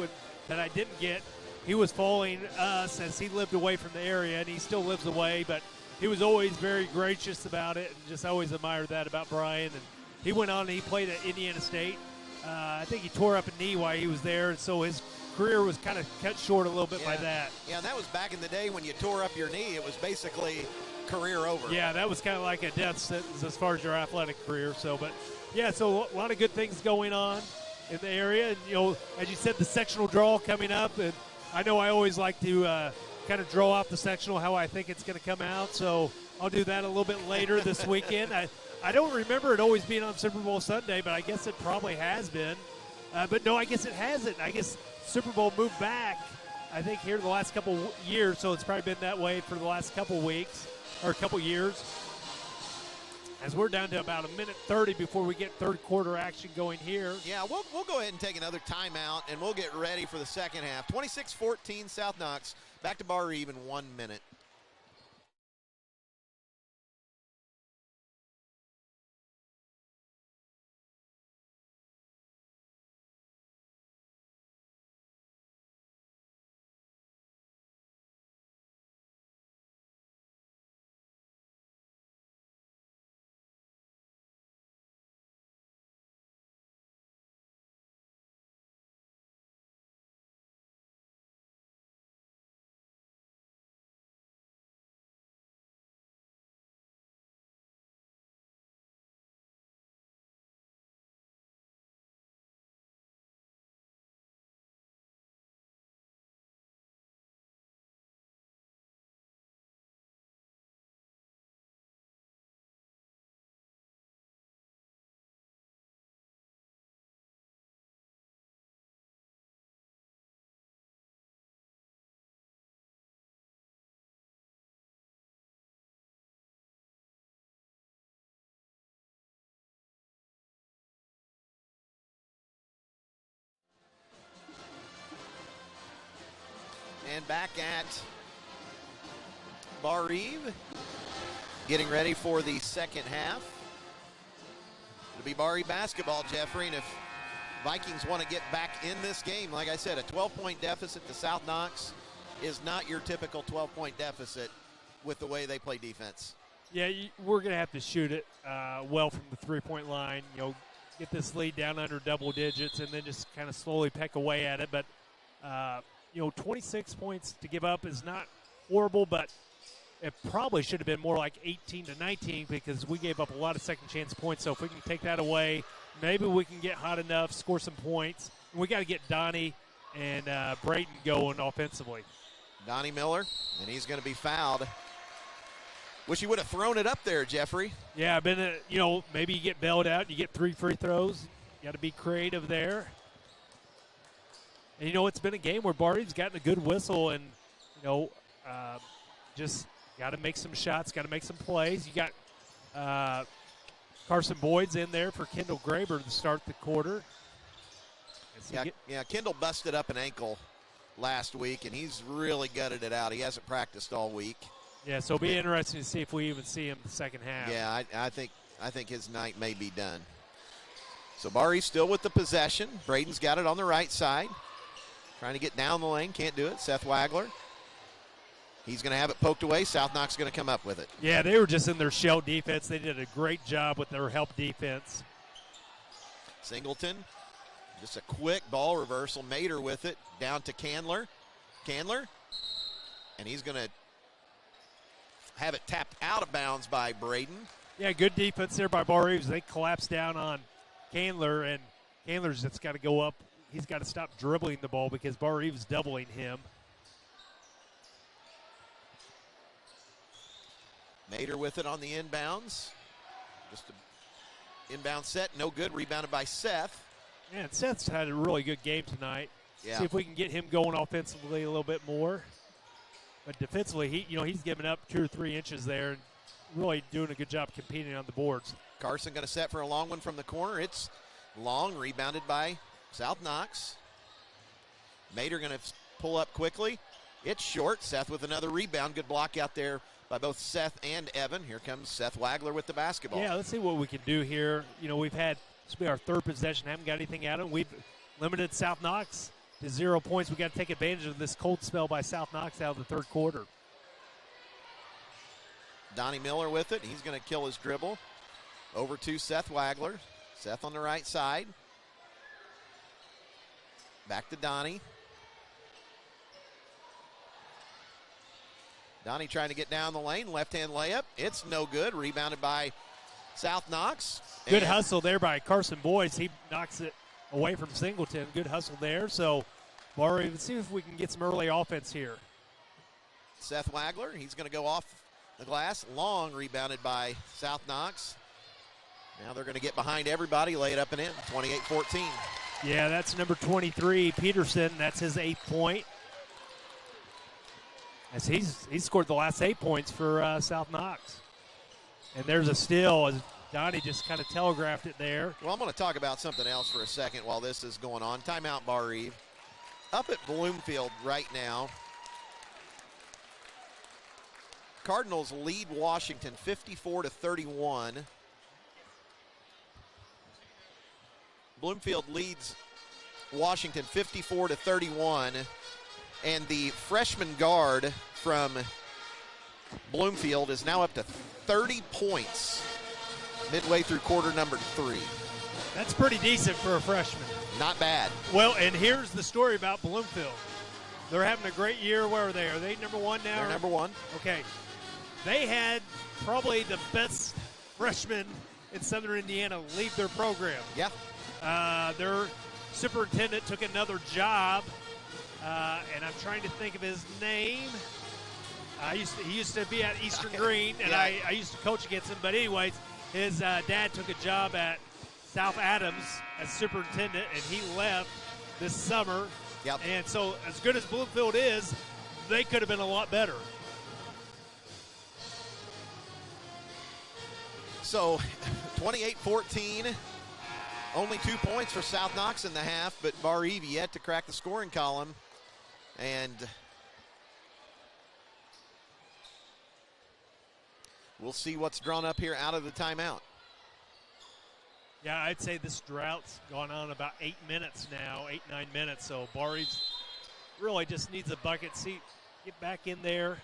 that I didn't get, he was following us as he lived away from the area, and he still lives away, but he was always very gracious about it, and just always admired that about Brian. And he went on and he played at Indiana State. I think he tore up a knee while he was there, and so his career was kind of cut short a little bit by that. Yeah, and that was back in the day when you tore up your knee. It was basically career over. Yeah, that was kind of like a death sentence as far as your athletic career. So, but, yeah, so a lot of good things going on in the area. And, as you said, the sectional draw coming up. And I know I always like to kind of draw out the sectional how I think it's going to come out. So I'll do that a little bit later this weekend. I don't remember it always being on Super Bowl Sunday, but I guess it probably has been. But no, I guess it hasn't. I guess Super Bowl moved back, I think, here the last couple years, so it's probably been that way for the last couple weeks or a couple years. As we're down to about 1:30 before we get third quarter action going here. Yeah, we'll go ahead and take another timeout, and we'll get ready for the second half. 26-14 South Knox. Back to Barr-Reeve in 1 minute. And back at Barr-Reeve, getting ready for the second half. It'll be Barr-Reeve basketball, Jeffrey, and if Vikings want to get back in this game, like I said, a 12-point deficit to South Knox is not your typical 12-point deficit with the way they play defense. Yeah, we're going to have to shoot it well from the three-point line, get this lead down under double digits and then just kind of slowly peck away at it. But, 26 points to give up is not horrible, but it probably should have been more like 18-19 because we gave up a lot of second-chance points. So if we can take that away, maybe we can get hot enough, score some points. We got to get Donnie and Brayton going offensively. Donnie Miller, and he's going to be fouled. Wish he would have thrown it up there, Jeffrey. Yeah, maybe you get bailed out, you get 3 free throws. You got to be creative there. And, it's been a game where Barr-Reeve's gotten a good whistle and, just got to make some shots, got to make some plays. You got Carson Boyd's in there for Kendall Graber to start the quarter. Kendall busted up an ankle last week, and he's really gutted it out. He hasn't practiced all week. Yeah, so it'll be interesting to see if we even see him the second half. Yeah, I think his night may be done. So Barr-Reeve still with the possession. Braden's got it on the right side. Trying to get down the lane, can't do it. Seth Wagler. He's going to have it poked away. South Knox going to come up with it. Yeah, they were just in their shell defense. They did a great job with their help defense. Singleton, just a quick ball reversal. Mater with it, down to Candler. And he's going to have it tapped out of bounds by Braden. Yeah, good defense there by Barr-Reeves. They collapse down on Candler, and Candler's just got to go up. He's got to stop dribbling the ball because Barr-Reeve's doubling him. Mater with it on the inbounds. Just an inbound set, no good. Rebounded by Seth. Yeah, and Seth's had a really good game tonight. Yeah. See if we can get him going offensively a little bit more. But defensively, he's giving up 2 or 3 inches there and really doing a good job competing on the boards. Carson going to set for a long one from the corner. It's long, rebounded by South Knox. Mater going to pull up quickly. It's short. Seth with another rebound. Good block out there by both Seth and Evan. Here comes Seth Wagler with the basketball. Yeah, let's see what we can do here. We've had, this will be our third possession. Haven't got anything out of them. We've limited South Knox to 0 points. We got to take advantage of this cold spell by South Knox out of the third quarter. Donnie Miller with it. He's going to kill his dribble. Over to Seth Wagler. Seth on the right side. Back to Donnie. Donnie trying to get down the lane. Left-hand layup. It's no good. Rebounded by South Knox. Good hustle there by Carson Boyce. He knocks it away from Singleton. Good hustle there. So, Barr-Reeve, let's see if we can get some early offense here. Seth Wagler, he's going to go off the glass. Long rebounded by South Knox. Now they're going to get behind everybody, lay it up and in. 28-14. Yeah, that's number 23, Peterson. That's his 8th point. As he's scored the last 8 points for South Knox. And there's a steal as Donnie just kind of telegraphed it there. Well, I'm going to talk about something else for a second while this is going on. Timeout, Barr-Reeve. Up at Bloomfield right now, Cardinals lead Washington 54-31. Bloomfield leads Washington 54-31. And the freshman guard from Bloomfield is now up to 30 points midway through quarter number 3. That's pretty decent for a freshman. Not bad. Well, and here's the story about Bloomfield. They're having a great year. Where are they? Are they number 1 now? They're number 1. Okay. They had probably the best freshman in Southern Indiana leave their program. Yeah. Their superintendent took another job. And I'm trying to think of his name. He used to be at Eastern Green, and yeah. I used to coach against him. But anyways, his dad took a job at South Adams as superintendent, and he left this summer. Yep. And so as good as Bloomfield is, they could have been a lot better. So 28-14. Only 2 points for South Knox in the half, but Barr-Reeve yet to crack the scoring column. And we'll see what's drawn up here out of the timeout. Yeah, I'd say this drought's gone on about 8 minutes now, 9 minutes. So Barr-Reeve really just needs a bucket. Get back in there.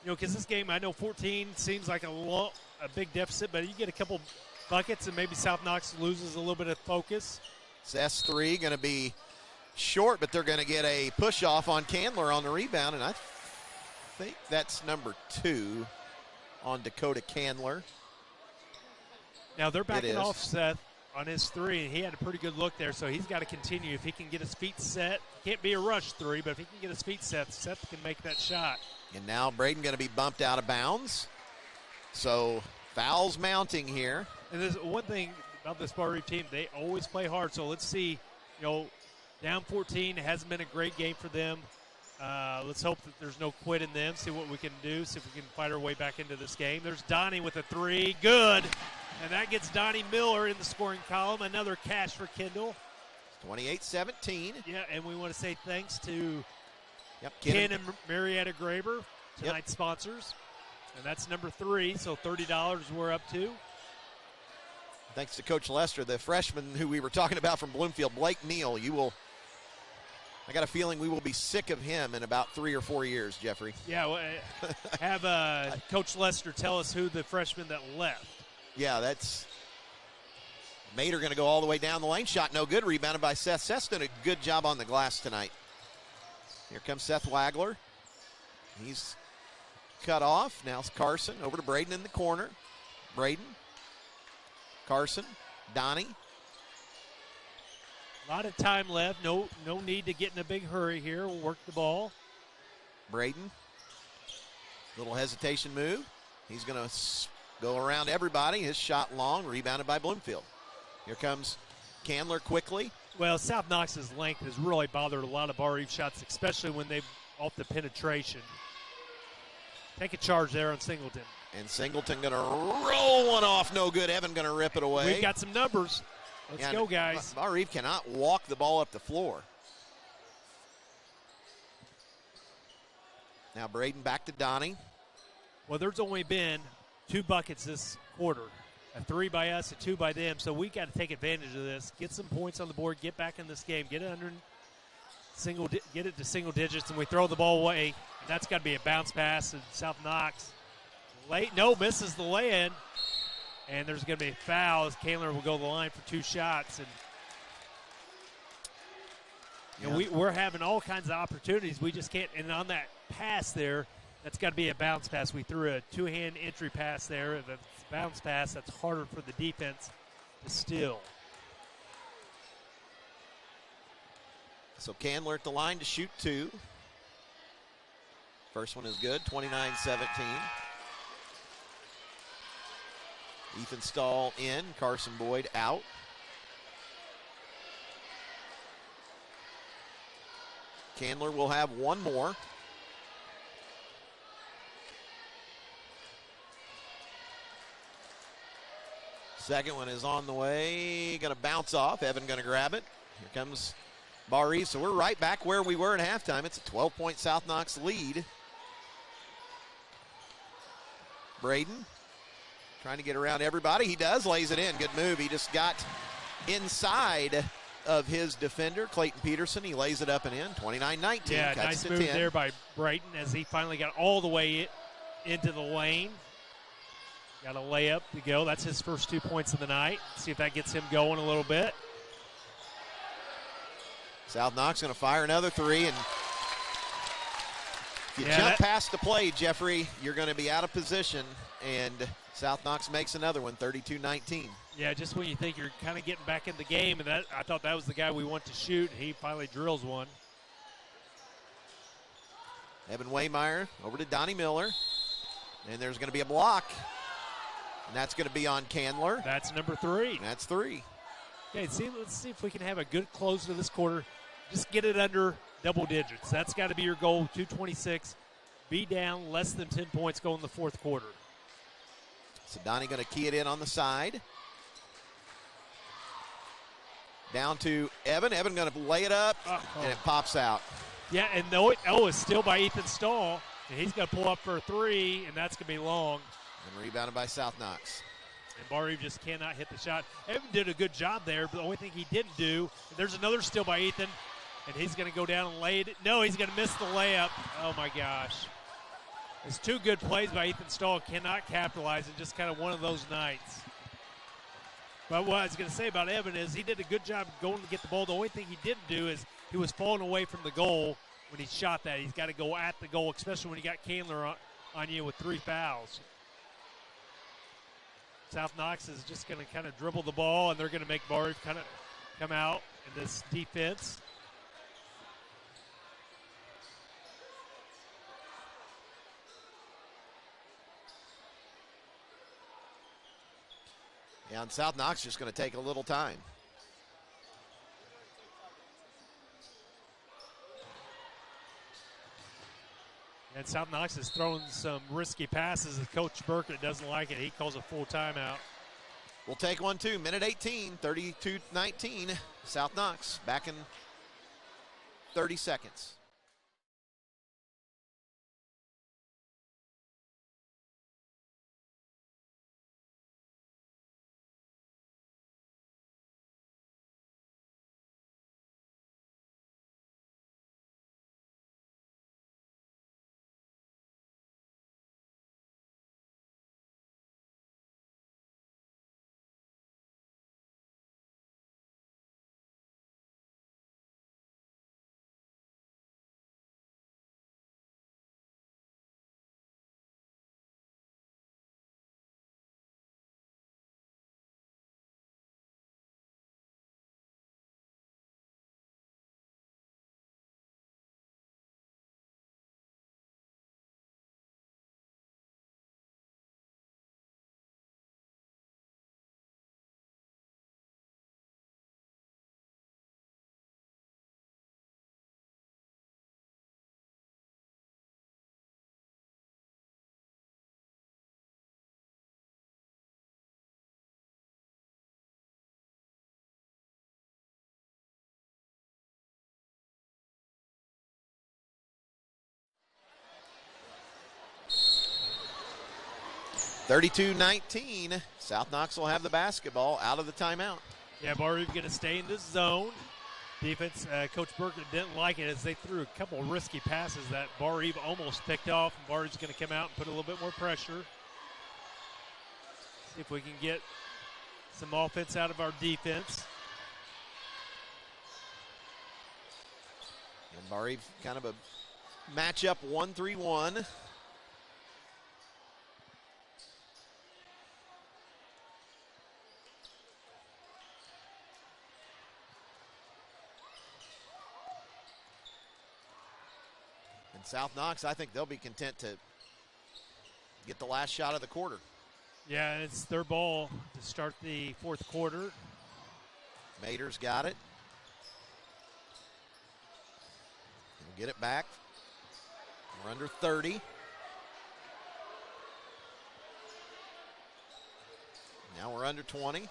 Because this game, I know 14 seems like a big deficit, but you get a couple buckets and maybe South Knox loses a little bit of focus. It's S3 going to be short, but they're going to get a push off on Candler on the rebound, and I think that's number 2 on Dakota Candler. Now they're backing off Seth on his 3, and he had a pretty good look there, so he's got to continue. If he can get his feet set, can't be a rush 3, but if he can get his feet set, Seth can make that shot. And now Braden going to be bumped out of bounds. So fouls mounting here. And there's one thing about this Barr-Reeve team, they always play hard. So let's see, down 14, it hasn't been a great game for them. Let's hope that there's no quit in them, see what we can do, see if we can fight our way back into this game. There's Donnie with a 3, good. And that gets Donnie Miller in the scoring column. Another cash for Kendall. 28-17. Yeah, and we want to say thanks to Ken and Marietta Graber, tonight's sponsors. And that's number 3, so $30 we're up to. Thanks to Coach Lester, the freshman who we were talking about from Bloomfield, Blake Neal. I got a feeling we will be sick of him in about 3 or 4 years, Jeffrey. Yeah, well, have Coach Lester tell us who the freshman that left. Yeah, that's Mater going to go all the way down the lane. Shot no good. Rebounded by Seth. Seth's done a good job on the glass tonight. Here comes Seth Wagler. He's cut off. Now it's Carson over to Braden in the corner. Braden, Carson, Donnie. A lot of time left. No need to get in a big hurry here. We'll work the ball. Braden, little hesitation move. He's going to go around everybody. His shot long, rebounded by Bloomfield. Here comes Candler quickly. Well, South Knox's length has really bothered a lot of Barr-Reeve shots, especially when they've off the penetration. Take a charge there on Singleton. And Singleton going to roll one off. No good. Evan going to rip it away. We've got some numbers. Let's go, guys. Barr-Reeve cannot walk the ball up the floor. Now Braden back to Donnie. Well, there's only been 2 buckets this quarter. A 3 by us, a 2 by them. So we got to take advantage of this. Get some points on the board. Get back in this game. Get it to single digits, and we throw the ball away. That's got to be a bounce pass. And South Knox misses the lay-in, and there's going to be a foul as Kaler will go to the line for 2 shots. And we're having all kinds of opportunities. We just can't. And on that pass there, that's got to be a bounce pass. We threw a 2-hand entry pass there. If it's a bounce pass, that's harder for the defense to steal. So Candler at the line to shoot 2. First one is good, 29-17. Ethan Stahl in, Carson Boyd out. Candler will have one more. Second one is on the way, going to bounce off. Evan going to grab it. Here comes Barr-Reeve. So we're right back where we were at halftime. It's a 12-point South Knox lead. Braden trying to get around everybody. He does, lays it in. Good move. He just got inside of his defender, Clayton Peterson. He lays it up and in. 29-19. Yeah, cuts nice to move 10. there by Brighton as he finally got all the way into the lane. Got a layup to go. That's his first 2 points of the night. See if that gets him going a little bit. South Knox going to fire another 3. And if you jump past the play, Jeffrey, you're going to be out of position. And South Knox makes another one, 32-19. Yeah, just when you think you're kind of getting back in the game, and I thought that was the guy we want to shoot. He finally drills one. Evan Waymeyer over to Donnie Miller. And there's going to be a block. And that's going to be on Candler. That's number 3. That's 3. Okay, let's see if we can have a good close to this quarter. Just get it under double digits. That's got to be your goal, 226. Be down less than 10 points going in the fourth quarter. So Donnie going to key it in on the side. Down to Evan. Evan going to lay it up, and it pops out. Yeah, and it's still by Ethan Stahl, and he's going to pull up for a 3, and that's going to be long. And rebounded by South Knox. And Barr-Reeve just cannot hit the shot. Evan did a good job there, but the only thing he didn't do, there's another steal by Ethan, and he's going to go down and lay it. No, he's going to miss the layup. Oh, my gosh. It's two good plays by Ethan Stahl. Cannot capitalize, and just kind of one of those nights. But what I was going to say about Evan is he did a good job going to get the ball. The only thing he didn't do is he was falling away from the goal when he shot that. He's got to go at the goal, especially when you got Candler on you with 3 fouls. South Knox is just going to kind of dribble the ball, and they're going to make Barr-Reeve kind of come out in this defense. Yeah, and South Knox just going to take a little time. And South Knox is throwing some risky passes. As Coach Burkett doesn't like it. He calls a full timeout. We'll take one, too. Minute 18, 32-19. South Knox back in 30 seconds. (32-19). South Knox will have the basketball out of the timeout. Yeah, Barr-Reeve going to stay in this zone. Defense, Coach Burkett didn't like it as they threw a couple risky passes that Barr-Reeve almost picked off. And Barr-Reeve's going to come out and put a little bit more pressure. See if we can get some offense out of our defense. And Barr-Reeve kind of a matchup 1-3-1. And South Knox, I think they'll be content to get the last shot of the quarter. Yeah, it's their ball to start the fourth quarter. Mater's got it. He'll get it back. We're under 30. Now we're under 20.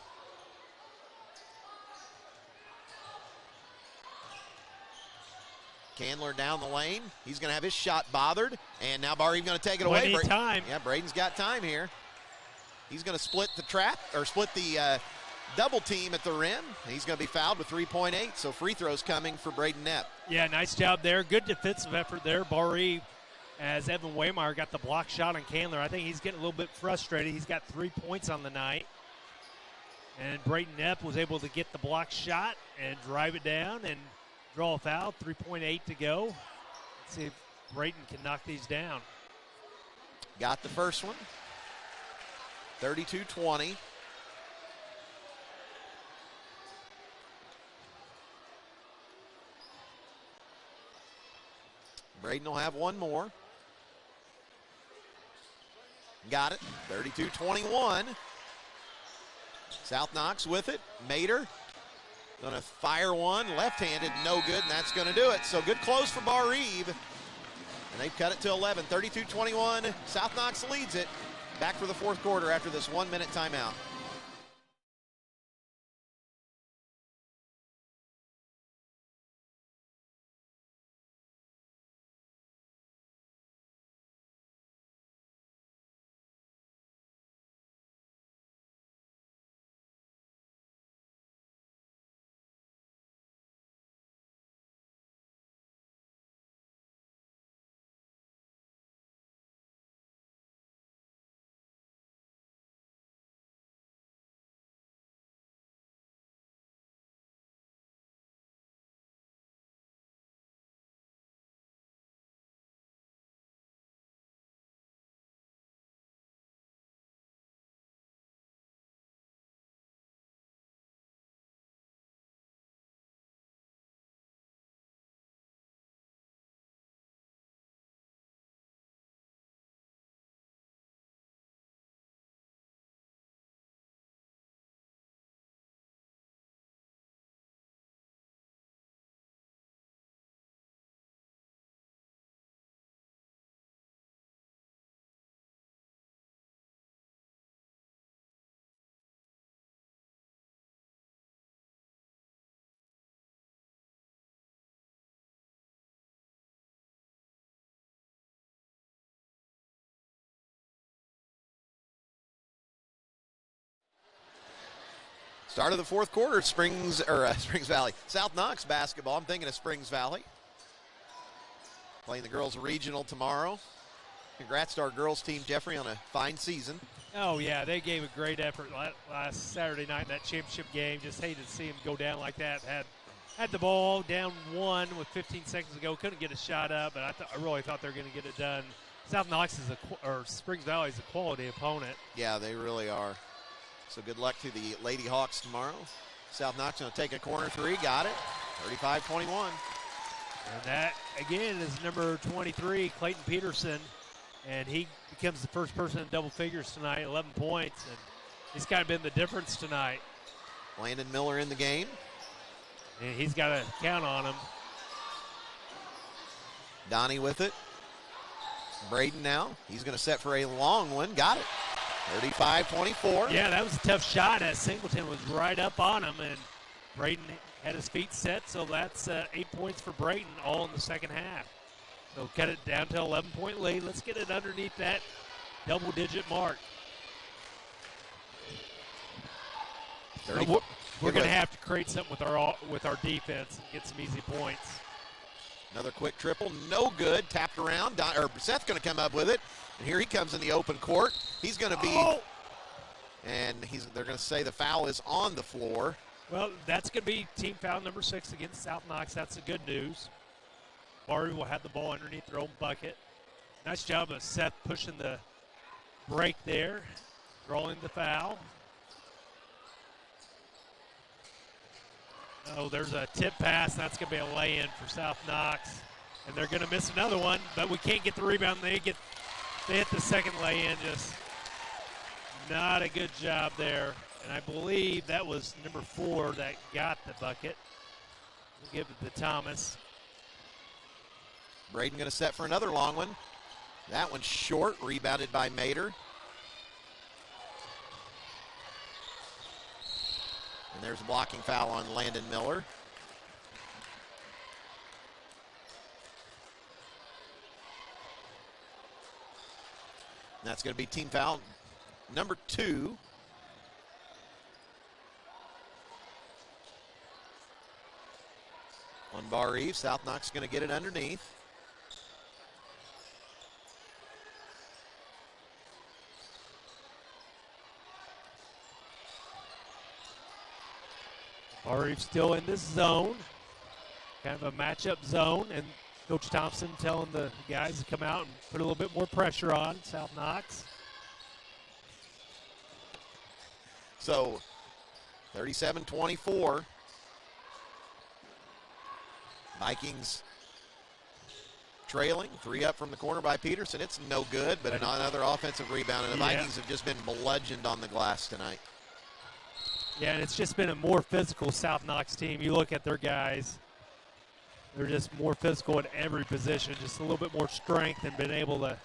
Candler down the lane. He's going to have his shot bothered. And now Barr-Reeve going to take it away. Time. Yeah, Braden's got time here. He's going to split the trap, or split the double team at the rim. He's going to be fouled with 3.8, so free throws coming for Braden Knapp. Yeah, nice job there. Good defensive effort there. Barr-Reeve, as Evan Waymire got the block shot on Candler. I think he's getting a little bit frustrated. He's got 3 points on the night. And Braden Knapp was able to get the block shot and drive it down and draw a foul. 3.8 to go. Let's see if Braden can knock these down. Got the first one. 32-20. Braden will have one more. Got it. 32-21. South Knox with it. Mater going to fire one. Left-handed, no good, and that's going to do it. So good close for Barr-Reeve. And they've cut it to 11. 32-21. South Knox leads it. Back for the fourth quarter after this 1-minute timeout. Start of the fourth quarter, Springs Valley. South Knox basketball. I'm thinking of Springs Valley. Playing the girls regional tomorrow. Congrats to our girls team, Jeffrey, on a fine season. Oh, yeah, they gave a great effort last Saturday night in that championship game. Just hated to see them go down like that. Had the ball down 1 with 15 seconds to go. Couldn't get a shot up, but I really thought they were going to get it done. South Knox or Springs Valley is a quality opponent. Yeah, they really are. So good luck to the Lady Hawks tomorrow. South Knox going to take a corner three. Got it. 35-21. And that, again, is number 23, Clayton Peterson. And he becomes the first person in double figures tonight, 11 points. And he's kind of been the difference tonight. Landon Miller in the game. And he's got to count on him. Donnie with it. Braden now. He's going to set for a long one. Got it. 35-24. Yeah, that was a tough shot as Singleton was right up on him. And Braden had his feet set, so that's 8 points for Braden, all in the second half. So cut it down to 11-point lead. Let's get it underneath that double-digit mark. We're going to have to create something with our defense and get some easy points. Another quick triple, no good. Tapped around. Seth's going to come up with it, and here he comes in the open court. He's going to be, and they're going to say the foul is on the floor. Well, that's going to be team foul number 6 against South Knox. That's the good news. Barr-Reeve will have the ball underneath their own bucket. Nice job of Seth pushing the break there, drawing the foul. Oh, there's a tip pass. That's going to be a lay-in for South Knox. And they're going to miss another one, but we can't get the rebound. They hit the second lay-in. Just not a good job there. And I believe that was number 4 that got the bucket. We'll give it to Thomas. Braden going to set for another long one. That one's short, rebounded by Mater. And there's a blocking foul on Landon Miller. And that's going to be team foul number 2. On Barr-Reeve. South Knox going to get it underneath. Barr-Reeve still in this zone, kind of a matchup zone, and Coach Thompson telling the guys to come out and put a little bit more pressure on South Knox. So 37-24. Vikings trailing, 3 up from the corner by Peterson. It's no good, but another offensive rebound, and the Vikings have just been bludgeoned on the glass tonight. Yeah, and it's just been a more physical South Knox team. You look at their guys, they're just more physical at every position, just a little bit more strength and been able to,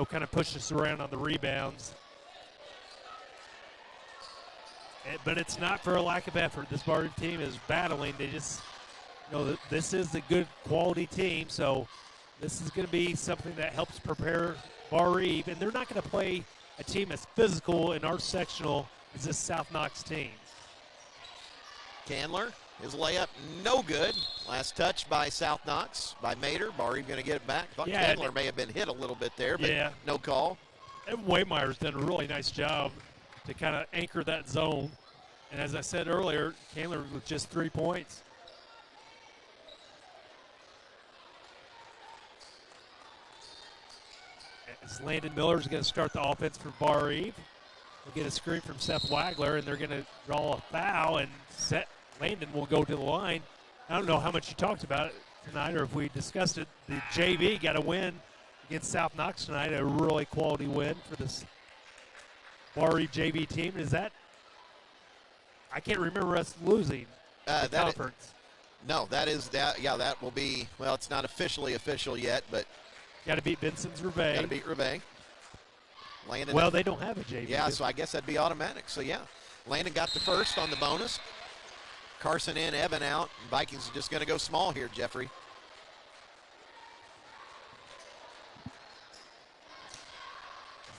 kind of push us around on the rebounds. But it's not for a lack of effort. This Barr-Reeve team is battling. They just, this is a good quality team, so this is going to be something that helps prepare Barr-Reeve. And they're not going to play a team as physical in our sectional as this South Knox team. Candler, his layup, no good. Last touch by South Knox, by Mater. Barr-Reeve going to get it back. Thought Candler may have been hit a little bit there, but no call. And Waymeyer's done a really nice job to kind of anchor that zone. And as I said earlier, Candler with just 3 points. As Landon Miller is going to start the offense for Barr-Reeve. We'll get a screen from Seth Wagler, and they're going to draw a foul, and Landon will go to the line. I don't know how much you talked about it tonight or if we discussed it. The JV got a win against South Knox tonight, a really quality win for this Barr-Reeve JV team. Is that – I can't remember us losing the conference. That will be – well, it's not officially official yet, but – got to beat Benson's Reveille. Got to beat Reveille. Landon. Well, they don't have a JV. Yeah, so I guess that'd be automatic. So, yeah, Landon got the first on the bonus. Carson in, Evan out. Vikings are just going to go small here, Jeffrey.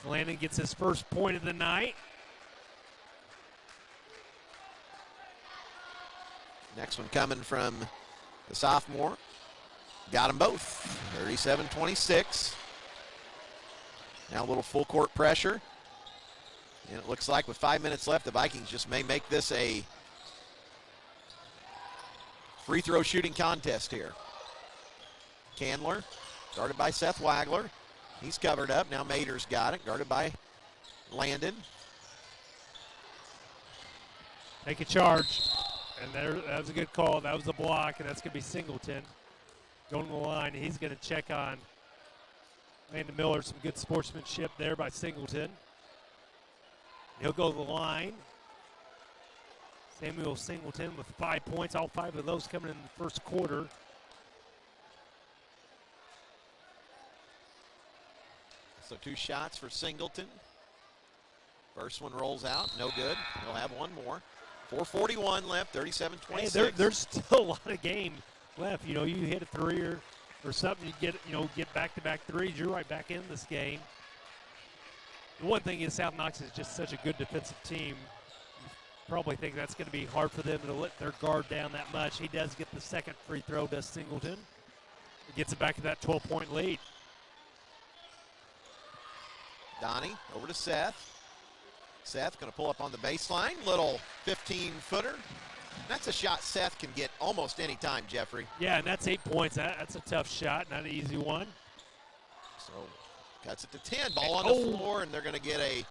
Landon gets his first point of the night. Next one coming from the sophomore. Got them both. 37-26. Now a little full court pressure. And it looks like with 5 minutes left, the Vikings just may make this a free throw shooting contest here. Candler, guarded by Seth Wagler. He's covered up. Now Mater's got it, guarded by Landon. Take a charge. And that was a good call. That was a block, and that's going to be Singleton. Going to the line, he's going to check on Landon Miller. Some good sportsmanship there by Singleton. He'll go to the line. Samuel Singleton with 5 points, all 5 of those coming in the first quarter. So 2 shots for Singleton. First one rolls out, no good. He'll have one more. 4:41 left, 37-26. Hey, there's still a lot of game left. You know, you hit a 3 or something, you get back-to-back threes, you're right back in this game. The one thing is South Knox is just such a good defensive team. You probably think that's going to be hard for them to let their guard down that much. He does get the second free throw, does Singleton. He gets it back to that 12-point lead. Donnie over to Seth. Seth going to pull up on the baseline. Little 15-footer. That's a shot Seth can get almost any time, Jeffrey. Yeah, and that's 8 points. That's a tough shot, not an easy one. So cuts it to 10. Ball on the floor, and they're going to get a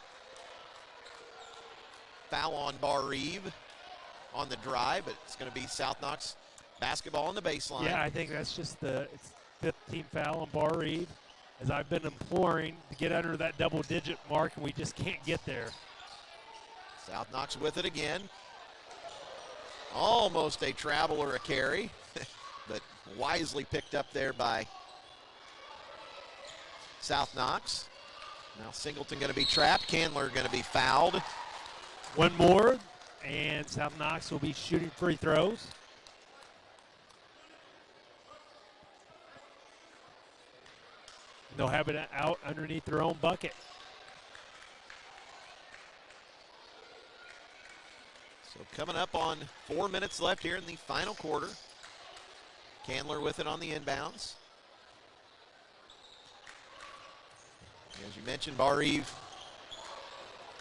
foul on Barr-Reeve on the drive, but it's going to be South Knox basketball on the baseline. Yeah, I think that's just it's 5th team foul on Barr-Reeve, as I've been imploring to get under that double-digit mark, and we just can't get there. South Knox with it again. Almost a travel or a carry, but wisely picked up there by South Knox. Now Singleton going to be trapped. Candler going to be fouled. One more, and South Knox will be shooting free throws. They'll have it out underneath their own bucket. So coming up on 4 minutes left here in the final quarter. Candler with it on the inbounds. As you mentioned, Barr-Reeve,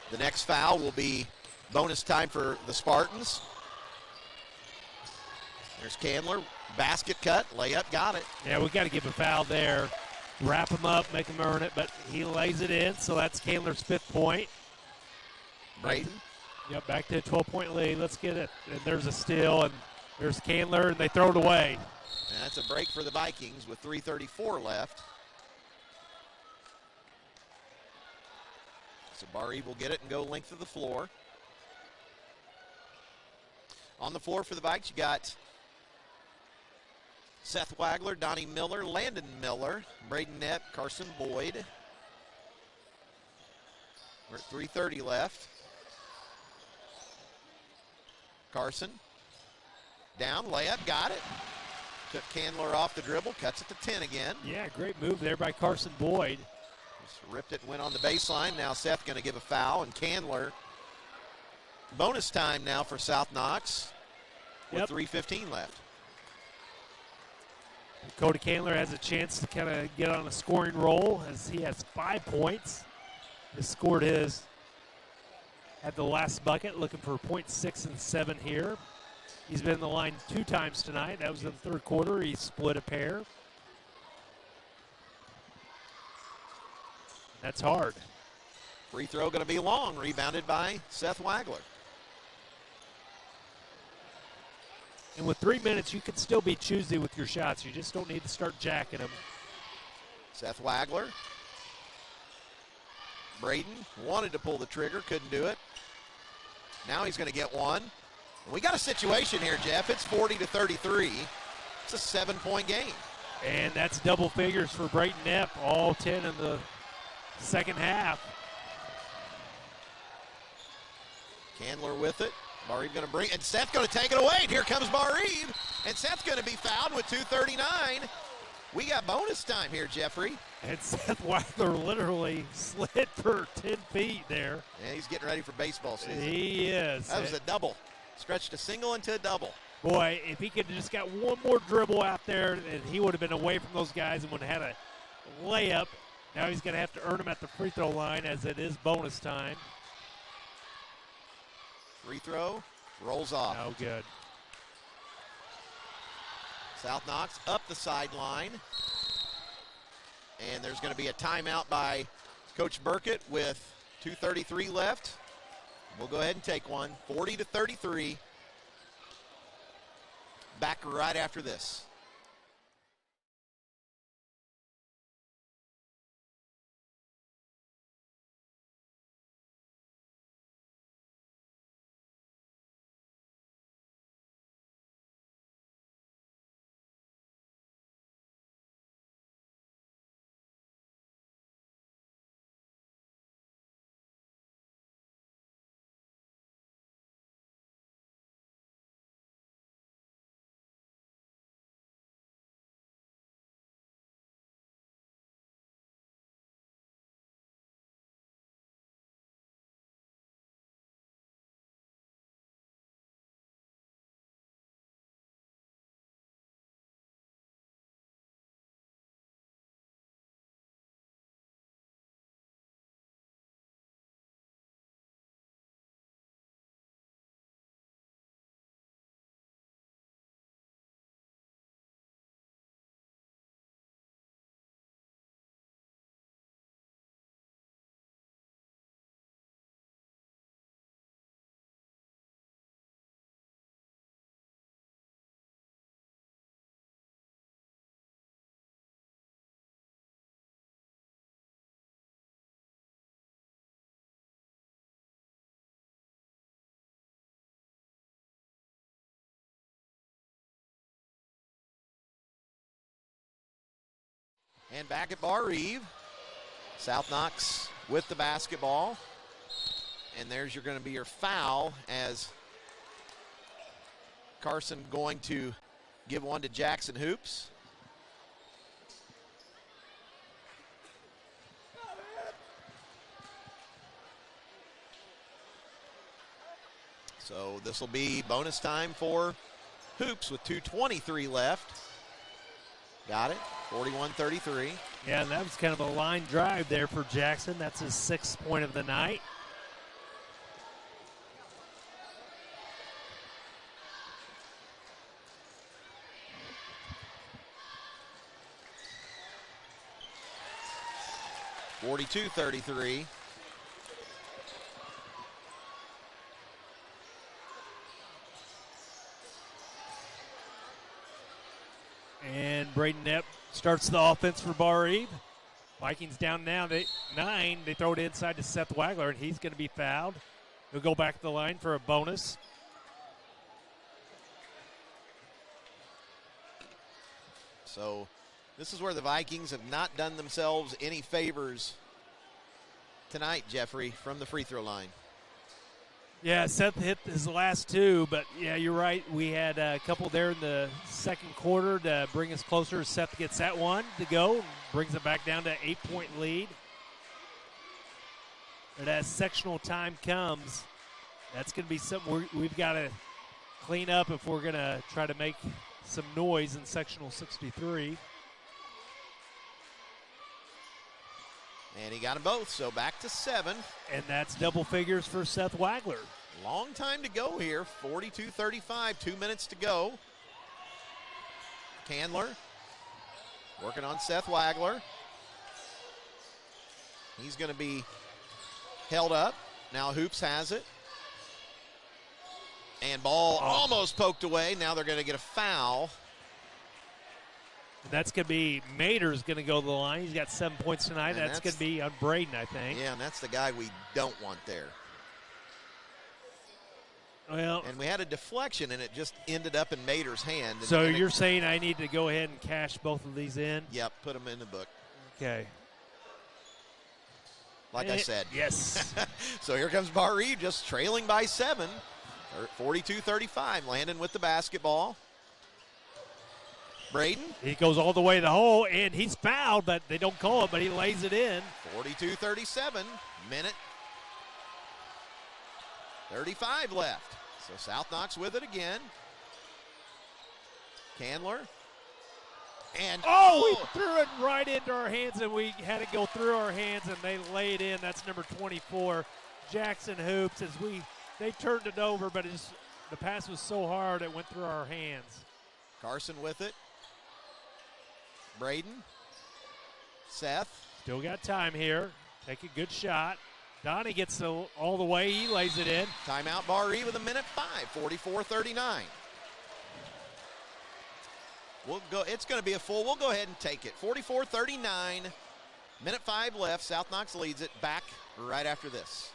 the next foul will be bonus time for the Spartans. There's Candler, basket cut, layup, got it. Yeah, we got to give a foul there. Wrap him up, make him earn it, but he lays it in, so that's Candler's 5th point. Braden. Yep, back to a 12-point lead. Let's get it. And there's a steal, and there's Candler, and they throw it away. And that's a break for the Vikings with 3:34 left. So Barr-Reeve will get it and go length of the floor. On the floor for the Vikes, you got Seth Wagler, Donnie Miller, Landon Miller, Braden Knepp, Carson Boyd. We're at 3:30 left. Carson, down, layup, got it. Took Candler off the dribble, cuts it to 10 again. Yeah, great move there by Carson Boyd. Just ripped it and went on the baseline. Now Seth going to give a foul, and Candler. Bonus time now for South Knox with 3:15 left. Cody Candler has a chance to kind of get on a scoring roll as he has 5 points. He scored his at the last bucket, looking for 0.6 and 7 here. He's been in the line 2 times tonight. That was in the 3rd quarter. He split a pair. That's hard. Free throw going to be long, rebounded by Seth Wagler. And with 3 minutes, you can still be choosy with your shots. You just don't need to start jacking them. Seth Wagler. Braden wanted to pull the trigger, couldn't do it. Now he's going to get one. We got a situation here, Jeff. It's 40-33. It's a 7-point game. And that's double figures for Braden Knepp, all 10 in the second half. Candler with it. Barr-Reeve going to bring, and Seth going to take it away. And here comes Barr-Reeve, and Seth's going to be fouled with 2:39. We got bonus time here, Jeffrey. And Seth Wagler literally slid for 10 feet there. Yeah, he's getting ready for baseball season. He is. That was a double. Stretched a single into a double. Boy, if he could have just got one more dribble out there, and he would have been away from those guys and would have had a layup. Now he's going to have to earn them at the free throw line as it is bonus time. Free throw, rolls off. No good. South Knox up the sideline. And there's going to be a timeout by Coach Burkett with 2:33 left. We'll go ahead and take one. 40-33. Back right after this. And back at Barr-Reeve, South Knox with the basketball. And there's going to be your foul as Carson going to give one to Jackson Hoops. So this will be bonus time for Hoops with 2:23 left. Got it, 41-33. Yeah, and that was kind of a line drive there for Jackson. That's his 6th point of the night. (42-33). And Braden Knapp starts the offense for Barr-Reeve. Vikings down now to 9. They throw it inside to Seth Wagler, and he's going to be fouled. He'll go back to the line for a bonus. So this is where the Vikings have not done themselves any favors tonight, Jeffrey, from the free throw line. Yeah, Seth hit his last 2, but yeah, you're right. We had a couple there in the second quarter to bring us closer. Seth gets that one to go and brings it back down to 8-point lead. But as sectional time comes, that's going to be something we've got to clean up if we're going to try to make some noise in sectional 63. And he got them both, so back to 7. And that's double figures for Seth Wagler. Long time to go here, 42-35, 2 minutes to go. Candler working on Seth Wagler. He's going to be held up. Now Hoops has it. And ball almost poked away. Now they're going to get a foul. That's going to be Mater's going to go to the line. He's got 7 points tonight. That's going to be on Braden, I think. Yeah, and that's the guy we don't want there. Well, and we had a deflection, and it just ended up in Mater's hand. So you're saying I need to go ahead and cash both of these in? Yep, put them in the book. Okay. Like I said. Yes. So here comes Barr-Reeve just trailing by 7. 42-35. Landon with the basketball. Braden. He goes all the way to the hole, and he's fouled, but they don't call it, but he lays it in. 42-37. Minute 35 left. So South Knox with it again. Candler. And Oh, we threw it right into our hands, and we had it go through our hands, and they lay it in. That's number 24, Jackson Hoops. They turned it over, but the pass was so hard it went through our hands. Carson with it. Braden. Seth. Still got time here. Take a good shot. Donnie gets all the way. He lays it in. Timeout Barr-Reeve with a minute 5, 44-39. It's going to be a full. We'll go ahead and take it. 44-39. Minute 5 left. South Knox leads it. Back right after this.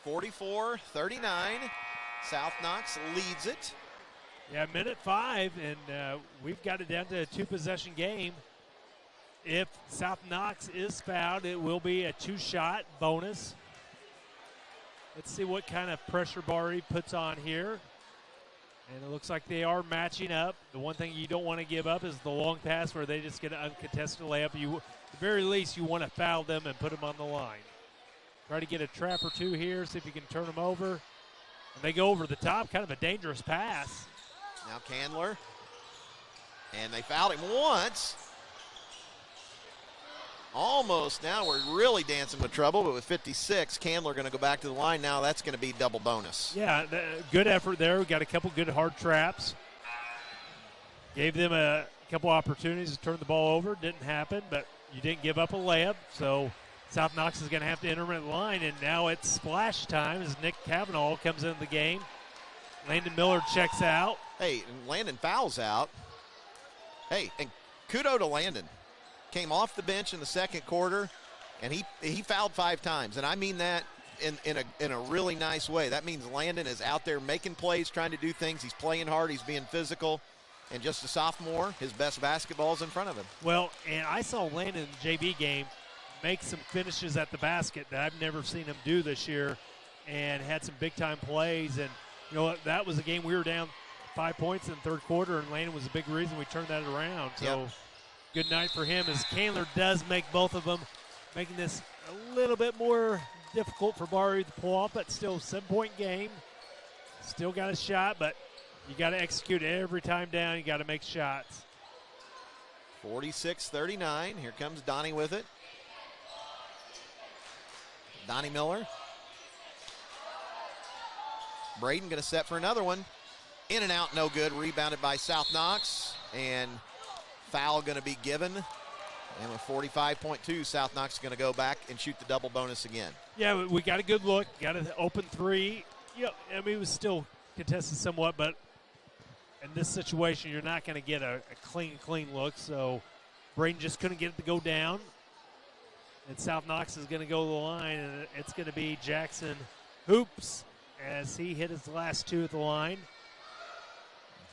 (44-39). South Knox leads it. Yeah, minute 5, and we've got it down to a 2-possession game. If South Knox is fouled, it will be a 2-shot bonus. Let's see what kind of pressure Barr-Reeve puts on here. And it looks like they are matching up. The one thing you don't want to give up is the long pass where they just get an uncontested layup. At the very least, you want to foul them and put them on the line. Try to get a trap or two here, see if you can turn them over. And they go over the top, kind of a dangerous pass. Now Candler. And they fouled him once. Almost. Now we're really dancing with trouble, but with 56, Candler going to go back to the line. Now that's going to be double bonus. Yeah, good effort there. We got a couple good hard traps. Gave them a couple opportunities to turn the ball over. Didn't happen, but you didn't give up a layup. So South Knox is going to have to enter at the line, and now it's splash time as Nick Cavanaugh comes into the game. Landon Miller checks out. Hey, and Landon fouls out. Hey, and kudos to Landon. Came off the bench in the second quarter, and he fouled 5 times, and I mean that in a really nice way. That means Landon is out there making plays, trying to do things. He's playing hard. He's being physical. And just a sophomore, his best basketball is in front of him. Well, and I saw Landon in the JV game make some finishes at the basket that I've never seen him do this year, and had some big-time plays. And, you know, that was a game we were down 5 points in the third quarter, and Landon was a big reason we turned that around. So. Yep. Good night for him as Candler does make both of them, making this a little bit more difficult for Barr-Reeve to pull off, but still 7-point game. Still got a shot, but you got to execute every time down. You got to make shots. 46-39. Here comes Donnie with it. Donnie Miller. Braden going to set for another one. In and out, no good. Rebounded by South Knox, and foul going to be given. And with 45.2, South Knox is going to go back and shoot the double bonus again. Yeah, we got a good look. Got an open 3. Yeah, I mean, it was still contested somewhat, but in this situation, you're not going to get a clean look. So Braden just couldn't get it to go down. And South Knox is going to go to the line, and it's going to be Jackson Hoops as he hit his last 2 at the line.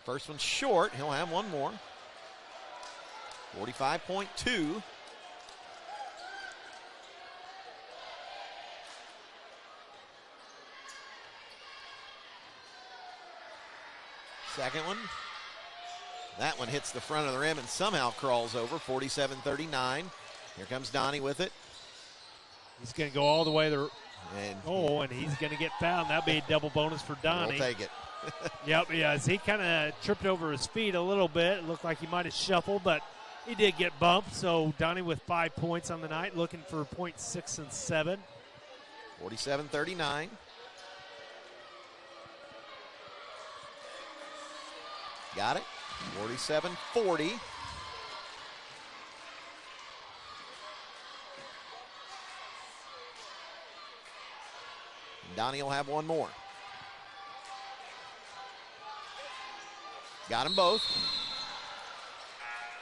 First one's short. He'll have one more. 45.2. Second one. That one hits the front of the rim and somehow crawls over. 47-39. Here comes Donnie with it. He's going to go all the way to and he's going to get fouled. That'll be a double bonus for Donnie. We'll take it. Yep, yeah, as he kind of tripped over his feet a little bit. It looked like he might have shuffled, but he did get bumped. So Donnie with 5 points on the night, looking for .6 and 7. 47-39. Got it. 47-40. Donnie will have one more. Got them both.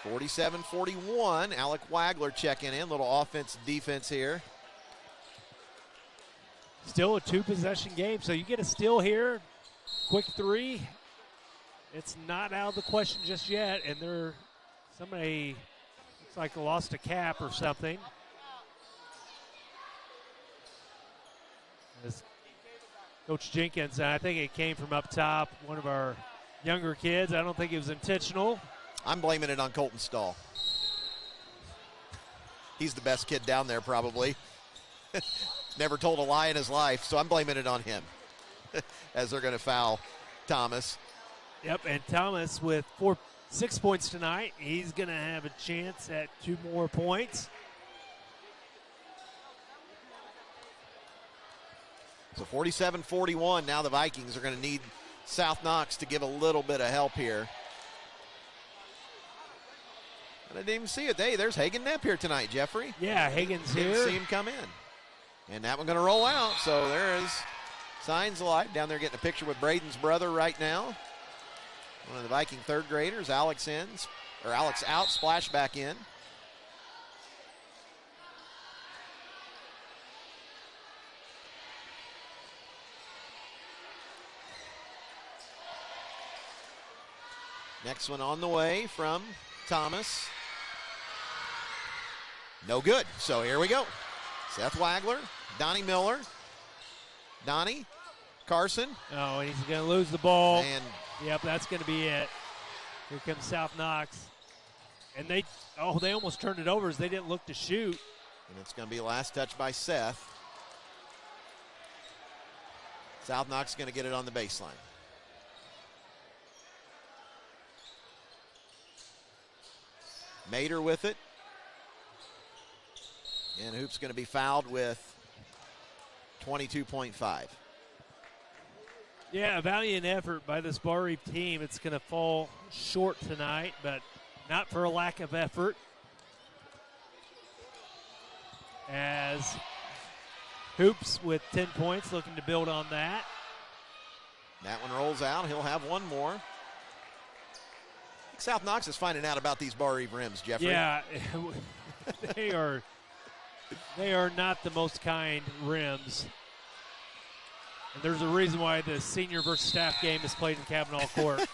47-41. Alec Wagler checking in. Little offense defense here. Still a 2-possession game, so you get a steal here. Quick three. It's not out of the question just yet, and somebody looks like lost a cap or something. As Coach Jenkins, I think it came from up top, one of our younger kids. I don't think it was intentional. I'm blaming it on Colton Stahl. He's the best kid down there probably. Never told a lie in his life, so I'm blaming it on him as they're going to foul Thomas. Yep, and Thomas with 6 points tonight. He's going to have a chance at 2 more points. So 47-41, now the Vikings are going to need South Knox to give a little bit of help here. And I didn't even see it. Hey, there's Hagen Knapp here tonight, Jeffrey. Yeah, Hagen's Didn't here. see him come in. And that one going to roll out, so there is signs of life. Down there getting a picture with Braden's brother right now. One of the Viking third graders, Alex out, splash back in. Next one on the way from Thomas. No good. So here we go. Seth Wagler, Donnie Miller. Donnie, Carson. Oh, he's going to lose the ball. And yep, that's going to be it. Here comes South Knox. And they almost turned it over as they didn't look to shoot. And it's going to be last touch by Seth. South Knox is going to get it on the baseline. Mater with it. And Hoop's going to be fouled with 22.5. Yeah, a valiant effort by this Barr-Reeve team. It's going to fall short tonight, but not for a lack of effort. As Hoops with 10 points, looking to build on that. That one rolls out. He'll have one more. I think South Knox is finding out about these Barr-Reeve rims, Jeffrey. Yeah, they are not the most kind rims. And there's a reason why the senior versus staff game is played in Kavanaugh Court.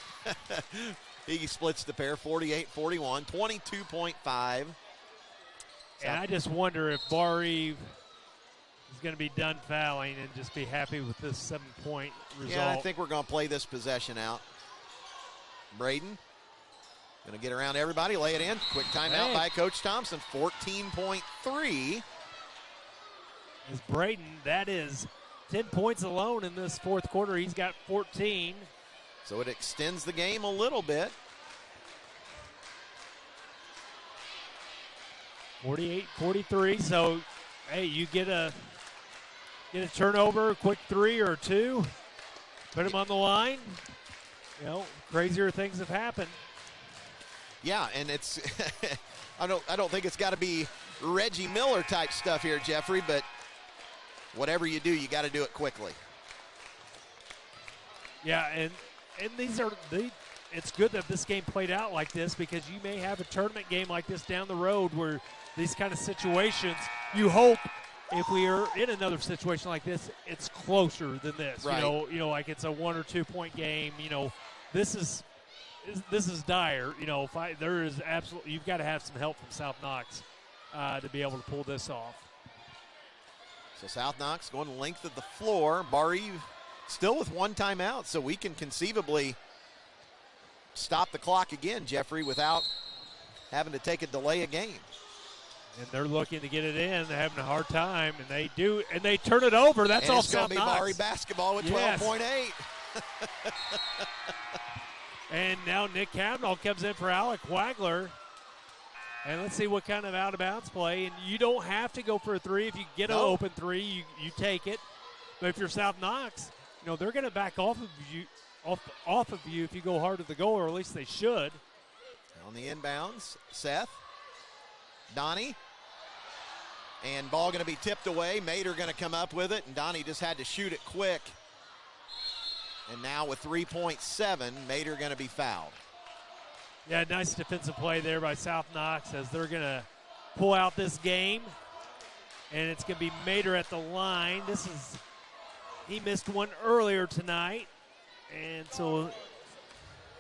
He splits the pair, 48-41, 22.5. And I just wonder if Barr-Reeve is going to be done fouling and just be happy with this 7-point result. Yeah, I think we're going to play this possession out. Braden going to get around everybody, lay it in. Quick timeout by Coach Thompson, 14.3. As Braden, that is 10 points alone in this fourth quarter. He's got 14. So it extends the game a little bit. 48-43. So, hey, you get a turnover, quick 3 or 2, put him on the line. You know, crazier things have happened. Yeah, and it's I don't think it's got to be Reggie Miller type stuff here, Jeffrey, but whatever you do, you got to do it quickly. Yeah, and it's good that this game played out like this, because you may have a tournament game like this down the road where these kind of situations, you hope if we are in another situation like this, it's closer than this. Right. You know, like it's a 1 or 2 point game. You know, this is dire. You know, there is absolutely, you've got to have some help from South Knox to be able to pull this off. So South Knox going the length of the floor. Barr-Reeve still with one timeout, so we can conceivably stop the clock again, Jeffrey, without having to take a delay a game. And they're looking to get it in. They're having a hard time, and they do, and they turn it over. That's all South Knox. It's going to be Barr-Reeve basketball with 12.8. And now Nick Cavanaugh comes in for Alec Wagler. And let's see what kind of out-of-bounds play. And you don't have to go for a three. If you get an open three, you take it. But if you're South Knox, they're going to back off of you if you go hard at the goal, or at least they should. On the inbounds, Seth, Donnie, and ball going to be tipped away. Mater going to come up with it, and Donnie just had to shoot it quick. And now with 3.7, Mater going to be fouled. Yeah, nice defensive play there by South Knox as they're going to pull out this game. And it's going to be Mater at the line. He missed one earlier tonight. And so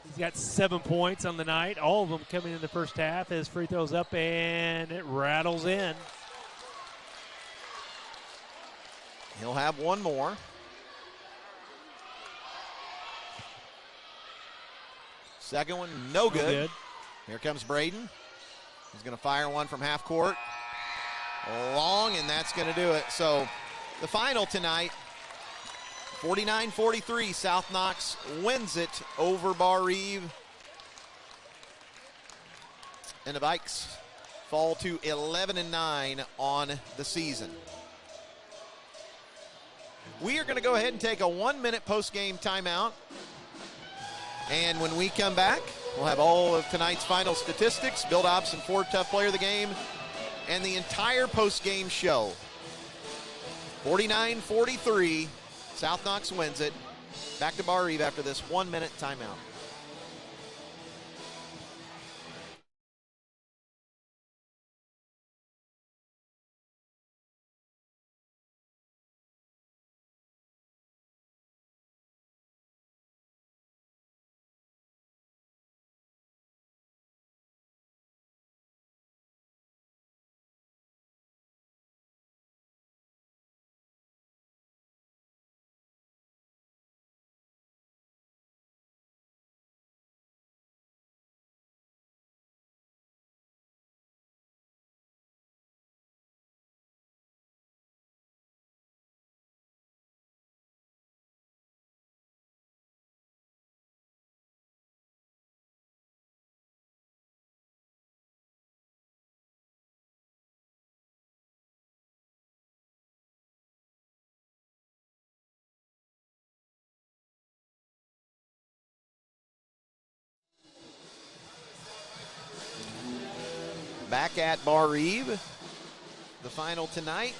he's got 7 points on the night. All of them coming in the first half. His free throws up and it rattles in. He'll have one more. Second one, no good. Here comes Braden. He's going to fire one from half court. Long, and that's going to do it. So the final tonight, 49-43, South Knox wins it over Barr-Reeve. And the Vikes fall to 11-9 on the season. We are going to go ahead and take a 1-minute post-game timeout. And when we come back, we'll have all of tonight's final statistics, Bill Dobson, Ford Tough Player of the Game, and the entire post-game show. 49-43, South Knox wins it. Back to Barr-Reeve after this 1-minute timeout. Back at Barr-Reeve, the final tonight,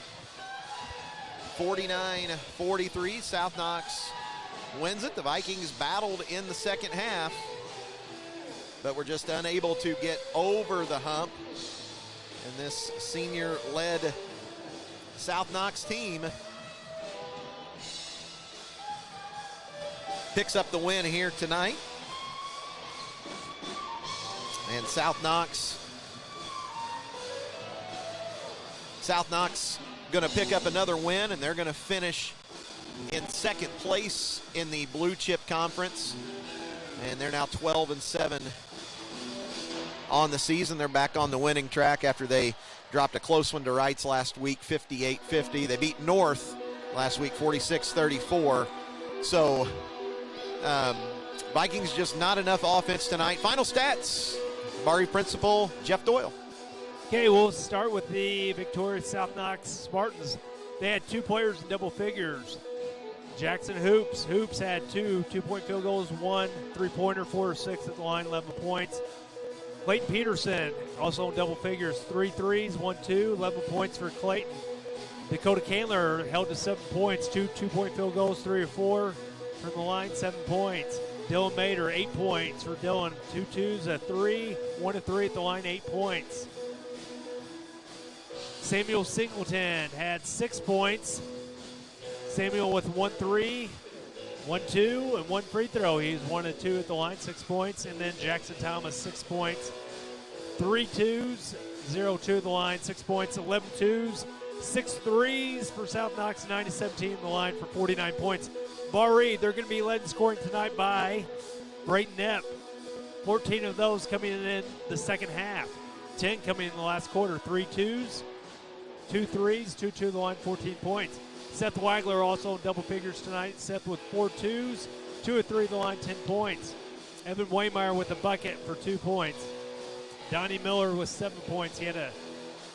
49-43, South Knox wins it. The Vikings battled in the second half, but were just unable to get over the hump. And this senior-led South Knox team picks up the win here tonight. And South Knox going to pick up another win, and they're going to finish in second place in the Blue Chip Conference. And they're now 12-7 on the season. They're back on the winning track after they dropped a close one to Wrights last week, 58-50. They beat North last week, 46-34. So Vikings just not enough offense tonight. Final stats, Barr-Reeve principal Jeff Doyle. Okay, we'll start with the victorious South Knox Spartans. They had 2 players in double figures. Jackson Hoops. Hoops had 2 two-point field goals, 1 3-pointer, 4 or 6 at the line, 11 points. Clayton Peterson, also in double figures, 3 threes, 1 2, 11 points for Clayton. Dakota Candler held to 7 points, 2 two-point field goals, 3 or 4 from the line, 7 points. Dylan Mater, 8 points for Dylan, 2 twos, a 3, 1 3 at the line, 8 points. Samuel Singleton had 6 points. Samuel with 1 3, 1 2, and 1 free throw. He's 1 and 2 at the line, 6 points. And then Jackson Thomas, 6 points. 3 twos, 0 2 at the line, 6 points. 11 twos, 6 threes for South Knox, 9-17 at the line for 49 points. Barr-Reeve, they're going to be led in scoring tonight by Brayton Knapp. 14 of those coming in the second half. 10 coming in the last quarter. 3 twos, 2 threes, 2 2 at the line, 14 points. Seth Wagler also in double figures tonight. Seth with 4 twos, 2 or 3 at the line, 10 points. Evan Waymeyer with a bucket for 2 points. Donnie Miller with 7 points. He had a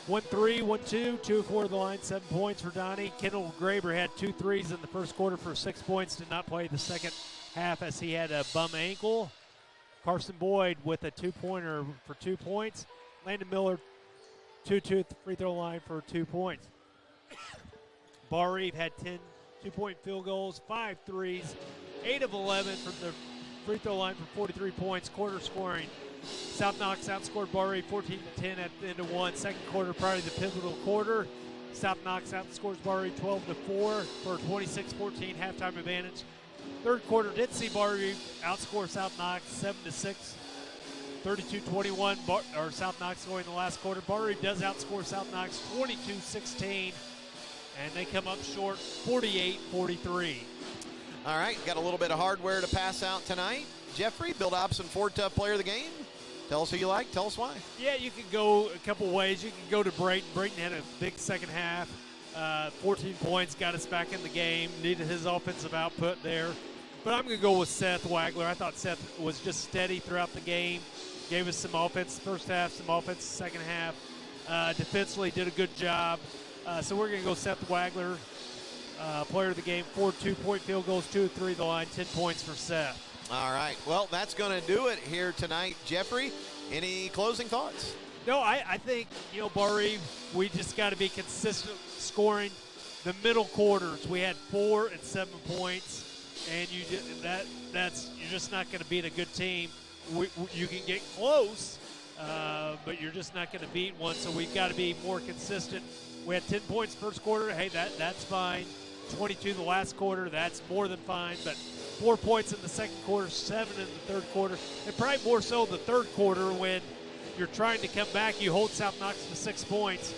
1-3, 1-2, 2 of 4 to the line, 7 points for Donnie. Kendall Graber had 2 threes in the first quarter for 6 points. Did not play the second half as he had a bum ankle. Carson Boyd with a 2-pointer for 2 points. Landon Miller, 2-2 at the free throw line for 2 points. Barr-Reeve had 10 2-point field goals, 5 threes, 8 of 11 from the free throw line for 43 points. Quarter scoring. South Knox outscored Barr-Reeve 14-10 at the end of one. Second quarter prior to the pivotal quarter. South Knox outscores Barr-Reeve 12-4 for a 26-14 halftime advantage. Third quarter did see Barr-Reeve outscore South Knox 7-6, 32-21. South Knox going in the last quarter. Barr-Reeve does outscore South Knox 22-16, and they come up short 48-43. All right, got a little bit of hardware to pass out tonight. Jeffrey, Bill Dobson, Ford Tough Player of the Game. Tell us who you like. Tell us why. Yeah, you can go a couple ways. You can go to Brayton. Brayton had a big second half. 14 points, got us back in the game. Needed his offensive output there. But I'm going to go with Seth Wagler. I thought Seth was just steady throughout the game. Gave us some offense first half, some offense second half. Defensively did a good job. So we're going to go Seth Wagler, player of the game. 4 2-point field goals, 2 of 3 to the line, 10 points for Seth. All right. Well, that's going to do it here tonight. Jeffrey, any closing thoughts? No, I think, Barr-Reeve, we just got to be consistent scoring. The middle quarters, we had 4 and 7 points, and you're just not going to beat a good team. You can get close, but you're just not going to beat one. So we've got to be more consistent. We had 10 points first quarter. Hey, that's fine. 22 the last quarter. That's more than fine. But 4 points in the second quarter, 7 in the third quarter, and probably more so the third quarter when you're trying to come back. You hold South Knox to 6 points.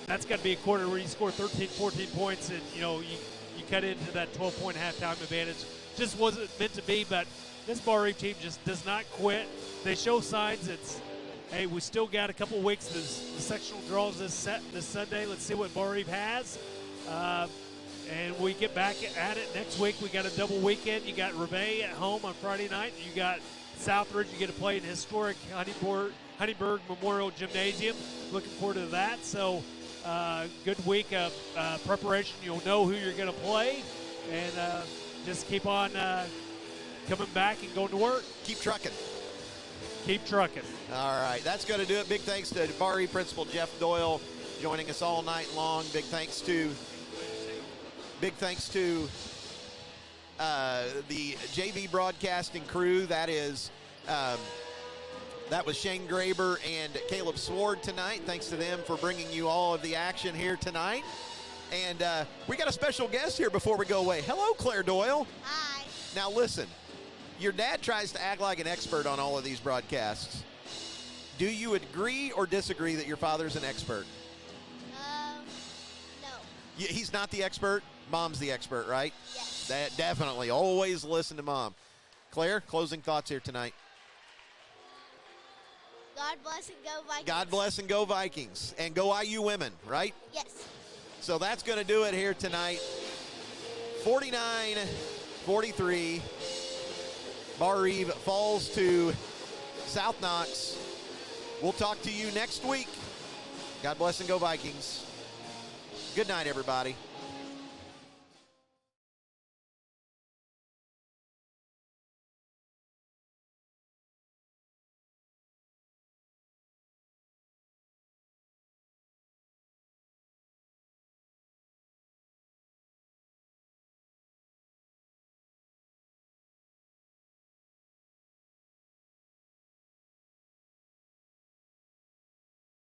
That's got to be a quarter where you score 13, 14 points, and you cut into that 12-point halftime advantage. Just wasn't meant to be, but this Barr-Reeve team just does not quit. They show signs. Hey, we still got a couple weeks. The sectional draws this Sunday. Let's see what Barr-Reeve has. And we get back at it next week. We got a double weekend. You got Rebay at home on Friday night. You got Southridge. You get to play in historic Honeyburg Memorial Gymnasium. Looking forward to that. So good week of preparation. You'll know who you're going to play. And just keep on coming back and going to work. Keep trucking. Keep trucking. All right, that's going to do it. Big thanks to Barr-Reeve Principal Jeff Doyle joining us all night long. Big thanks to the JV broadcasting crew. That was Shane Graber and Caleb Sword tonight. Thanks to them for bringing you all of the action here tonight. And we got a special guest here before we go away. Hello, Claire Doyle. Hi. Now listen, your dad tries to act like an expert on all of these broadcasts. Do you agree or disagree that your father's an expert? No. He's not the expert. Mom's the expert, right? Yes. That definitely. Always listen to Mom. Claire, closing thoughts here tonight. God bless and go Vikings. God bless and go Vikings. And go IU women, right? Yes. So that's going to do it here tonight. 49-43. Barr-Reeve falls to South Knox. We'll talk to you next week. God bless and go Vikings. Good night, everybody.